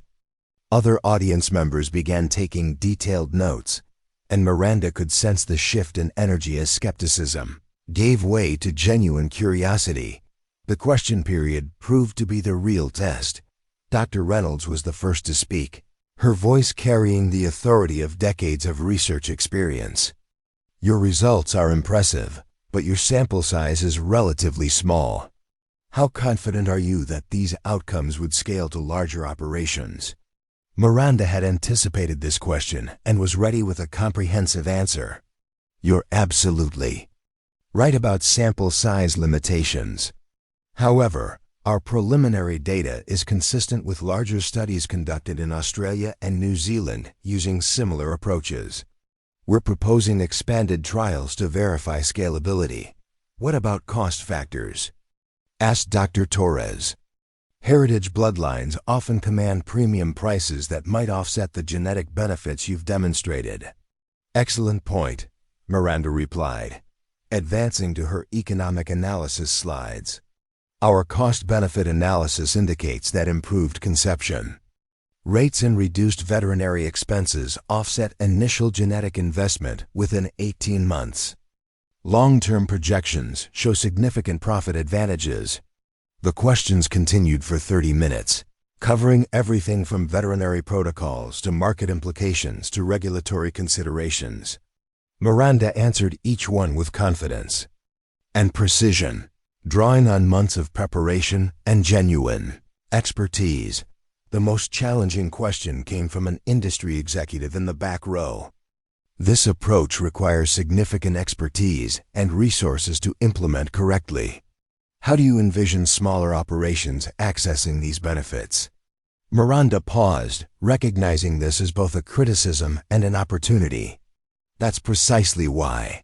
Other audience members began taking detailed notes, and Miranda could sense the shift in energy as skepticism gave way to genuine curiosity. The question period proved to be the real test. Dr. Reynolds was the first to speak, her voice carrying the authority of decades of research experience. "Your results are impressive, but your sample size is relatively small. How confident are you that these outcomes would scale to larger operations?" Miranda had anticipated this question and was ready with a comprehensive answer. "You're absolutely right about sample size limitations. However, our preliminary data is consistent with larger studies conducted in Australia and New Zealand using similar approaches. We're proposing expanded trials to verify scalability. What about cost factors?" asked Dr. Torres. "Heritage bloodlines often command premium prices that might offset the genetic benefits you've demonstrated." "Excellent point," Miranda replied, advancing to her economic analysis slides. "Our cost-benefit analysis indicates that improved conception rates and reduced veterinary expenses offset initial genetic investment within 18 months. Long-term projections show significant profit advantages." The questions continued for 30 minutes, covering everything from veterinary protocols to market implications to regulatory considerations. Miranda answered each one with confidence and precision, drawing on months of preparation and genuine expertise. The most challenging question came from an industry executive in the back row. This approach requires significant expertise and resources to implement correctly. How do you envision smaller operations accessing these benefits? Miranda paused, recognizing this as both a criticism and an opportunity. That's precisely why.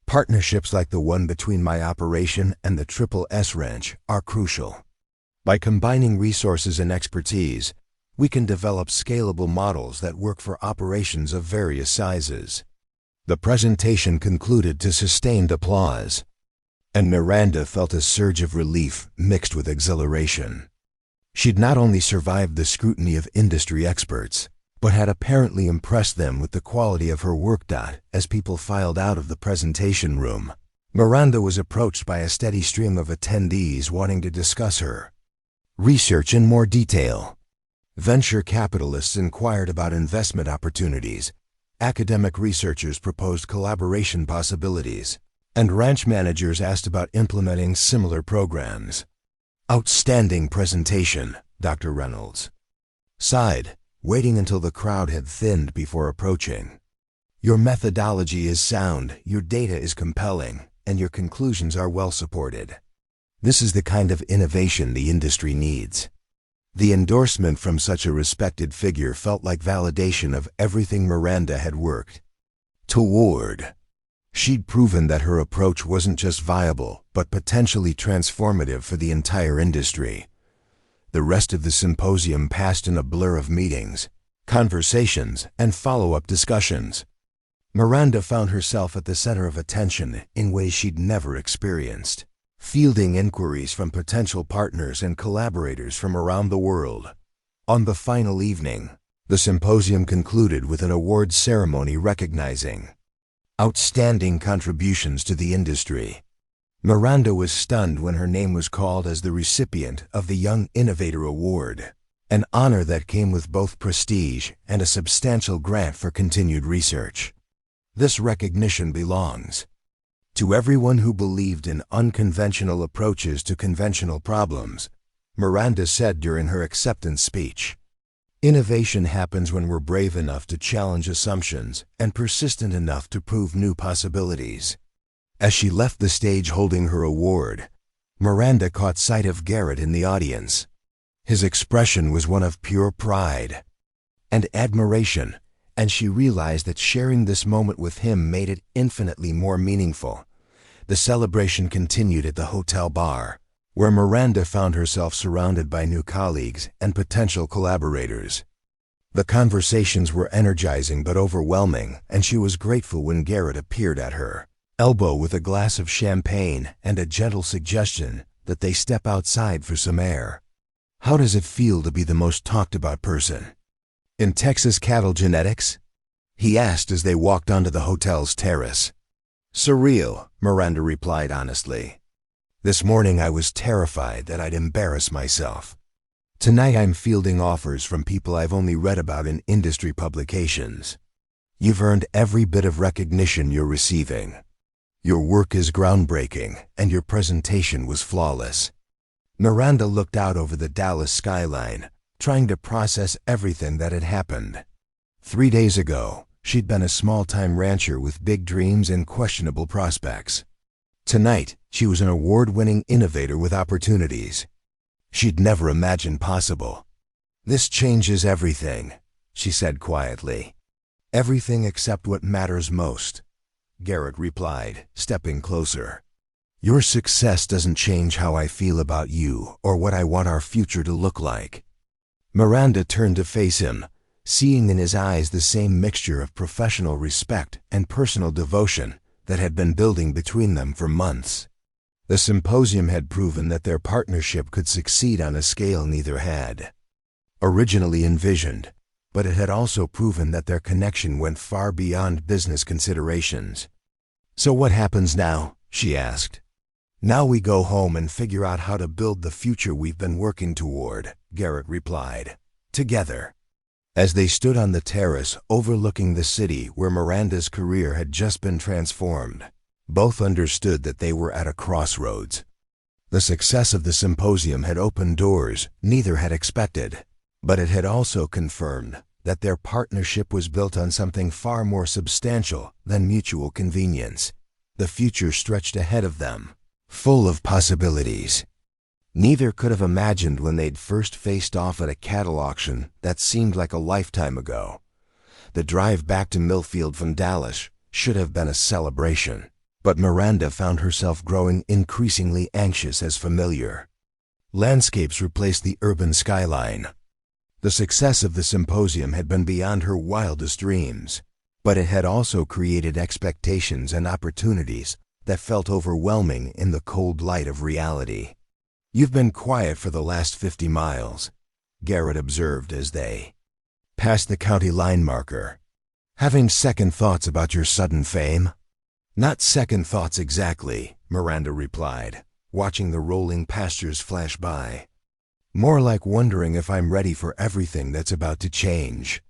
Partnerships like the one between my operation and the Triple S Ranch are crucial. By combining resources and expertise, we can develop scalable models that work for operations of various sizes. The presentation concluded to sustained applause, and Miranda felt a surge of relief mixed with exhilaration. She'd not only survived the scrutiny of industry experts, but had apparently impressed them with the quality of her work. As people filed out of the presentation room, Miranda was approached by a steady stream of attendees wanting to discuss her research in more detail. Venture capitalists inquired about investment opportunities, academic researchers proposed collaboration possibilities, and ranch managers asked about implementing similar programs. Outstanding presentation, Dr. Reynolds sighed, waiting until the crowd had thinned before approaching. Your methodology is sound, your data is compelling, and your conclusions are well supported. This is the kind of innovation the industry needs. The endorsement from such a respected figure felt like validation of everything Miranda had worked toward. She'd proven that her approach wasn't just viable, but potentially transformative for the entire industry. The rest of the symposium passed in a blur of meetings, conversations, and follow-up discussions. Miranda found herself at the center of attention in ways she'd never experienced, fielding inquiries from potential partners and collaborators from around the world. On the final evening, the symposium concluded with an awards ceremony recognizing outstanding contributions to the industry. Miranda was stunned when her name was called as the recipient of the Young Innovator Award, an honor that came with both prestige and a substantial grant for continued research. This recognition belongs to everyone who believed in unconventional approaches to conventional problems, Miranda said during her acceptance speech. Innovation happens when we're brave enough to challenge assumptions and persistent enough to prove new possibilities. As she left the stage holding her award, Miranda caught sight of Garrett in the audience. His expression was one of pure pride and admiration, and she realized that sharing this moment with him made it infinitely more meaningful. The celebration continued at the hotel bar, where Miranda found herself surrounded by new colleagues and potential collaborators. The conversations were energizing but overwhelming, and she was grateful when Garrett appeared at her elbow with a glass of champagne and a gentle suggestion that they step outside for some air. How does it feel to be the most talked about person in Texas cattle genetics? He asked as they walked onto the hotel's terrace. Surreal, Miranda replied honestly. This morning I was terrified that I'd embarrass myself. Tonight I'm fielding offers from people I've only read about in industry publications. You've earned every bit of recognition you're receiving. Your work is groundbreaking, and your presentation was flawless. Miranda looked out over the Dallas skyline, trying to process everything that had happened. 3 days ago, she'd been a small-time rancher with big dreams and questionable prospects. Tonight, she was an award-winning innovator with opportunities she'd never imagined possible. This changes everything, she said quietly. Everything except what matters most, Garrett replied, stepping closer. Your success doesn't change how I feel about you or what I want our future to look like. Miranda turned to face him, seeing in his eyes the same mixture of professional respect and personal devotion that had been building between them for months. The symposium had proven that their partnership could succeed on a scale neither had originally envisioned, but it had also proven that their connection went far beyond business considerations. So what happens now? She asked. Now we go home and figure out how to build the future we've been working toward, Garrett replied. Together. As they stood on the terrace overlooking the city where Miranda's career had just been transformed, both understood that they were at a crossroads. The success of the symposium had opened doors neither had expected, but it had also confirmed that their partnership was built on something far more substantial than mutual convenience. The future stretched ahead of them, full of possibilities. Neither could have imagined when they'd first faced off at a cattle auction that seemed like a lifetime ago. The drive back to Millfield from Dallas should have been a celebration, but Miranda found herself growing increasingly anxious as familiar landscapes replaced the urban skyline. The success of the symposium had been beyond her wildest dreams, but it had also created expectations and opportunities that felt overwhelming in the cold light of reality. "You've been quiet for the last 50 miles, Garrett observed as they passed the county line marker. "Having second thoughts about your sudden fame?" "Not second thoughts exactly," Miranda replied, watching the rolling pastures flash by. "More like wondering if I'm ready for everything that's about to change."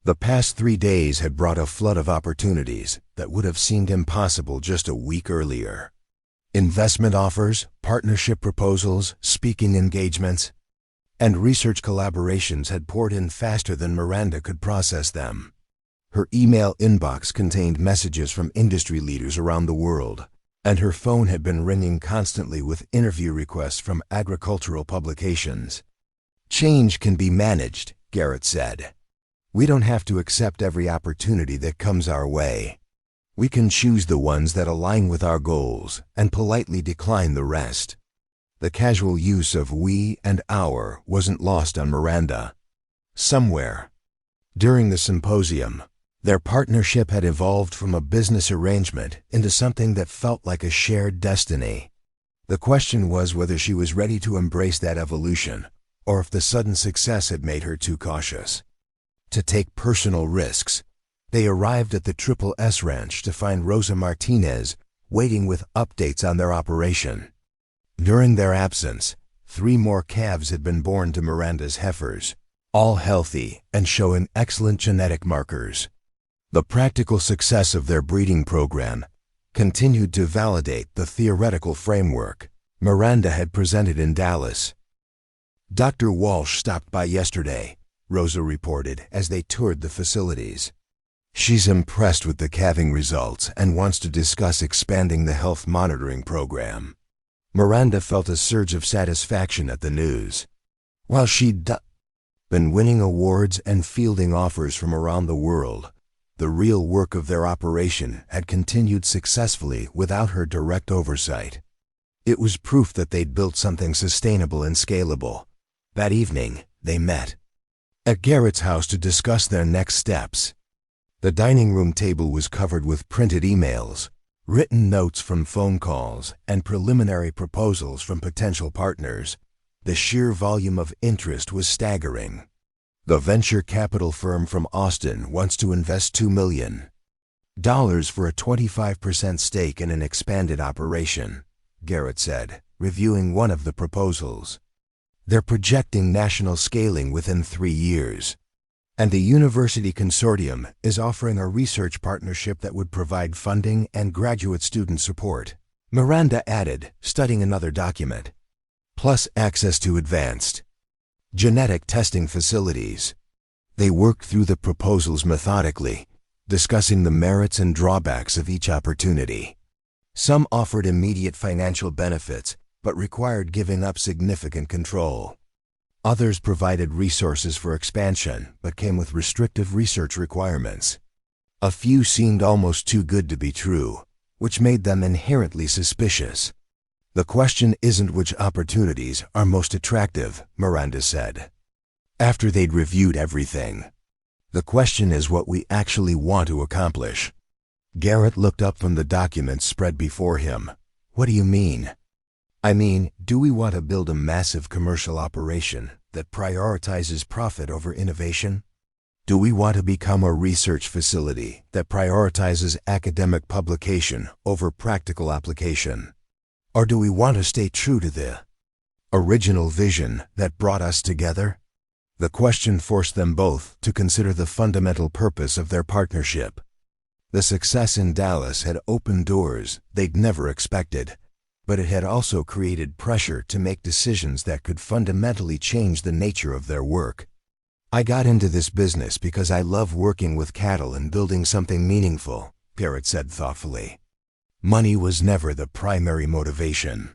The past 3 days had brought a flood of opportunities that would have seemed impossible just a week earlier. Investment offers, partnership proposals, speaking engagements, and research collaborations had poured in faster than Miranda could process them. Her email inbox contained messages from industry leaders around the world, and her phone had been ringing constantly with interview requests from agricultural publications. "Change can be managed," Garrett said. "We don't have to accept every opportunity that comes our way. We can choose the ones that align with our goals and politely decline the rest." The casual use of "we" and "our" wasn't lost on Miranda. Somewhere during the symposium, their partnership had evolved from a business arrangement into something that felt like a shared destiny. The question was whether she was ready to embrace that evolution, or if the sudden success had made her too cautious to take personal risks. They arrived at the Triple S Ranch to find Rosa Martinez waiting with updates on their operation. During their absence, 3 more calves had been born to Miranda's heifers, all healthy and showing excellent genetic markers. The practical success of their breeding program continued to validate the theoretical framework Miranda had presented in Dallas. "Dr. Walsh stopped by yesterday," Rosa reported as they toured the facilities. "She's impressed with the calving results and wants to discuss expanding the health monitoring program." Miranda felt a surge of satisfaction at the news. While she'd been winning awards and fielding offers from around the world, the real work of their operation had continued successfully without her direct oversight. It was proof that they'd built something sustainable and scalable. That evening, they met at Garrett's house to discuss their next steps. The dining room table was covered with printed emails, written notes from phone calls, and preliminary proposals from potential partners. The sheer volume of interest was staggering. The venture capital firm from Austin wants to invest $2 million for a 25% stake in an expanded operation, Garrett said, reviewing one of the proposals. They're projecting national scaling within 3 years. And the university consortium is offering a research partnership that would provide funding and graduate student support, Miranda added, studying another document, plus access to advanced genetic testing facilities. They worked through the proposals methodically, discussing the merits and drawbacks of each opportunity. Some offered immediate financial benefits, but required giving up significant control. Others provided resources for expansion, but came with restrictive research requirements. A few seemed almost too good to be true, which made them inherently suspicious. "The question isn't which opportunities are most attractive," Miranda said, after they'd reviewed everything. "The question is what we actually want to accomplish." Garrett looked up from the documents spread before him. "What do you mean?" "I mean, do we want to build a massive commercial operation that prioritizes profit over innovation? Do we want to become a research facility that prioritizes academic publication over practical application? Or do we want to stay true to the original vision that brought us together? The question forced them both to consider the fundamental purpose of their partnership. The success in Dallas had opened doors they'd never expected, but it had also created pressure to make decisions that could fundamentally change the nature of their work. "I got into this business because I love working with cattle and building something meaningful," Garrett said thoughtfully. "Money was never the primary motivation.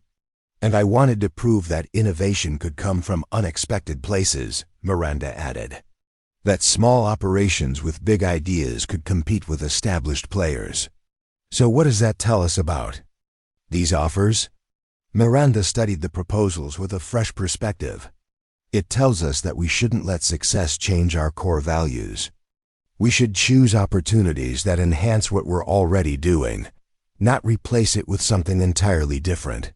And I wanted to prove that innovation could come from unexpected places," Miranda added. "That small operations with big ideas could compete with established players." "So what does that tell us about these offers?" Miranda studied the proposals with a fresh perspective. "It tells us that we shouldn't let success change our core values. We should choose opportunities that enhance what we're already doing, not replace it with something entirely different."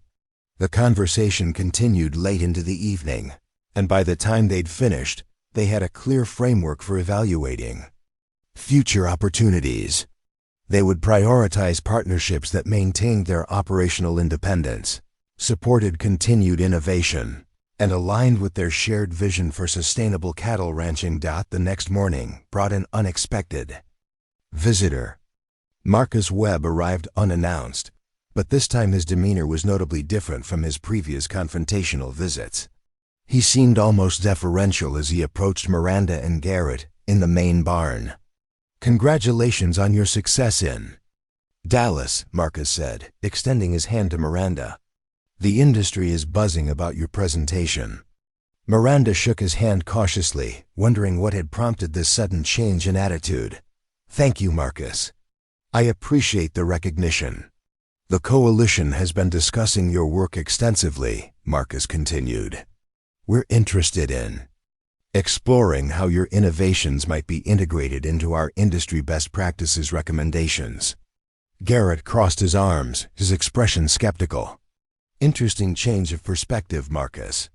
The conversation continued late into the evening, and by the time they'd finished, they had a clear framework for evaluating future opportunities. They would prioritize partnerships that maintained their operational independence, supported continued innovation, and aligned with their shared vision for sustainable cattle ranching. The next morning brought an unexpected visitor. Marcus Webb arrived unannounced, but this time his demeanor was notably different from his previous confrontational visits. He seemed almost deferential as he approached Miranda and Garrett in the main barn. "Congratulations on your success in Dallas," Marcus said, extending his hand to Miranda. "The industry is buzzing about your presentation." Miranda shook his hand cautiously, wondering what had prompted this sudden change in attitude. "Thank you, Marcus. I appreciate the recognition. The coalition has been discussing your work extensively," Marcus continued. "We're interested in exploring how your innovations might be integrated into our industry best practices recommendations." Garrett crossed his arms, his expression skeptical. "Interesting change of perspective, Marcus.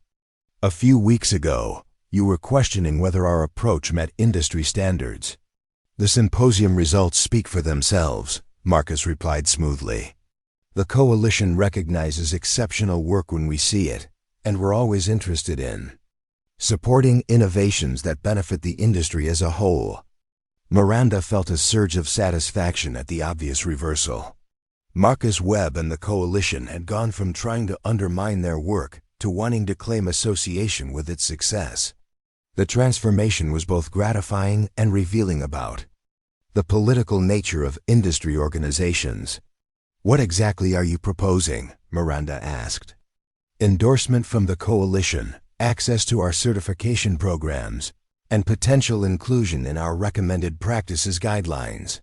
A few weeks ago, you were questioning whether our approach met industry standards." "The symposium results speak for themselves," Marcus replied smoothly. "The coalition recognizes exceptional work when we see it, and we're always interested in supporting innovations that benefit the industry as a whole." Miranda felt a surge of satisfaction at the obvious reversal. Marcus Webb and the coalition had gone from trying to undermine their work to wanting to claim association with its success. The transformation was both gratifying and revealing about the political nature of industry organizations. "What exactly are you proposing?" Miranda asked. "Endorsement from the coalition, access to our certification programs, and potential inclusion in our recommended practices guidelines.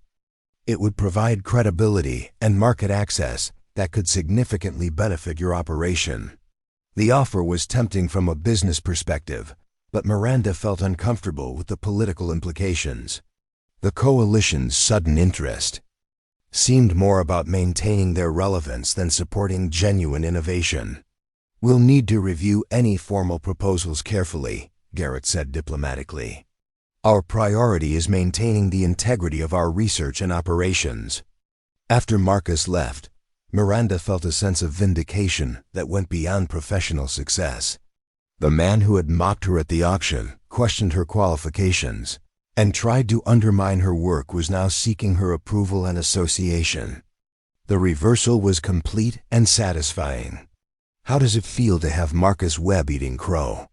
It would provide credibility and market access that could significantly benefit your operation." The offer was tempting from a business perspective, but Miranda felt uncomfortable with the political implications. The coalition's sudden interest seemed more about maintaining their relevance than supporting genuine innovation. "We'll need to review any formal proposals carefully," Garrett said diplomatically. "Our priority is maintaining the integrity of our research and operations." After Marcus left, Miranda felt a sense of vindication that went beyond professional success. The man who had mocked her at the auction, questioned her qualifications, and tried to undermine her work was now seeking her approval and association. The reversal was complete and satisfying. "How does it feel to have Marcus Webb eating crow?"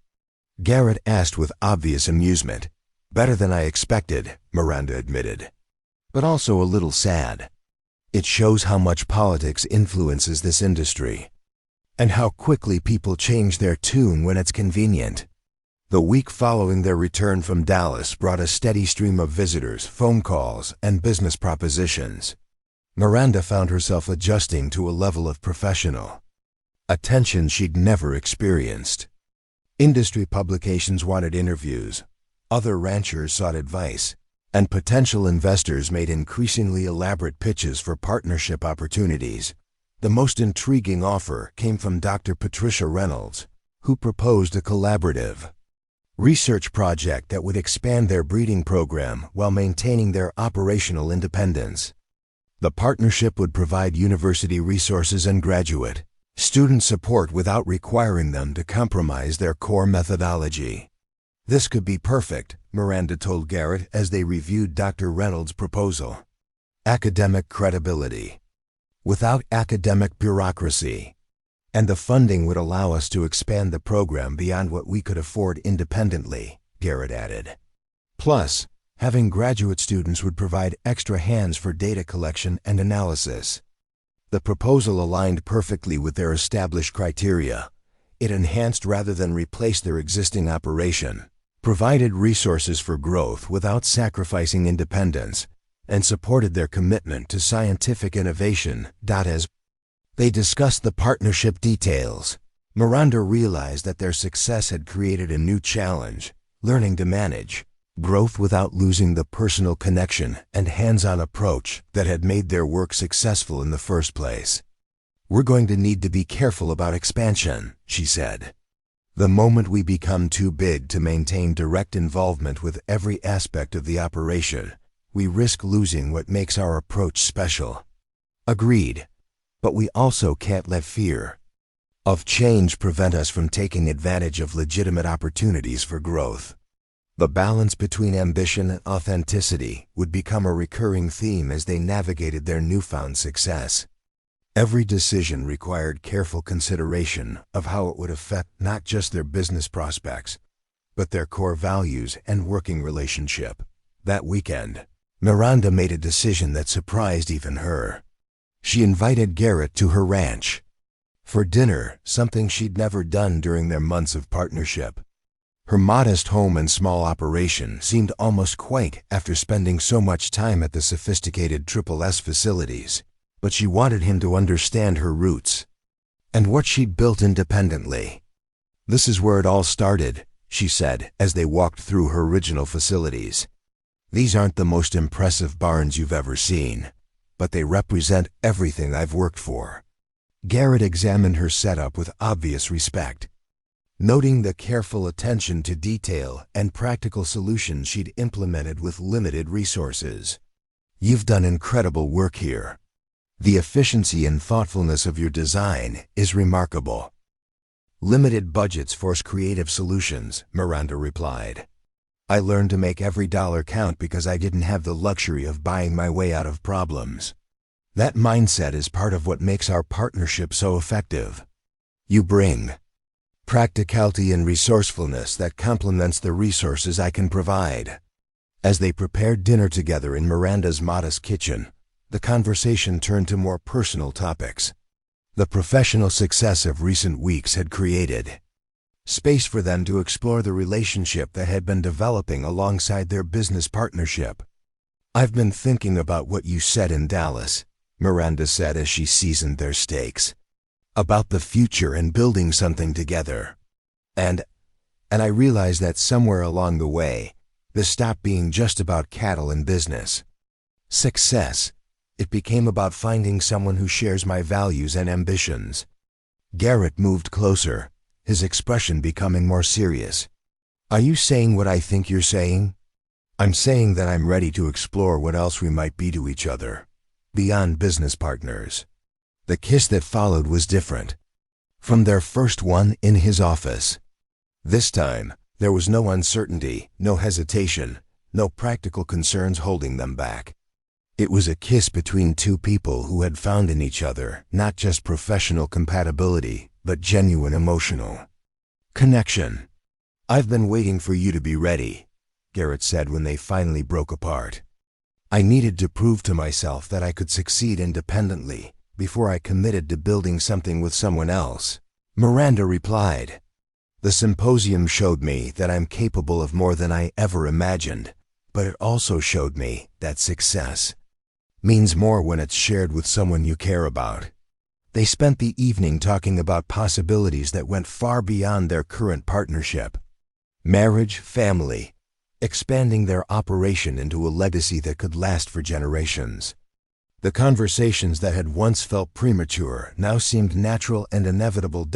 Garrett asked with obvious amusement. "Better than I expected," Miranda admitted. "But also a little sad. It shows how much politics influences this industry, and how quickly people change their tune when it's convenient." The week following their return from Dallas brought a steady stream of visitors, phone calls, and business propositions. Miranda found herself adjusting to a level of professional attention she'd never experienced. Industry publications wanted interviews, other ranchers sought advice, and potential investors made increasingly elaborate pitches for partnership opportunities. The most intriguing offer came from Dr. Patricia Reynolds, who proposed a collaborative research project that would expand their breeding program while maintaining their operational independence. The partnership would provide university resources and graduate Student support without requiring them to compromise their core methodology. This could be perfect, Miranda told Garrett as they reviewed Dr. Reynolds' proposal. Academic credibility. Without academic bureaucracy. And the funding would allow us to expand the program beyond what we could afford independently, Garrett added. Plus, having graduate students would provide extra hands for data collection and analysis. The proposal aligned perfectly with their established criteria. It enhanced rather than replaced their existing operation, provided resources for growth without sacrificing independence, and supported their commitment to scientific innovation. As they discussed the partnership details, Miranda realized that their success had created a new challenge, learning to manage growth without losing the personal connection and hands-on approach that had made their work successful in the first place. We're going to need to be careful about expansion, she said. The moment we become too big to maintain direct involvement with every aspect of the operation, we risk losing what makes our approach special. Agreed. But we also can't let fear of change prevent us from taking advantage of legitimate opportunities for growth. The balance between ambition and authenticity would become a recurring theme as they navigated their newfound success. Every decision required careful consideration of how it would affect not just their business prospects, but their core values and working relationship. That weekend, Miranda made a decision that surprised even her. She invited Garrett to her ranch for dinner, something she'd never done during their months of partnership. Her modest home and small operation seemed almost quaint after spending so much time at the sophisticated SSS facilities, but she wanted him to understand her roots and what she'd built independently. This is where it all started, she said as they walked through her original facilities. These aren't the most impressive barns you've ever seen, but they represent everything I've worked for. Garrett examined her setup with obvious respect, noting the careful attention to detail and practical solutions she'd implemented with limited resources. You've done incredible work here. The efficiency and thoughtfulness of your design is remarkable. Limited budgets force creative solutions, Miranda replied. I learned to make every dollar count because I didn't have the luxury of buying my way out of problems. That mindset is part of what makes our partnership so effective. You bring practicality and resourcefulness that complements the resources I can provide. As they prepared dinner together in Miranda's modest kitchen, the conversation turned to more personal topics. The professional success of recent weeks had created space for them to explore the relationship that had been developing alongside their business partnership. I've been thinking about what you said in Dallas, Miranda said as she seasoned their steaks, about the future and building something together. And I realized that somewhere along the way, this stopped being just about cattle and business success. It became about finding someone who shares my values and ambitions. Garrett moved closer, his expression becoming more serious. Are you saying what I think you're saying? I'm saying that I'm ready to explore what else we might be to each other, beyond business partners. The kiss that followed was different from their first one in his office. This time, there was no uncertainty, no hesitation, no practical concerns holding them back. It was a kiss between two people who had found in each other not just professional compatibility, but genuine emotional connection. I've been waiting for you to be ready, Garrett said when they finally broke apart. I needed to prove to myself that I could succeed independently before I committed to building something with someone else, Miranda replied. The symposium showed me that I'm capable of more than I ever imagined, but it also showed me that success means more when it's shared with someone you care about. They spent the evening talking about possibilities that went far beyond their current partnership. Marriage, family, expanding their operation into a legacy that could last for generations. The conversations that had once felt premature now seemed natural and inevitable.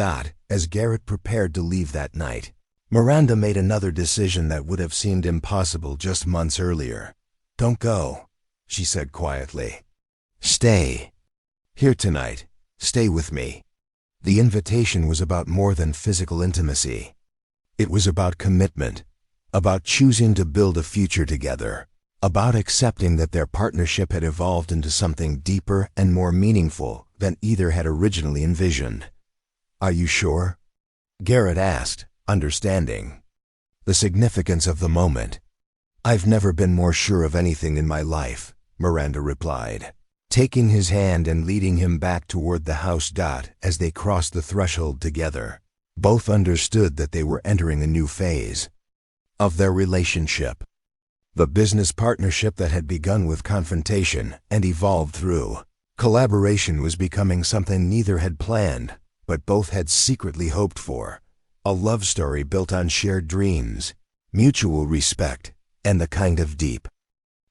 As Garrett prepared to leave that night, Miranda made another decision that would have seemed impossible just months earlier. Don't go, she said quietly. Stay here tonight. Stay with me. The invitation was about more than physical intimacy. It was about commitment, about choosing to build a future together, about accepting that their partnership had evolved into something deeper and more meaningful than either had originally envisioned. "Are you sure?" Garrett asked, understanding the significance of the moment. "I've never been more sure of anything in my life," Miranda replied, taking his hand and leading him back toward the house. As they crossed the threshold together, both understood that they were entering a new phase of their relationship. The business partnership that had begun with confrontation and evolved through collaboration was becoming something neither had planned, but both had secretly hoped for. A love story built on shared dreams, mutual respect, and the kind of deep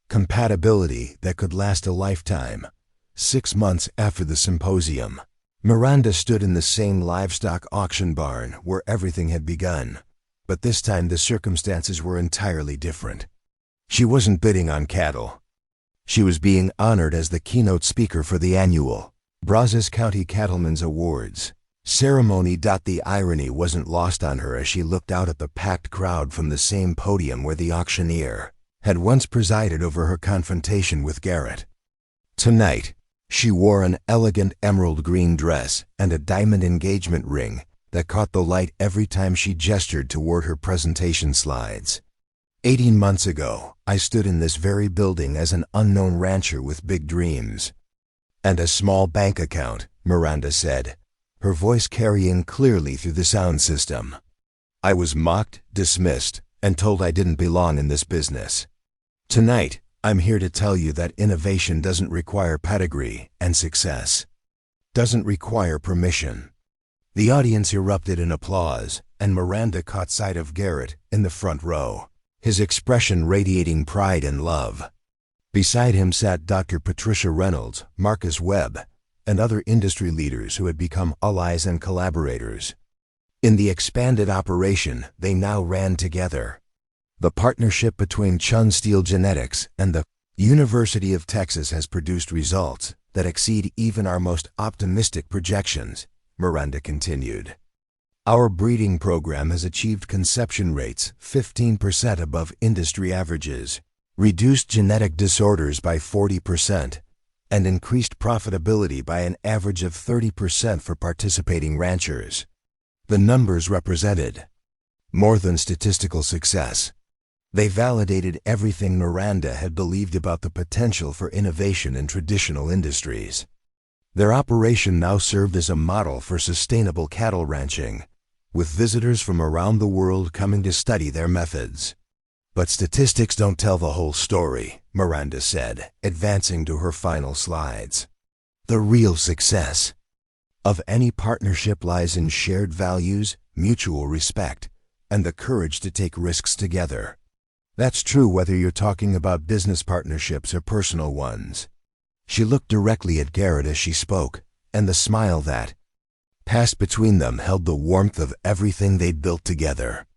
compatibility that could last a lifetime. 6 months after the symposium, Miranda stood in the same livestock auction barn where everything had begun, but this time the circumstances were entirely different. She wasn't bidding on cattle. She was being honored as the keynote speaker for the annual Brazos County Cattlemen's Awards ceremony. The irony wasn't lost on her as she looked out at the packed crowd from the same podium where the auctioneer had once presided over her confrontation with Garrett. Tonight, she wore an elegant emerald green dress and a diamond engagement ring that caught the light every time she gestured toward her presentation slides. 18 months ago, I stood in this very building as an unknown rancher with big dreams and a small bank account, Miranda said, her voice carrying clearly through the sound system. I was mocked, dismissed, and told I didn't belong in this business. Tonight, I'm here to tell you that innovation doesn't require pedigree, and success doesn't require permission. The audience erupted in applause, and Miranda caught sight of Garrett in the front row, his expression radiating pride and love. Beside him sat Dr. Patricia Reynolds, Marcus Webb, and other industry leaders who had become allies and collaborators. In the expanded operation, they now ran together. The partnership between Chun Steel Genetics and the University of Texas has produced results that exceed even our most optimistic projections, Miranda continued. Our breeding program has achieved conception rates 15% above industry averages, reduced genetic disorders by 40%, and increased profitability by an average of 30% for participating ranchers. The numbers represented more than statistical success. They validated everything Miranda had believed about the potential for innovation in traditional industries. Their operation now served as a model for sustainable cattle ranching, with visitors from around the world coming to study their methods. But statistics don't tell the whole story, Miranda said, advancing to her final slides. The real success of any partnership lies in shared values, mutual respect, and the courage to take risks together. That's true whether you're talking about business partnerships or personal ones. She looked directly at Garrett as she spoke, and the smile that passed between them held the warmth of everything they'd built together.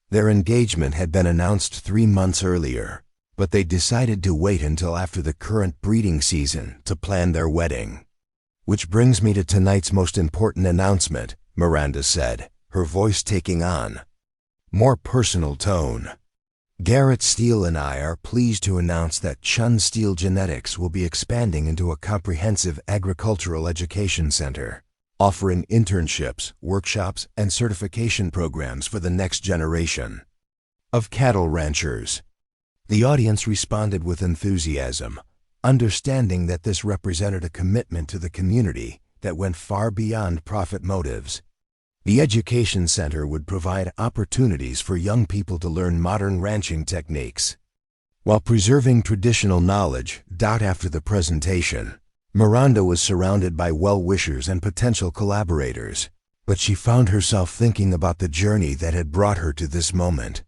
Their engagement had been announced 3 months earlier, but they decided to wait until after the current breeding season to plan their wedding. Which brings me to tonight's most important announcement, Miranda said, her voice taking on more personal tone. Garrett Steele and I are pleased to announce that Chun Steel Genetics will be expanding into a comprehensive agricultural education center, offering internships, workshops, and certification programs for the next generation of cattle ranchers. The audience responded with enthusiasm, understanding that this represented a commitment to the community that went far beyond profit motives. The education center would provide opportunities for young people to learn modern ranching techniques, while preserving traditional knowledge. After the presentation, Miranda was surrounded by well-wishers and potential collaborators, but she found herself thinking about the journey that had brought her to this moment.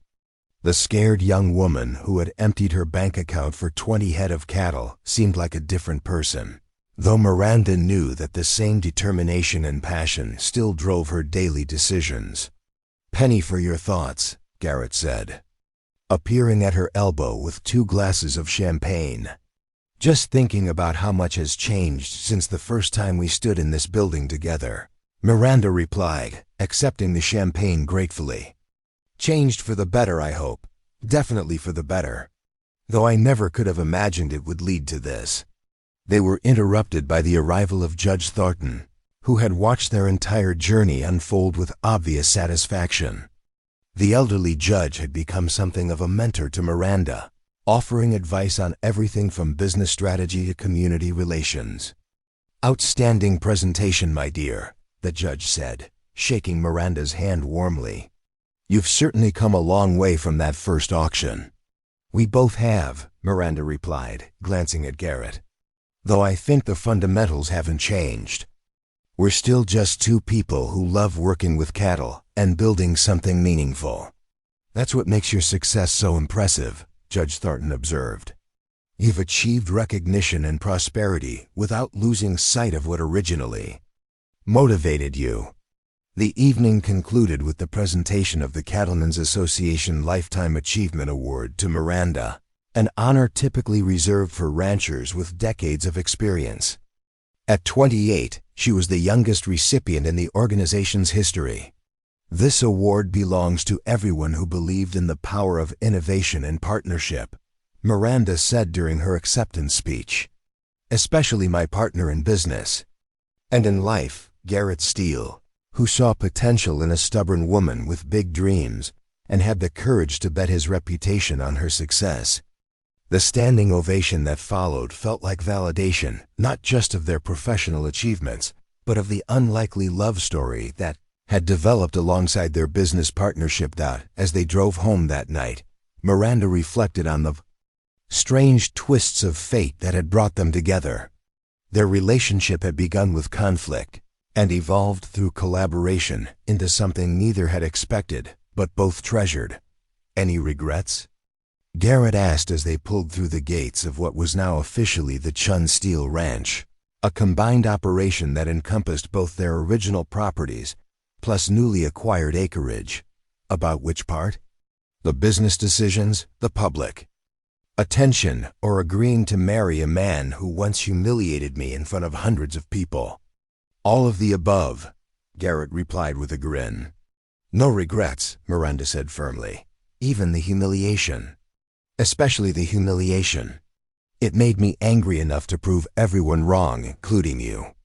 The scared young woman who had emptied her bank account for 20 head of cattle seemed like a different person, though Miranda knew that the same determination and passion still drove her daily decisions. "Penny for your thoughts," Garrett said, appearing at her elbow with 2 glasses of champagne. "Just thinking about how much has changed since the first time we stood in this building together," Miranda replied, accepting the champagne gratefully. Changed for the better, I hope. Definitely for the better. Though I never could have imagined it would lead to this. They were interrupted by the arrival of Judge Thornton, who had watched their entire journey unfold with obvious satisfaction. The elderly judge had become something of a mentor to Miranda, offering advice on everything from business strategy to community relations. "Outstanding presentation, my dear," the judge said, shaking Miranda's hand warmly. "You've certainly come a long way from that first auction." "We both have," Miranda replied, glancing at Garrett. "Though I think the fundamentals haven't changed. We're still just two people who love working with cattle and building something meaningful." "That's what makes your success so impressive," Judge Thornton observed. "You've achieved recognition and prosperity without losing sight of what originally motivated you." The evening concluded with the presentation of the Cattlemen's Association Lifetime Achievement Award to Miranda, an honor typically reserved for ranchers with decades of experience. At 28, she was the youngest recipient in the organization's history. "This award belongs to everyone who believed in the power of innovation and partnership," Miranda said during her acceptance speech. "Especially my partner in business and in life, Garrett Steele, who saw potential in a stubborn woman with big dreams and had the courage to bet his reputation on her success." The standing ovation that followed felt like validation, not just of their professional achievements, but of the unlikely love story that had developed alongside their business partnership. As they drove home that night, Miranda reflected on the strange twists of fate that had brought them together. Their relationship had begun with conflict and evolved through collaboration into something neither had expected but both treasured. "Any regrets?" Garrett asked as they pulled through the gates of what was now officially the Chun Steel Ranch, a combined operation that encompassed both their original properties plus newly acquired acreage. "About which part?" "The business decisions, the public attention, or agreeing to marry a man who once humiliated me in front of hundreds of people." "All of the above," Garrett replied with a grin. "No regrets," Miranda said firmly. "Even the humiliation. Especially the humiliation. It made me angry enough to prove everyone wrong, including you."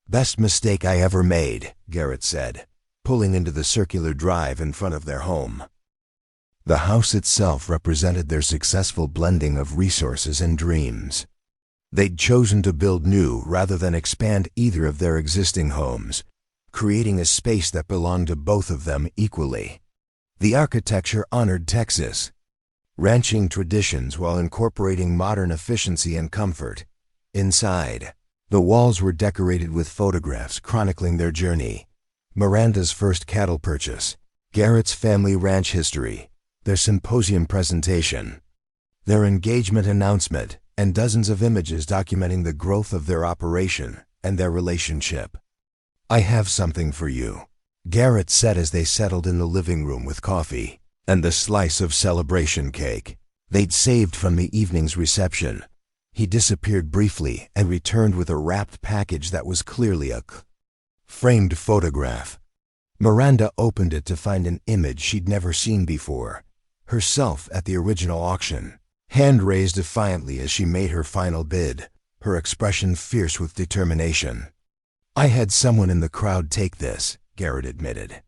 "Best mistake I ever made," Garrett said, pulling into the circular drive in front of their home. The house itself represented their successful blending of resources and dreams. They'd chosen to build new rather than expand either of their existing homes, creating a space that belonged to both of them equally. The architecture honored Texas ranching traditions while incorporating modern efficiency and comfort. Inside, the walls were decorated with photographs chronicling their journey: Miranda's first cattle purchase, Garrett's family ranch history, their symposium presentation, their engagement announcement, and dozens of images documenting the growth of their operation and their relationship. "I have something for you," Garrett said as they settled in the living room with coffee and the slice of celebration cake they'd saved from the evening's reception. He disappeared briefly and returned with a wrapped package that was clearly a framed photograph. Miranda opened it to find an image she'd never seen before, herself at the original auction, hand raised defiantly as she made her final bid, her expression fierce with determination. "I had someone in the crowd take this," Garrett admitted.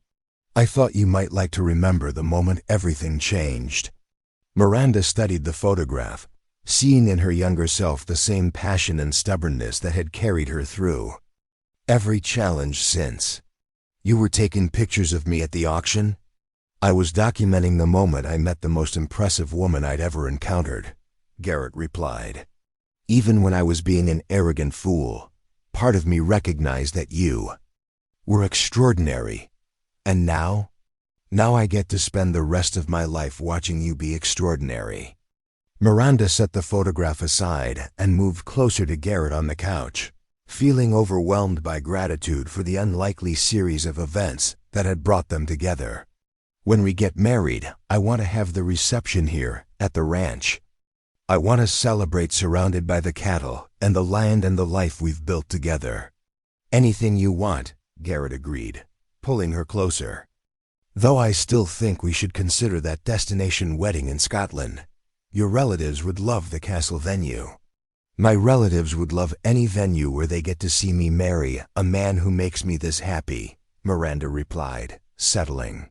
"I thought you might like to remember the moment everything changed." Miranda studied the photograph, seeing in her younger self the same passion and stubbornness that had carried her through every challenge since. "You were taking pictures of me at the auction?" "I was documenting the moment I met the most impressive woman I'd ever encountered," Garrett replied. "Even when I was being an arrogant fool, part of me recognized that you were extraordinary. And now I get to spend the rest of my life watching you be extraordinary." Miranda set the photograph aside and moved closer to Garrett on the couch, feeling overwhelmed by gratitude for the unlikely series of events that had brought them together. "When we get married, I want to have the reception here at the ranch. I want to celebrate surrounded by the cattle and the land and the life we've built together." "Anything you want," Garrett agreed, pulling her closer. Though I still think we should consider that destination wedding in Scotland. Your relatives would love the castle venue. My relatives would love any venue where they get to see me marry a man who makes me this happy, Miranda replied, settling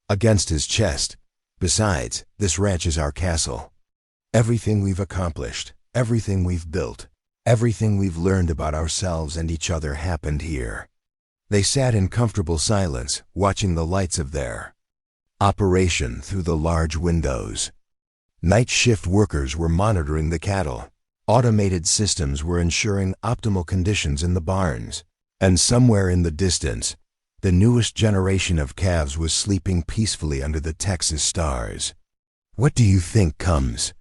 against his chest. Besides, this ranch is our castle. Everything we've accomplished, everything we've built, everything we've learned about ourselves and each other happened here. They sat in comfortable silence, watching the lights of their operation through the large windows. Night shift workers were monitoring the cattle. Automated systems were ensuring optimal conditions in the barns. And somewhere in the distance, the newest generation of calves was sleeping peacefully under the Texas stars. What do you think comes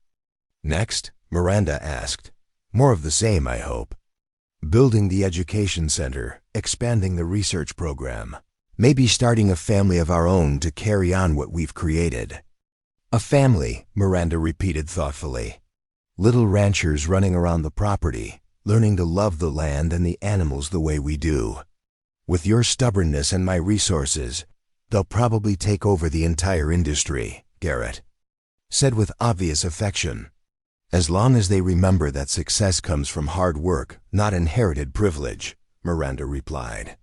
next? Miranda asked. More of the same, I hope. Building the education center, expanding the research program, maybe starting a family of our own to carry on what we've created. A family, Miranda repeated thoughtfully. Little ranchers running around the property, learning to love the land and the animals the way we do. With your stubbornness and my resources, they'll probably take over the entire industry, Garrett said with obvious affection. As long as they remember that success comes from hard work, not inherited privilege, Miranda replied.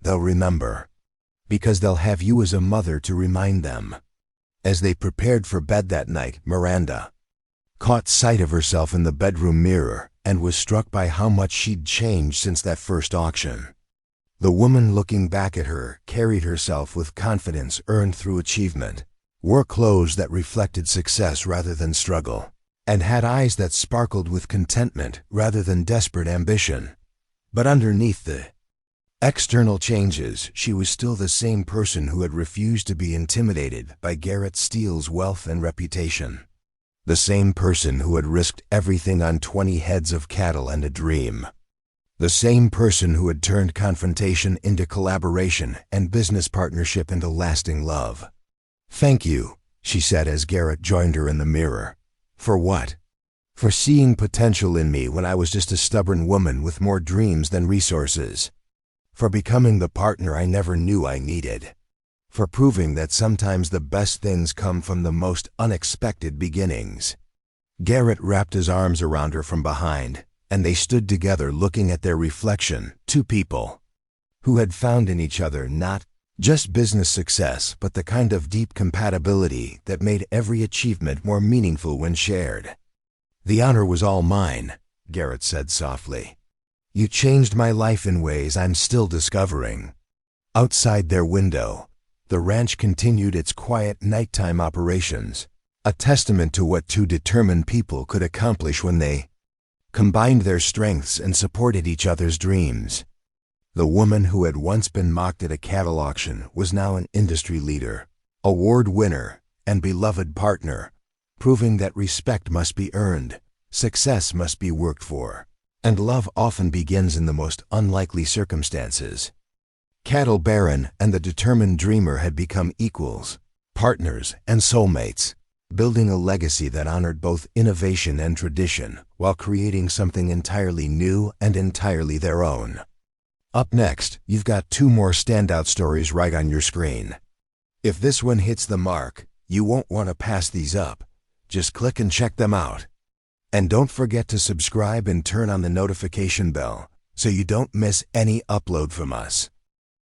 They'll remember. Because they'll have you as a mother to remind them. As they prepared for bed that night, Miranda caught sight of herself in the bedroom mirror and was struck by how much she'd changed since that first auction. The woman looking back at her carried herself with confidence earned through achievement, wore clothes that reflected success rather than struggle, and had eyes that sparkled with contentment rather than desperate ambition. But underneath the external changes, she was still the same person who had refused to be intimidated by Garrett Steele's wealth and reputation. The same person who had risked everything on 20 heads of cattle and a dream. The same person who had turned confrontation into collaboration and business partnership into lasting love. Thank you, she said as Garrett joined her in the mirror. For what? For seeing potential in me when I was just a stubborn woman with more dreams than resources. For becoming the partner I never knew I needed. For proving that sometimes the best things come from the most unexpected beginnings. Garrett wrapped his arms around her from behind, and they stood together looking at their reflection, two people who had found in each other not just business success, but the kind of deep compatibility that made every achievement more meaningful when shared. The honor was all mine, Garrett said softly. You changed my life in ways I'm still discovering. Outside their window, the ranch continued its quiet nighttime operations, a testament to what two determined people could accomplish when they combined their strengths and supported each other's dreams. The woman who had once been mocked at a cattle auction was now an industry leader, award winner, and beloved partner, proving that respect must be earned, success must be worked for, and love often begins in the most unlikely circumstances. Cattle Baron and the determined dreamer had become equals, partners, and soulmates, building a legacy that honored both innovation and tradition while creating something entirely new and entirely their own. Up next, you've got two more standout stories right on your screen. If this one hits the mark, you won't want to pass these up. Just click and check them out. And don't forget to subscribe and turn on the notification bell so you don't miss any upload from us.